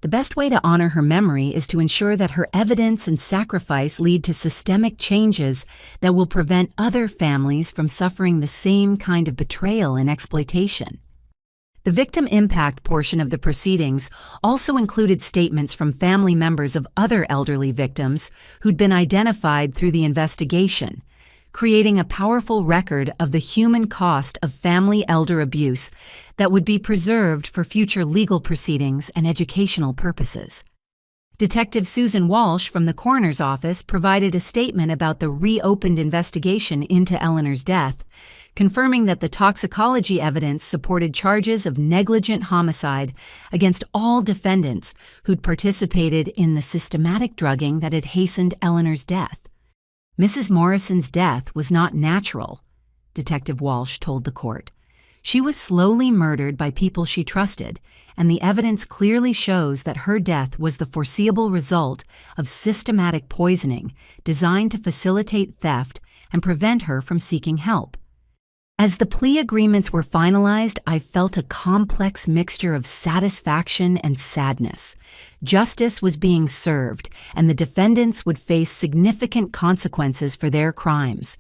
The best way to honor her memory is to ensure that her evidence and sacrifice lead to systemic changes that will prevent other families from suffering the same kind of betrayal and exploitation. The victim impact portion of the proceedings also included statements from family members of other elderly victims who'd been identified through the investigation, creating a powerful record of the human cost of family elder abuse that would be preserved for future legal proceedings and educational purposes. Detective Susan Walsh from the coroner's office provided a statement about the reopened investigation into Eleanor's death, confirming that the toxicology evidence supported charges of negligent homicide against all defendants who'd participated in the systematic drugging that had hastened Eleanor's death. Mrs. Morrison's death was not natural, Detective Walsh told the court. She was slowly murdered by people she trusted, and the evidence clearly shows that her death was the foreseeable result of systematic poisoning designed to facilitate theft and prevent her from seeking help. As the plea agreements were finalized, I felt a complex mixture of satisfaction and sadness. Justice was being served, and the defendants would face significant consequences for their crimes.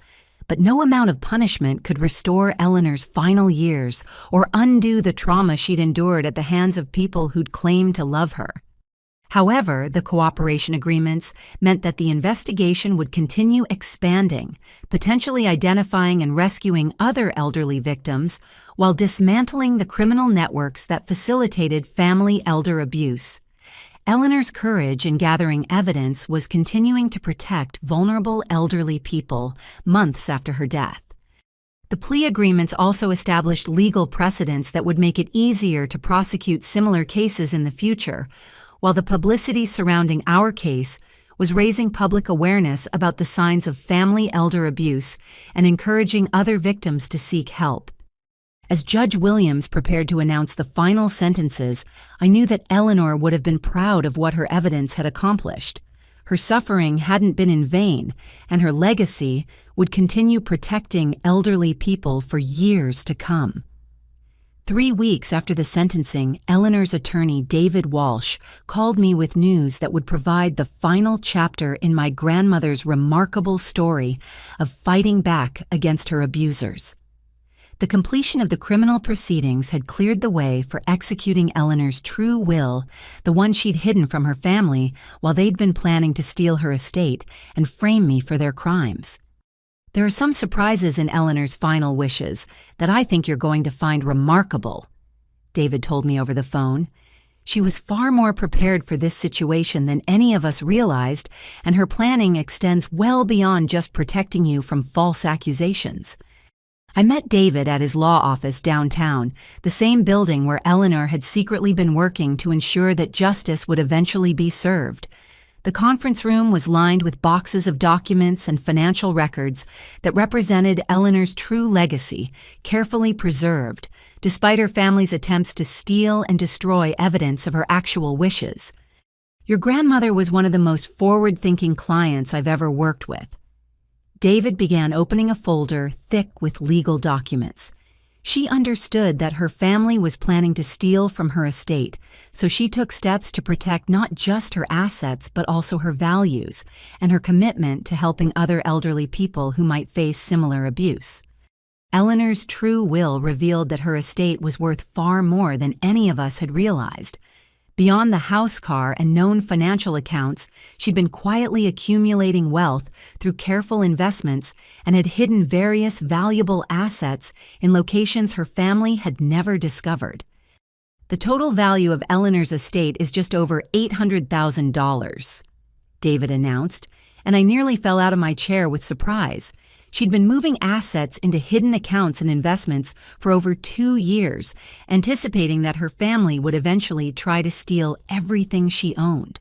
But no amount of punishment could restore Eleanor's final years or undo the trauma she'd endured at the hands of people who'd claimed to love her. However, the cooperation agreements meant that the investigation would continue expanding, potentially identifying and rescuing other elderly victims while dismantling the criminal networks that facilitated family elder abuse. Eleanor's courage in gathering evidence was continuing to protect vulnerable elderly people months after her death. The plea agreements also established legal precedents that would make it easier to prosecute similar cases in the future, while the publicity surrounding our case was raising public awareness about the signs of family elder abuse and encouraging other victims to seek help. As Judge Williams prepared to announce the final sentences, I knew that Eleanor would have been proud of what her evidence had accomplished. Her suffering hadn't been in vain, and her legacy would continue protecting elderly people for years to come. 3 weeks after the sentencing, Eleanor's attorney, David Walsh, called me with news that would provide the final chapter in my grandmother's remarkable story of fighting back against her abusers. The completion of the criminal proceedings had cleared the way for executing Eleanor's true will, the one she'd hidden from her family while they'd been planning to steal her estate and frame me for their crimes. There are some surprises in Eleanor's final wishes that I think you're going to find remarkable, David told me over the phone. She was far more prepared for this situation than any of us realized, and her planning extends well beyond just protecting you from false accusations. I met David at his law office downtown, the same building where Eleanor had secretly been working to ensure that justice would eventually be served. The conference room was lined with boxes of documents and financial records that represented Eleanor's true legacy, carefully preserved, despite her family's attempts to steal and destroy evidence of her actual wishes. Your grandmother was one of the most forward-thinking clients I've ever worked with. David began opening a folder thick with legal documents. She understood that her family was planning to steal from her estate, so she took steps to protect not just her assets but also her values and her commitment to helping other elderly people who might face similar abuse. Eleanor's true will revealed that her estate was worth far more than any of us had realized. Beyond the house car and known financial accounts, she'd been quietly accumulating wealth through careful investments and had hidden various valuable assets in locations her family had never discovered. The total value of Eleanor's estate is just over $800,000, David announced, and I nearly fell out of my chair with surprise. She'd been moving assets into hidden accounts and investments for over 2 years, anticipating that her family would eventually try to steal everything she owned.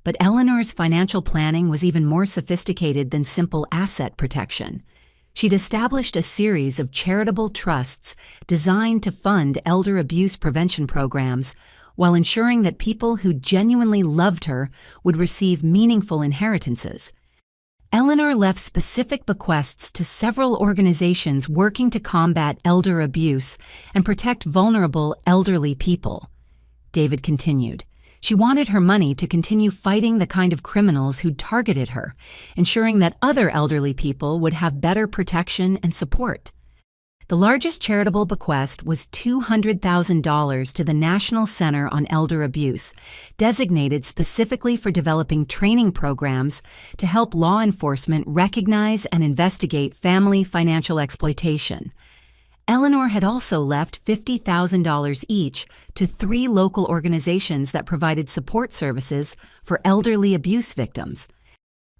But Eleanor's financial planning was even more sophisticated than simple asset protection. She'd established a series of charitable trusts designed to fund elder abuse prevention programs, while ensuring that people who genuinely loved her would receive meaningful inheritances. Eleanor left specific bequests to several organizations working to combat elder abuse and protect vulnerable elderly people. David continued. She wanted her money to continue fighting the kind of criminals who'd targeted her, ensuring that other elderly people would have better protection and support. The largest charitable bequest was $200,000 to the National Center on Elder Abuse, designated specifically for developing training programs to help law enforcement recognize and investigate family financial exploitation. Eleanor had also left $50,000 each to 3 local organizations that provided support services for elderly abuse victims.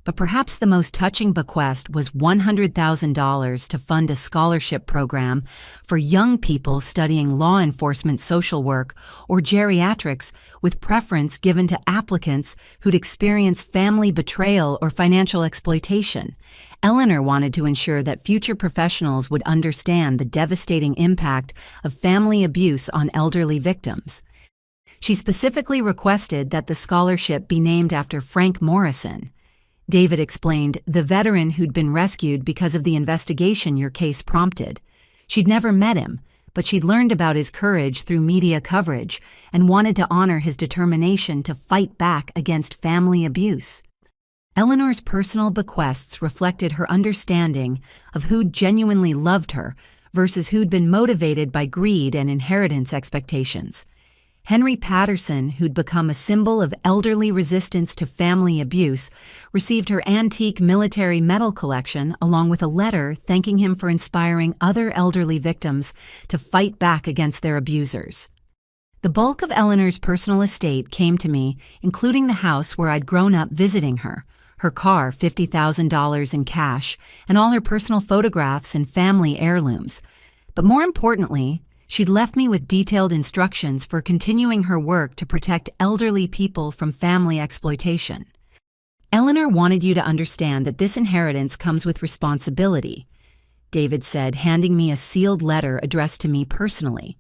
But perhaps the most touching bequest was $100,000 to fund a scholarship program for young people studying law enforcement social work or geriatrics, with preference given to applicants who'd experienced family betrayal or financial exploitation. Eleanor wanted to ensure that future professionals would understand the devastating impact of family abuse on elderly victims. She specifically requested that the scholarship be named after Frank Morrison. David explained, the veteran who'd been rescued because of the investigation your case prompted. She'd never met him, but she'd learned about his courage through media coverage and wanted to honor his determination to fight back against family abuse. Eleanor's personal bequests reflected her understanding of who'd genuinely loved her versus who'd been motivated by greed and inheritance expectations. Henry Patterson, who'd become a symbol of elderly resistance to family abuse, received her antique military medal collection along with a letter thanking him for inspiring other elderly victims to fight back against their abusers. The bulk of Eleanor's personal estate came to me, including the house where I'd grown up visiting her, her car, $50,000 in cash, and all her personal photographs and family heirlooms. But more importantly, she'd left me with detailed instructions for continuing her work to protect elderly people from family exploitation. Eleanor wanted you to understand that this inheritance comes with responsibility, David said, handing me a sealed letter addressed to me personally.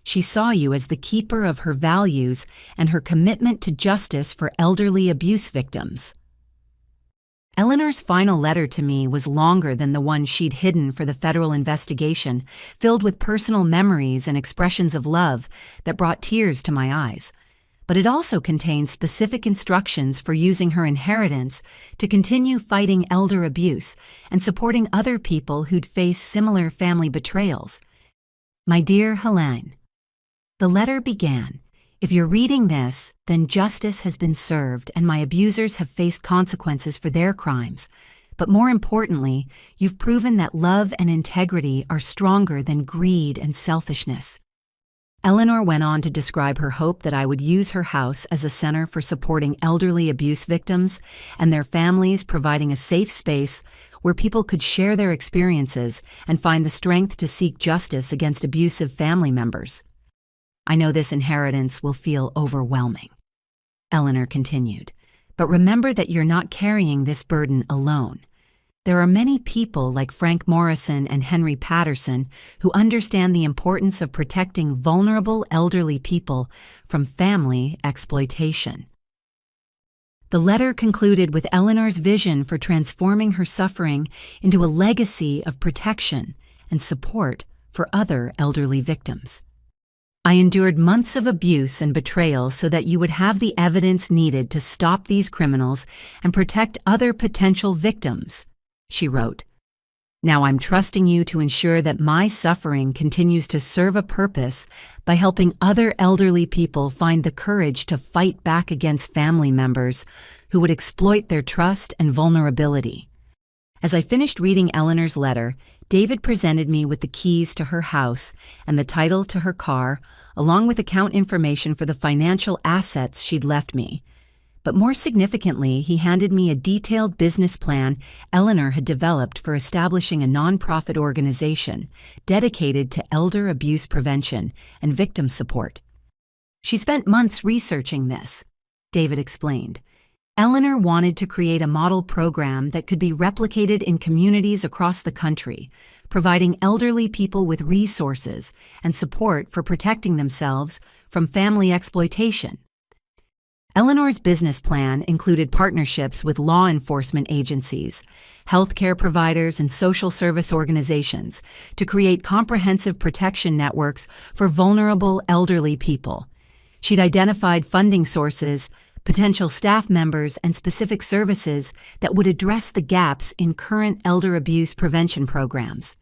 She saw you as the keeper of her values and her commitment to justice for elderly abuse victims. Eleanor's final letter to me was longer than the one she'd hidden for the federal investigation, filled with personal memories and expressions of love that brought tears to my eyes. But it also contained specific instructions for using her inheritance to continue fighting elder abuse and supporting other people who'd faced similar family betrayals. My dear Helene, the letter began, "If you're reading this, then justice has been served and my abusers have faced consequences for their crimes. But more importantly, you've proven that love and integrity are stronger than greed and selfishness." Eleanor went on to describe her hope that I would use her house as a center for supporting elderly abuse victims and their families, providing a safe space where people could share their experiences and find the strength to seek justice against abusive family members. I know this inheritance will feel overwhelming, Eleanor continued, but remember that you're not carrying this burden alone. There are many people like Frank Morrison and Henry Patterson who understand the importance of protecting vulnerable elderly people from family exploitation. The letter concluded with Eleanor's vision for transforming her suffering into a legacy of protection and support for other elderly victims. I endured months of abuse and betrayal so that you would have the evidence needed to stop these criminals and protect other potential victims, she wrote. Now I'm trusting you to ensure that my suffering continues to serve a purpose by helping other elderly people find the courage to fight back against family members who would exploit their trust and vulnerability. As I finished reading Eleanor's letter, David presented me with the keys to her house and the title to her car, along with account information for the financial assets she'd left me. But more significantly, he handed me a detailed business plan Eleanor had developed for establishing a nonprofit organization dedicated to elder abuse prevention and victim support. She spent months researching this, David explained. Eleanor wanted to create a model program that could be replicated in communities across the country, providing elderly people with resources and support for protecting themselves from family exploitation. Eleanor's business plan included partnerships with law enforcement agencies, healthcare providers, and social service organizations to create comprehensive protection networks for vulnerable elderly people. She'd identified funding sources, potential staff members, and specific services that would address the gaps in current elder abuse prevention programs.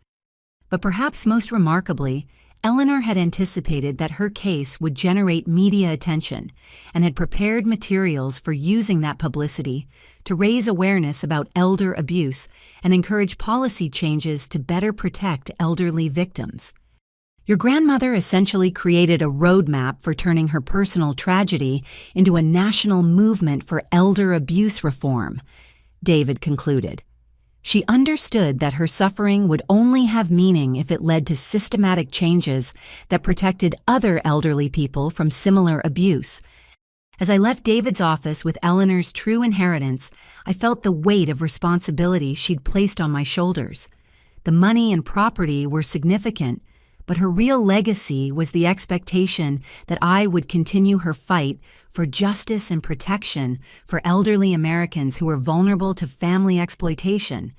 But perhaps most remarkably, Eleanor had anticipated that her case would generate media attention and had prepared materials for using that publicity to raise awareness about elder abuse and encourage policy changes to better protect elderly victims. Your grandmother essentially created a roadmap for turning her personal tragedy into a national movement for elder abuse reform, David concluded. She understood that her suffering would only have meaning if it led to systematic changes that protected other elderly people from similar abuse. As I left David's office with Eleanor's true inheritance, I felt the weight of responsibility she'd placed on my shoulders. The money and property were significant, but her real legacy was the expectation that I would continue her fight for justice and protection for elderly Americans who were vulnerable to family exploitation.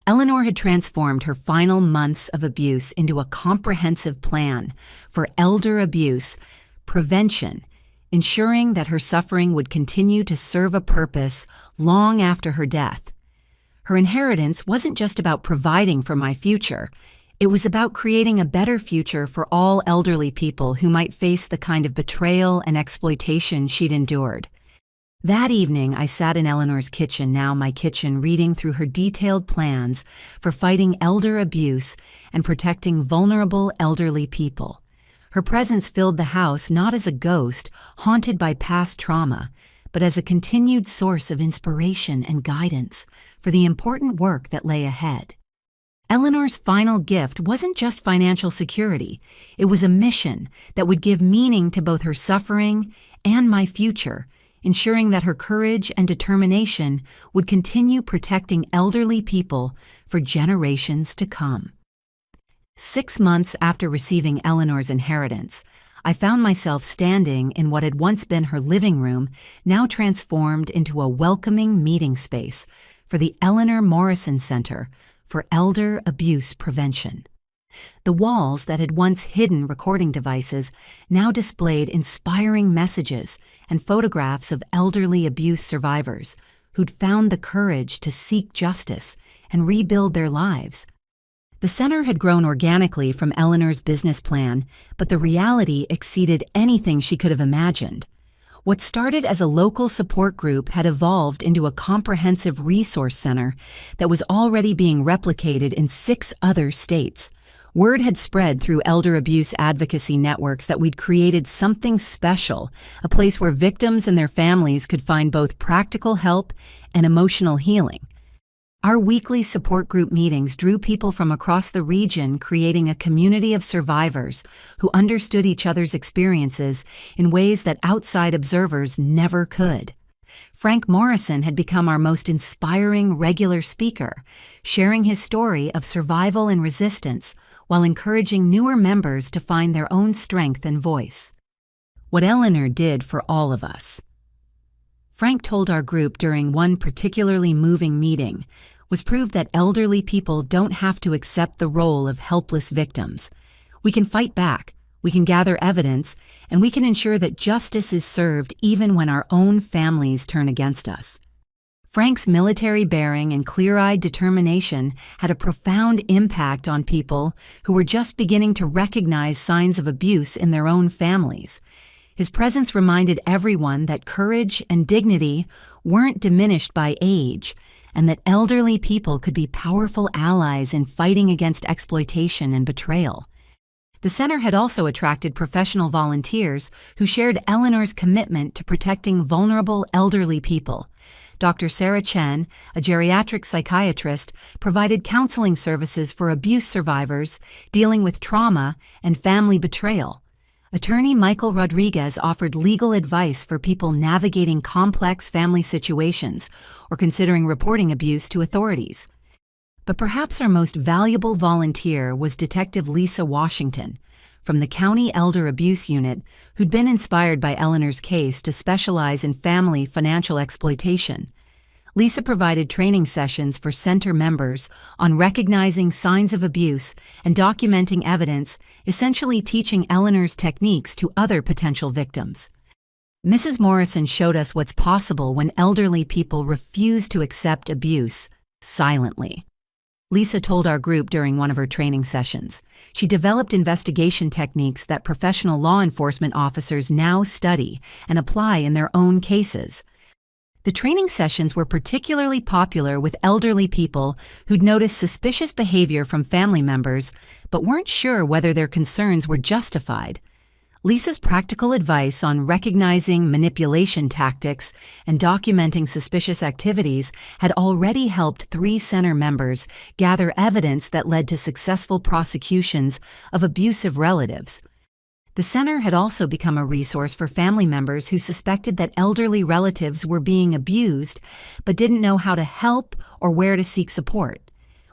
Eleanor had transformed her final months of abuse into a comprehensive plan for elder abuse prevention, ensuring that her suffering would continue to serve a purpose long after her death. Her inheritance wasn't just about providing for my future. It was about creating a better future for all elderly people who might face the kind of betrayal and exploitation she'd endured. That evening, I sat in Eleanor's kitchen, now my kitchen, reading through her detailed plans for fighting elder abuse and protecting vulnerable elderly people. Her presence filled the house not as a ghost haunted by past trauma, but as a continued source of inspiration and guidance for the important work that lay ahead. Eleanor's final gift wasn't just financial security. It was a mission that would give meaning to both her suffering and my future, ensuring that her courage and determination would continue protecting elderly people for generations to come. 6 months after receiving Eleanor's inheritance, I found myself standing in what had once been her living room, now transformed into a welcoming meeting space for the Eleanor Morrison Center for Elder Abuse Prevention. The walls that had once hidden recording devices now displayed inspiring messages and photographs of elderly abuse survivors who'd found the courage to seek justice and rebuild their lives. The center had grown organically from Eleanor's business plan, but the reality exceeded anything she could have imagined. What started as a local support group had evolved into a comprehensive resource center that was already being replicated in 6 other states, Word had spread through elder abuse advocacy networks that we'd created something special, a place where victims and their families could find both practical help and emotional healing. Our weekly support group meetings drew people from across the region, creating a community of survivors who understood each other's experiences in ways that outside observers never could. Frank Morrison had become our most inspiring regular speaker, sharing his story of survival and resistance while encouraging newer members to find their own strength and voice. What Eleanor did for all of us. Frank told our group during one particularly moving meeting was proof that elderly people don't have to accept the role of helpless victims. We can fight back, we can gather evidence, and we can ensure that justice is served even when our own families turn against us. Frank's military bearing and clear-eyed determination had a profound impact on people who were just beginning to recognize signs of abuse in their own families. His presence reminded everyone that courage and dignity weren't diminished by age, and that elderly people could be powerful allies in fighting against exploitation and betrayal. The center had also attracted professional volunteers who shared Eleanor's commitment to protecting vulnerable elderly people. Dr. Sarah Chen, a geriatric psychiatrist, provided counseling services for abuse survivors dealing with trauma and family betrayal. Attorney Michael Rodriguez offered legal advice for people navigating complex family situations or considering reporting abuse to authorities. But perhaps our most valuable volunteer was Detective Lisa Washington from the County Elder Abuse Unit, who'd been inspired by Eleanor's case to specialize in family financial exploitation. Lisa provided training sessions for center members on recognizing signs of abuse and documenting evidence, essentially teaching Eleanor's techniques to other potential victims. Mrs. Morrison showed us what's possible when elderly people refuse to accept abuse silently. Lisa told our group during one of her training sessions. She developed investigation techniques that professional law enforcement officers now study and apply in their own cases. The training sessions were particularly popular with elderly people who'd noticed suspicious behavior from family members but weren't sure whether their concerns were justified. Lisa's practical advice on recognizing manipulation tactics and documenting suspicious activities had already helped 3 center members gather evidence that led to successful prosecutions of abusive relatives. The center had also become a resource for family members who suspected that elderly relatives were being abused but didn't know how to help or where to seek support.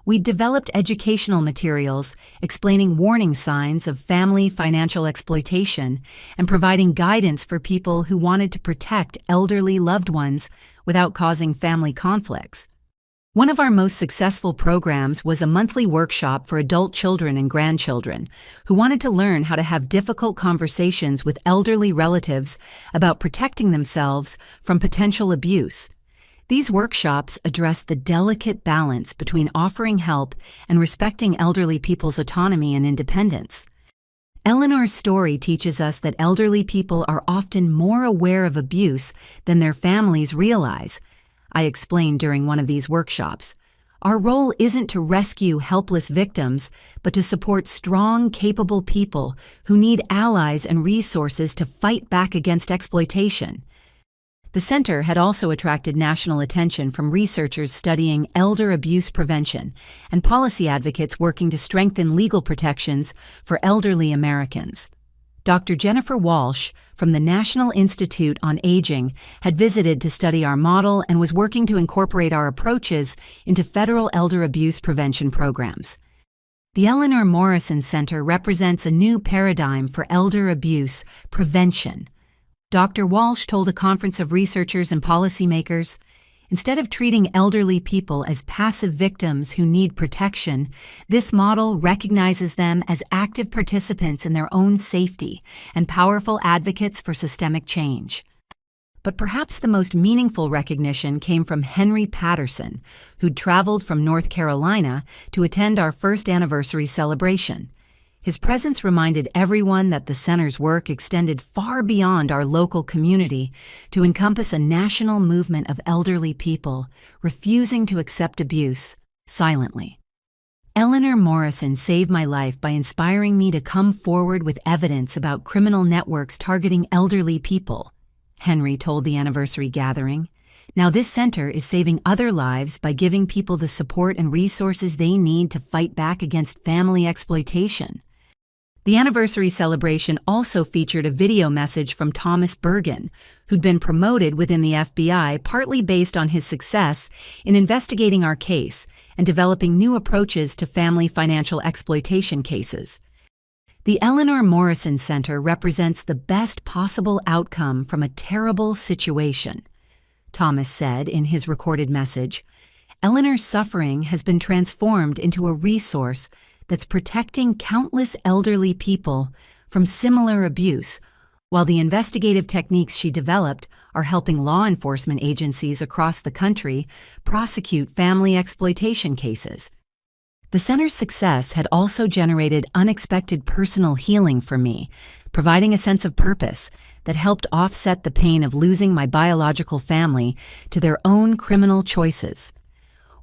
We developed educational materials explaining warning signs of family financial exploitation and providing guidance for people who wanted to protect elderly loved ones without causing family conflicts. One of our most successful programs was a monthly workshop for adult children and grandchildren who wanted to learn how to have difficult conversations with elderly relatives about protecting themselves from potential abuse. These workshops address the delicate balance between offering help and respecting elderly people's autonomy and independence. Eleanor's story teaches us that elderly people are often more aware of abuse than their families realize. I explained during one of these workshops. Our role isn't to rescue helpless victims, but to support strong, capable people who need allies and resources to fight back against exploitation. The center had also attracted national attention from researchers studying elder abuse prevention and policy advocates working to strengthen legal protections for elderly Americans. Dr. Jennifer Walsh from the National Institute on Aging had visited to study our model and was working to incorporate our approaches into federal elder abuse prevention programs. The Eleanor Morrison Center represents a new paradigm for elder abuse prevention. Dr. Walsh told a conference of researchers and policymakers, instead of treating elderly people as passive victims who need protection, this model recognizes them as active participants in their own safety and powerful advocates for systemic change. But perhaps the most meaningful recognition came from Henry Patterson, who'd traveled from North Carolina to attend our first anniversary celebration. His presence reminded everyone that the center's work extended far beyond our local community to encompass a national movement of elderly people refusing to accept abuse silently. Eleanor Morrison saved my life by inspiring me to come forward with evidence about criminal networks targeting elderly people, Henry told the anniversary gathering. Now this center is saving other lives by giving people the support and resources they need to fight back against family exploitation. The anniversary celebration also featured a video message from Thomas Bergen, who'd been promoted within the FBI partly based on his success in investigating our case and developing new approaches to family financial exploitation cases. The Eleanor Morrison Center represents the best possible outcome from a terrible situation, Thomas said in his recorded message. Eleanor's suffering has been transformed into a resource that's protecting countless elderly people from similar abuse, while the investigative techniques she developed are helping law enforcement agencies across the country prosecute family exploitation cases. The center's success had also generated unexpected personal healing for me, providing a sense of purpose that helped offset the pain of losing my biological family to their own criminal choices.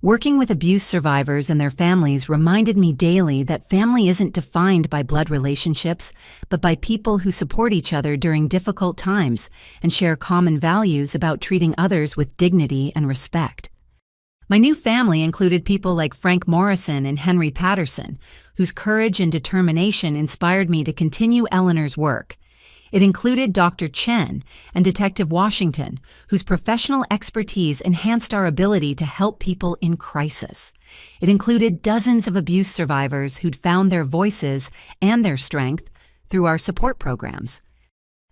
Working with abuse survivors and their families reminded me daily that family isn't defined by blood relationships, but by people who support each other during difficult times and share common values about treating others with dignity and respect. My new family included people like Frank Morrison and Henry Patterson, whose courage and determination inspired me to continue Eleanor's work. It included Dr. Chen and Detective Washington, whose professional expertise enhanced our ability to help people in crisis. It included dozens of abuse survivors who'd found their voices and their strength through our support programs.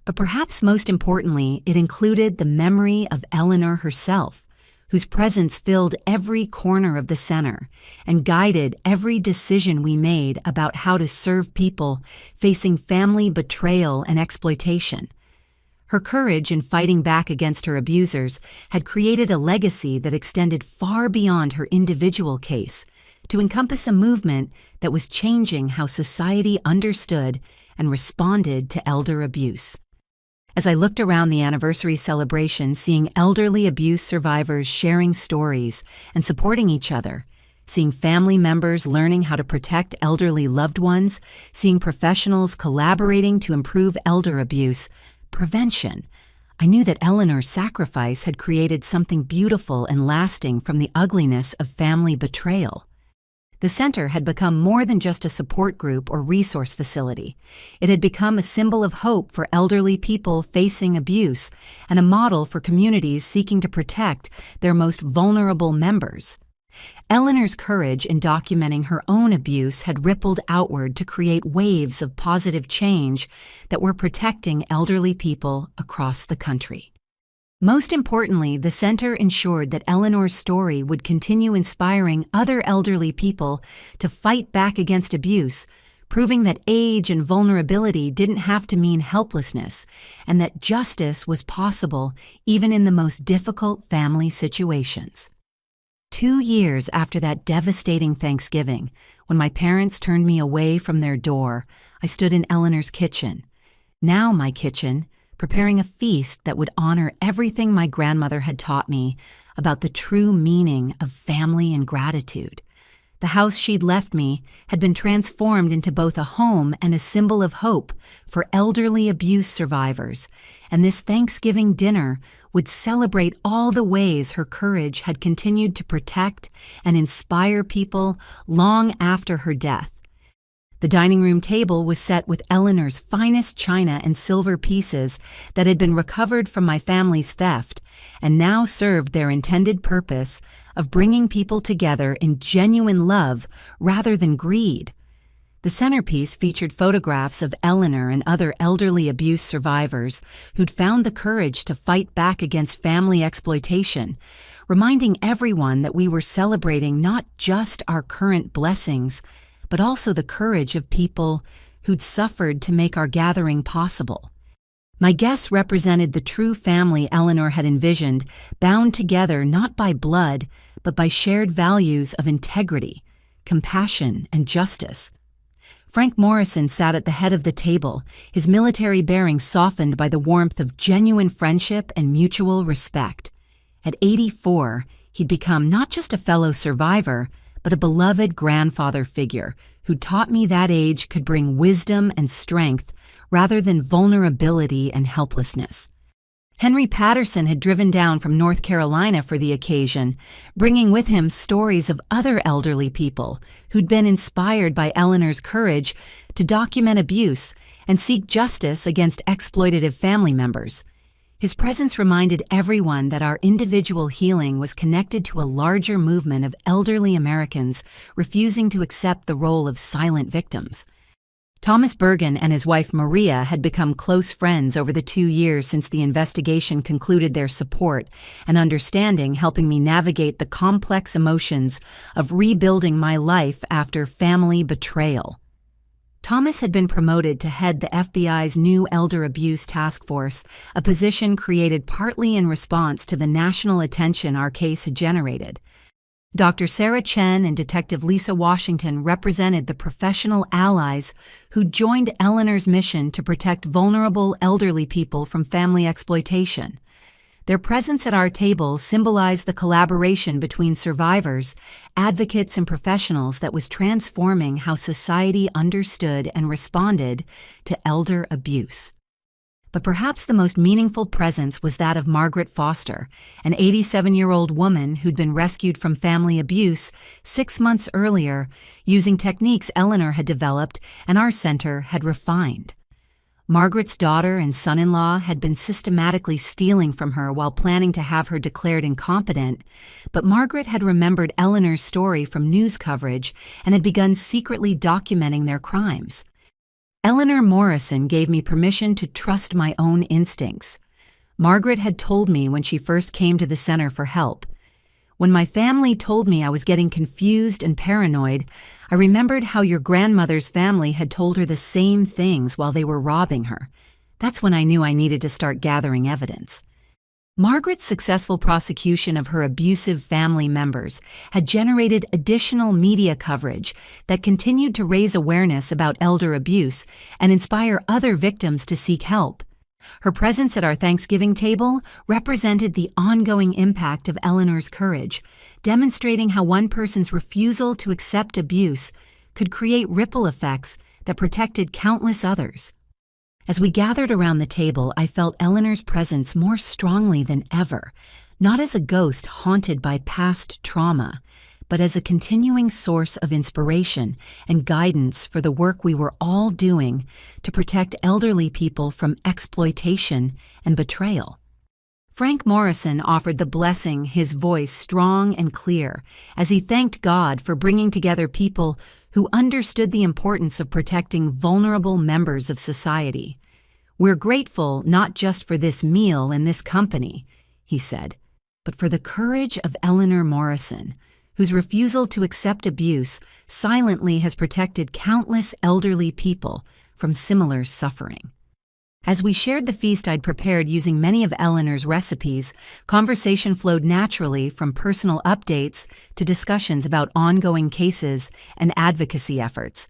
But perhaps most importantly, it included the memory of Eleanor herself, whose presence filled every corner of the center and guided every decision we made about how to serve people facing family betrayal and exploitation. Her courage in fighting back against her abusers had created a legacy that extended far beyond her individual case to encompass a movement that was changing how society understood and responded to elder abuse. As I looked around the anniversary celebration, seeing elderly abuse survivors sharing stories and supporting each other, seeing family members learning how to protect elderly loved ones, seeing professionals collaborating to improve elder abuse prevention, I knew that Eleanor's sacrifice had created something beautiful and lasting from the ugliness of family betrayal. The center had become more than just a support group or resource facility. It had become a symbol of hope for elderly people facing abuse and a model for communities seeking to protect their most vulnerable members. Eleanor's courage in documenting her own abuse had rippled outward to create waves of positive change that were protecting elderly people across the country. Most importantly, the center ensured that Eleanor's story would continue inspiring other elderly people to fight back against abuse, proving that age and vulnerability didn't have to mean helplessness, and that justice was possible even in the most difficult family situations. 2 years after that devastating Thanksgiving, when my parents turned me away from their door, I stood in Eleanor's kitchen. Now my kitchen, preparing a feast that would honor everything my grandmother had taught me about the true meaning of family and gratitude. The house she'd left me had been transformed into both a home and a symbol of hope for elderly abuse survivors, and this Thanksgiving dinner would celebrate all the ways her courage had continued to protect and inspire people long after her death. The dining room table was set with Eleanor's finest china and silver pieces that had been recovered from my family's theft and now served their intended purpose of bringing people together in genuine love rather than greed. The centerpiece featured photographs of Eleanor and other elderly abuse survivors who'd found the courage to fight back against family exploitation, reminding everyone that we were celebrating not just our current blessings, but also the courage of people who'd suffered to make our gathering possible. My guests represented the true family Eleanor had envisioned, bound together not by blood, but by shared values of integrity, compassion, and justice. Frank Morrison sat at the head of the table, his military bearing softened by the warmth of genuine friendship and mutual respect. At 84, he'd become not just a fellow survivor, but a beloved grandfather figure who taught me that age could bring wisdom and strength rather than vulnerability and helplessness. Henry Patterson had driven down from North Carolina for the occasion, bringing with him stories of other elderly people who'd been inspired by Eleanor's courage to document abuse and seek justice against exploitative family members. His presence reminded everyone that our individual healing was connected to a larger movement of elderly Americans refusing to accept the role of silent victims. Thomas Bergen and his wife Maria had become close friends over the 2 years since the investigation concluded, their support and understanding helping me navigate the complex emotions of rebuilding my life after family betrayal. Thomas had been promoted to head the FBI's new Elder Abuse Task Force, a position created partly in response to the national attention our case had generated. Dr. Sarah Chen and Detective Lisa Washington represented the professional allies who joined Eleanor's mission to protect vulnerable elderly people from family exploitation. Their presence at our table symbolized the collaboration between survivors, advocates, and professionals that was transforming how society understood and responded to elder abuse. But perhaps the most meaningful presence was that of Margaret Foster, an 87-year-old woman who'd been rescued from family abuse 6 months earlier using techniques Eleanor had developed and our center had refined. Margaret's daughter and son-in-law had been systematically stealing from her while planning to have her declared incompetent, but Margaret had remembered Eleanor's story from news coverage and had begun secretly documenting their crimes. Eleanor Morrison gave me permission to trust my own instincts. Margaret had told me when she first came to the center for help. When my family told me I was getting confused and paranoid, I remembered how your grandmother's family had told her the same things while they were robbing her. That's when I knew I needed to start gathering evidence. Margaret's successful prosecution of her abusive family members had generated additional media coverage that continued to raise awareness about elder abuse and inspire other victims to seek help. Her presence at our Thanksgiving table represented the ongoing impact of Eleanor's courage, demonstrating how one person's refusal to accept abuse could create ripple effects that protected countless others. As we gathered around the table, I felt Eleanor's presence more strongly than ever, not as a ghost haunted by past trauma, but as a continuing source of inspiration and guidance for the work we were all doing to protect elderly people from exploitation and betrayal. Frank Morrison offered the blessing, his voice strong and clear, as he thanked God for bringing together people who understood the importance of protecting vulnerable members of society. "We're grateful not just for this meal and this company," he said, "but for the courage of Eleanor Morrison, whose refusal to accept abuse silently has protected countless elderly people from similar suffering." As we shared the feast I'd prepared using many of Eleanor's recipes, conversation flowed naturally from personal updates to discussions about ongoing cases and advocacy efforts.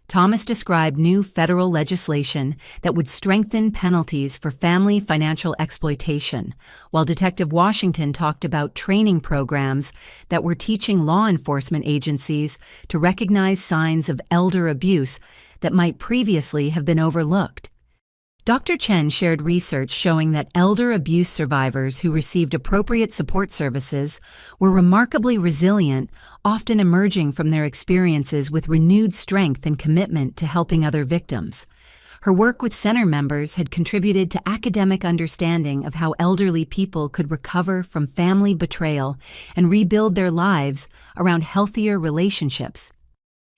Thomas described new federal legislation that would strengthen penalties for family financial exploitation, while Detective Washington talked about training programs that were teaching law enforcement agencies to recognize signs of elder abuse that might previously have been overlooked. Dr. Chen shared research showing that elder abuse survivors who received appropriate support services were remarkably resilient, often emerging from their experiences with renewed strength and commitment to helping other victims. Her work with center members had contributed to academic understanding of how elderly people could recover from family betrayal and rebuild their lives around healthier relationships.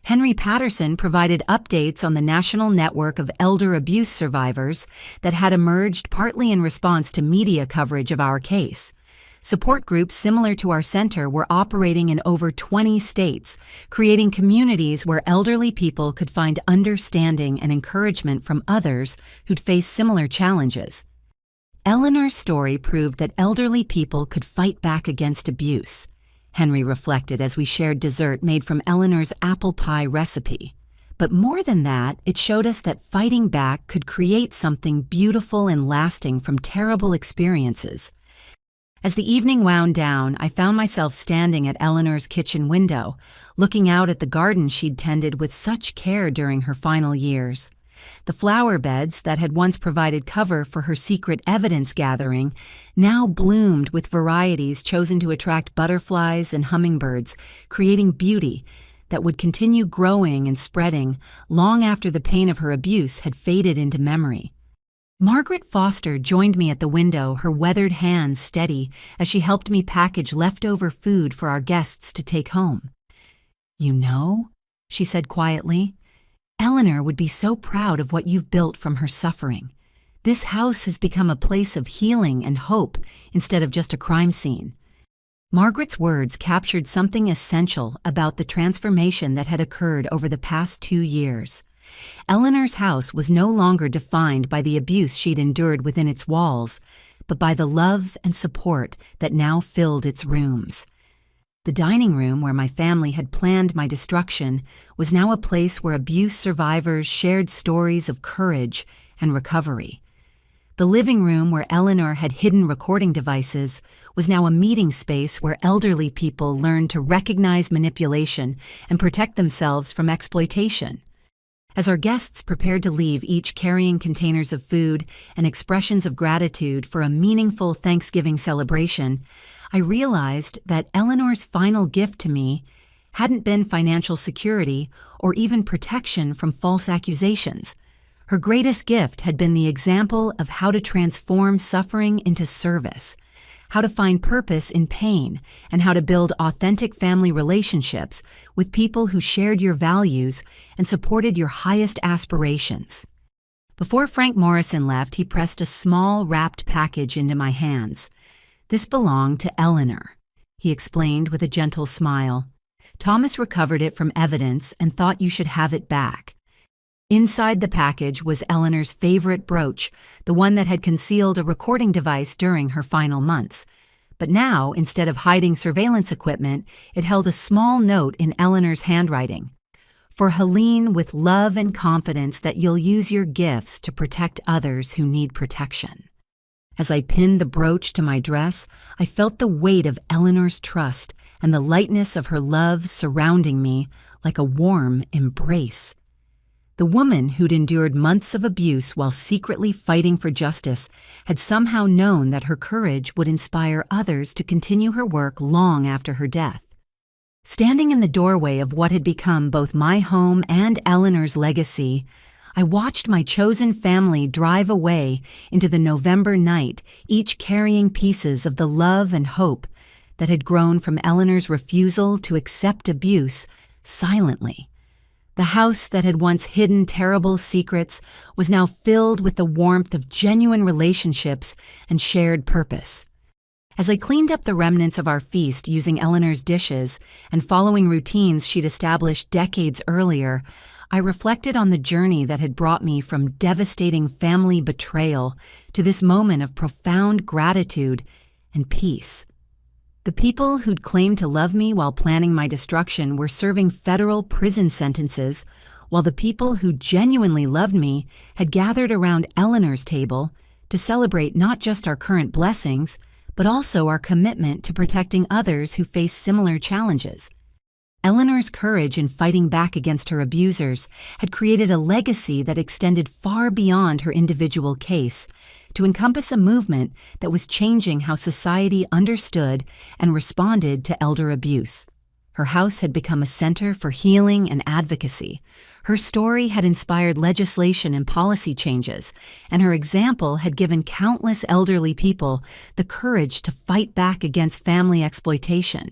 Henry Patterson provided updates on the national network of elder abuse survivors that had emerged partly in response to media coverage of our case. Support groups similar to our center were operating in over 20 states, creating communities where elderly people could find understanding and encouragement from others who'd faced similar challenges. Eleanor's story proved that elderly people could fight back against abuse, Henry reflected as we shared dessert made from Eleanor's apple pie recipe. But more than that, it showed us that fighting back could create something beautiful and lasting from terrible experiences. As the evening wound down, I found myself standing at Eleanor's kitchen window, looking out at the garden she'd tended with such care during her final years. The flower beds that had once provided cover for her secret evidence gathering now bloomed with varieties chosen to attract butterflies and hummingbirds, creating beauty that would continue growing and spreading long after the pain of her abuse had faded into memory. Margaret Foster joined me at the window, her weathered hands steady as she helped me package leftover food for our guests to take home. "You know," she said quietly, "Eleanor would be so proud of what you've built from her suffering. This house has become a place of healing and hope instead of just a crime scene." Margaret's words captured something essential about the transformation that had occurred over the past 2 years. Eleanor's house was no longer defined by the abuse she'd endured within its walls, but by the love and support that now filled its rooms. The dining room where my family had planned my destruction was now a place where abuse survivors shared stories of courage and recovery. The living room where Eleanor had hidden recording devices was now a meeting space where elderly people learned to recognize manipulation and protect themselves from exploitation. As our guests prepared to leave, each carrying containers of food and expressions of gratitude for a meaningful Thanksgiving celebration, I realized that Eleanor's final gift to me hadn't been financial security or even protection from false accusations. Her greatest gift had been the example of how to transform suffering into service, how to find purpose in pain, and how to build authentic family relationships with people who shared your values and supported your highest aspirations. Before Frank Morrison left, he pressed a small wrapped package into my hands. "This belonged to Eleanor," he explained with a gentle smile. "Thomas recovered it from evidence and thought you should have it back." Inside the package was Eleanor's favorite brooch, the one that had concealed a recording device during her final months. But now, instead of hiding surveillance equipment, it held a small note in Eleanor's handwriting. "For Helene, with love and confidence that you'll use your gifts to protect others who need protection." As I pinned the brooch to my dress, I felt the weight of Eleanor's trust and the lightness of her love surrounding me like a warm embrace. The woman who'd endured months of abuse while secretly fighting for justice had somehow known that her courage would inspire others to continue her work long after her death. Standing in the doorway of what had become both my home and Eleanor's legacy, I watched my chosen family drive away into the November night, each carrying pieces of the love and hope that had grown from Eleanor's refusal to accept abuse silently. The house that had once hidden terrible secrets was now filled with the warmth of genuine relationships and shared purpose. As I cleaned up the remnants of our feast using Eleanor's dishes and following routines she'd established decades earlier, I reflected on the journey that had brought me from devastating family betrayal to this moment of profound gratitude and peace. The people who'd claimed to love me while planning my destruction were serving federal prison sentences, while the people who genuinely loved me had gathered around Eleanor's table to celebrate not just our current blessings, but also our commitment to protecting others who face similar challenges. Eleanor's courage in fighting back against her abusers had created a legacy that extended far beyond her individual case, to encompass a movement that was changing how society understood and responded to elder abuse. Her house had become a center for healing and advocacy. Her story had inspired legislation and policy changes, and her example had given countless elderly people the courage to fight back against family exploitation.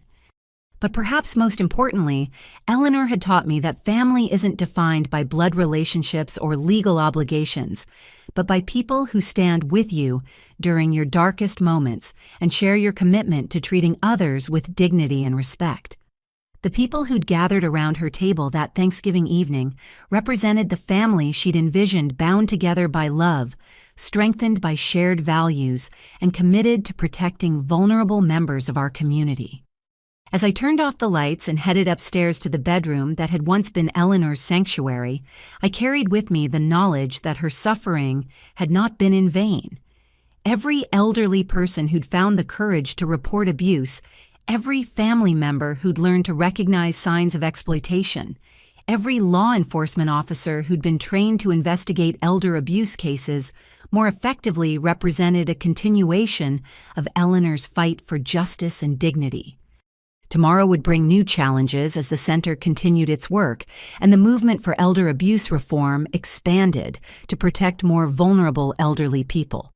But perhaps most importantly, Eleanor had taught me that family isn't defined by blood relationships or legal obligations, but by people who stand with you during your darkest moments and share your commitment to treating others with dignity and respect. The people who'd gathered around her table that Thanksgiving evening represented the family she'd envisioned, bound together by love, strengthened by shared values, and committed to protecting vulnerable members of our community. As I turned off the lights and headed upstairs to the bedroom that had once been Eleanor's sanctuary, I carried with me the knowledge that her suffering had not been in vain. Every elderly person who'd found the courage to report abuse, every family member who'd learned to recognize signs of exploitation, every law enforcement officer who'd been trained to investigate elder abuse cases more effectively represented a continuation of Eleanor's fight for justice and dignity. Tomorrow would bring new challenges as the center continued its work, and the movement for elder abuse reform expanded to protect more vulnerable elderly people.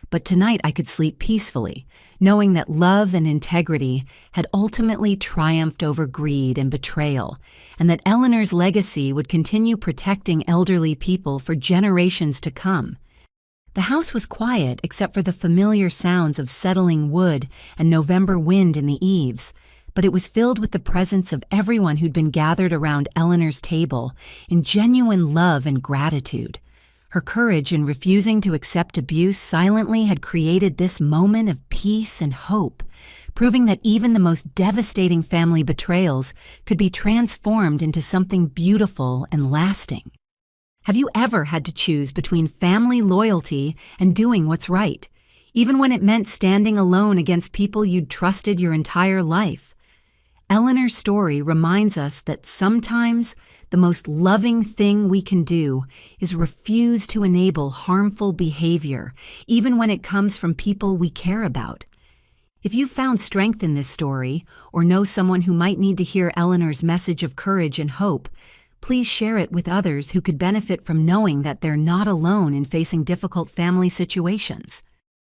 But tonight I could sleep peacefully, knowing that love and integrity had ultimately triumphed over greed and betrayal, and that Eleanor's legacy would continue protecting elderly people for generations to come. The house was quiet except for the familiar sounds of settling wood and November wind in the eaves, but it was filled with the presence of everyone who'd been gathered around Eleanor's table in genuine love and gratitude. Her courage in refusing to accept abuse silently had created this moment of peace and hope, proving that even the most devastating family betrayals could be transformed into something beautiful and lasting. Have you ever had to choose between family loyalty and doing what's right, even when it meant standing alone against people you'd trusted your entire life? Eleanor's story reminds us that sometimes the most loving thing we can do is refuse to enable harmful behavior, even when it comes from people we care about. If you found strength in this story, or know someone who might need to hear Eleanor's message of courage and hope, please share it with others who could benefit from knowing that they're not alone in facing difficult family situations.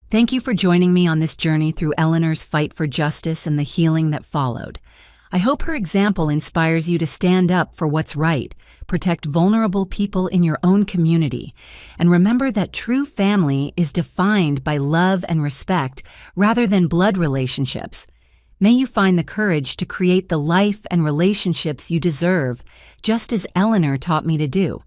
Thank you for joining me on this journey through Eleanor's fight for justice and the healing that followed. I hope her example inspires you to stand up for what's right, protect vulnerable people in your own community, and remember that true family is defined by love and respect rather than blood relationships. May you find the courage to create the life and relationships you deserve, just as Eleanor taught me to do.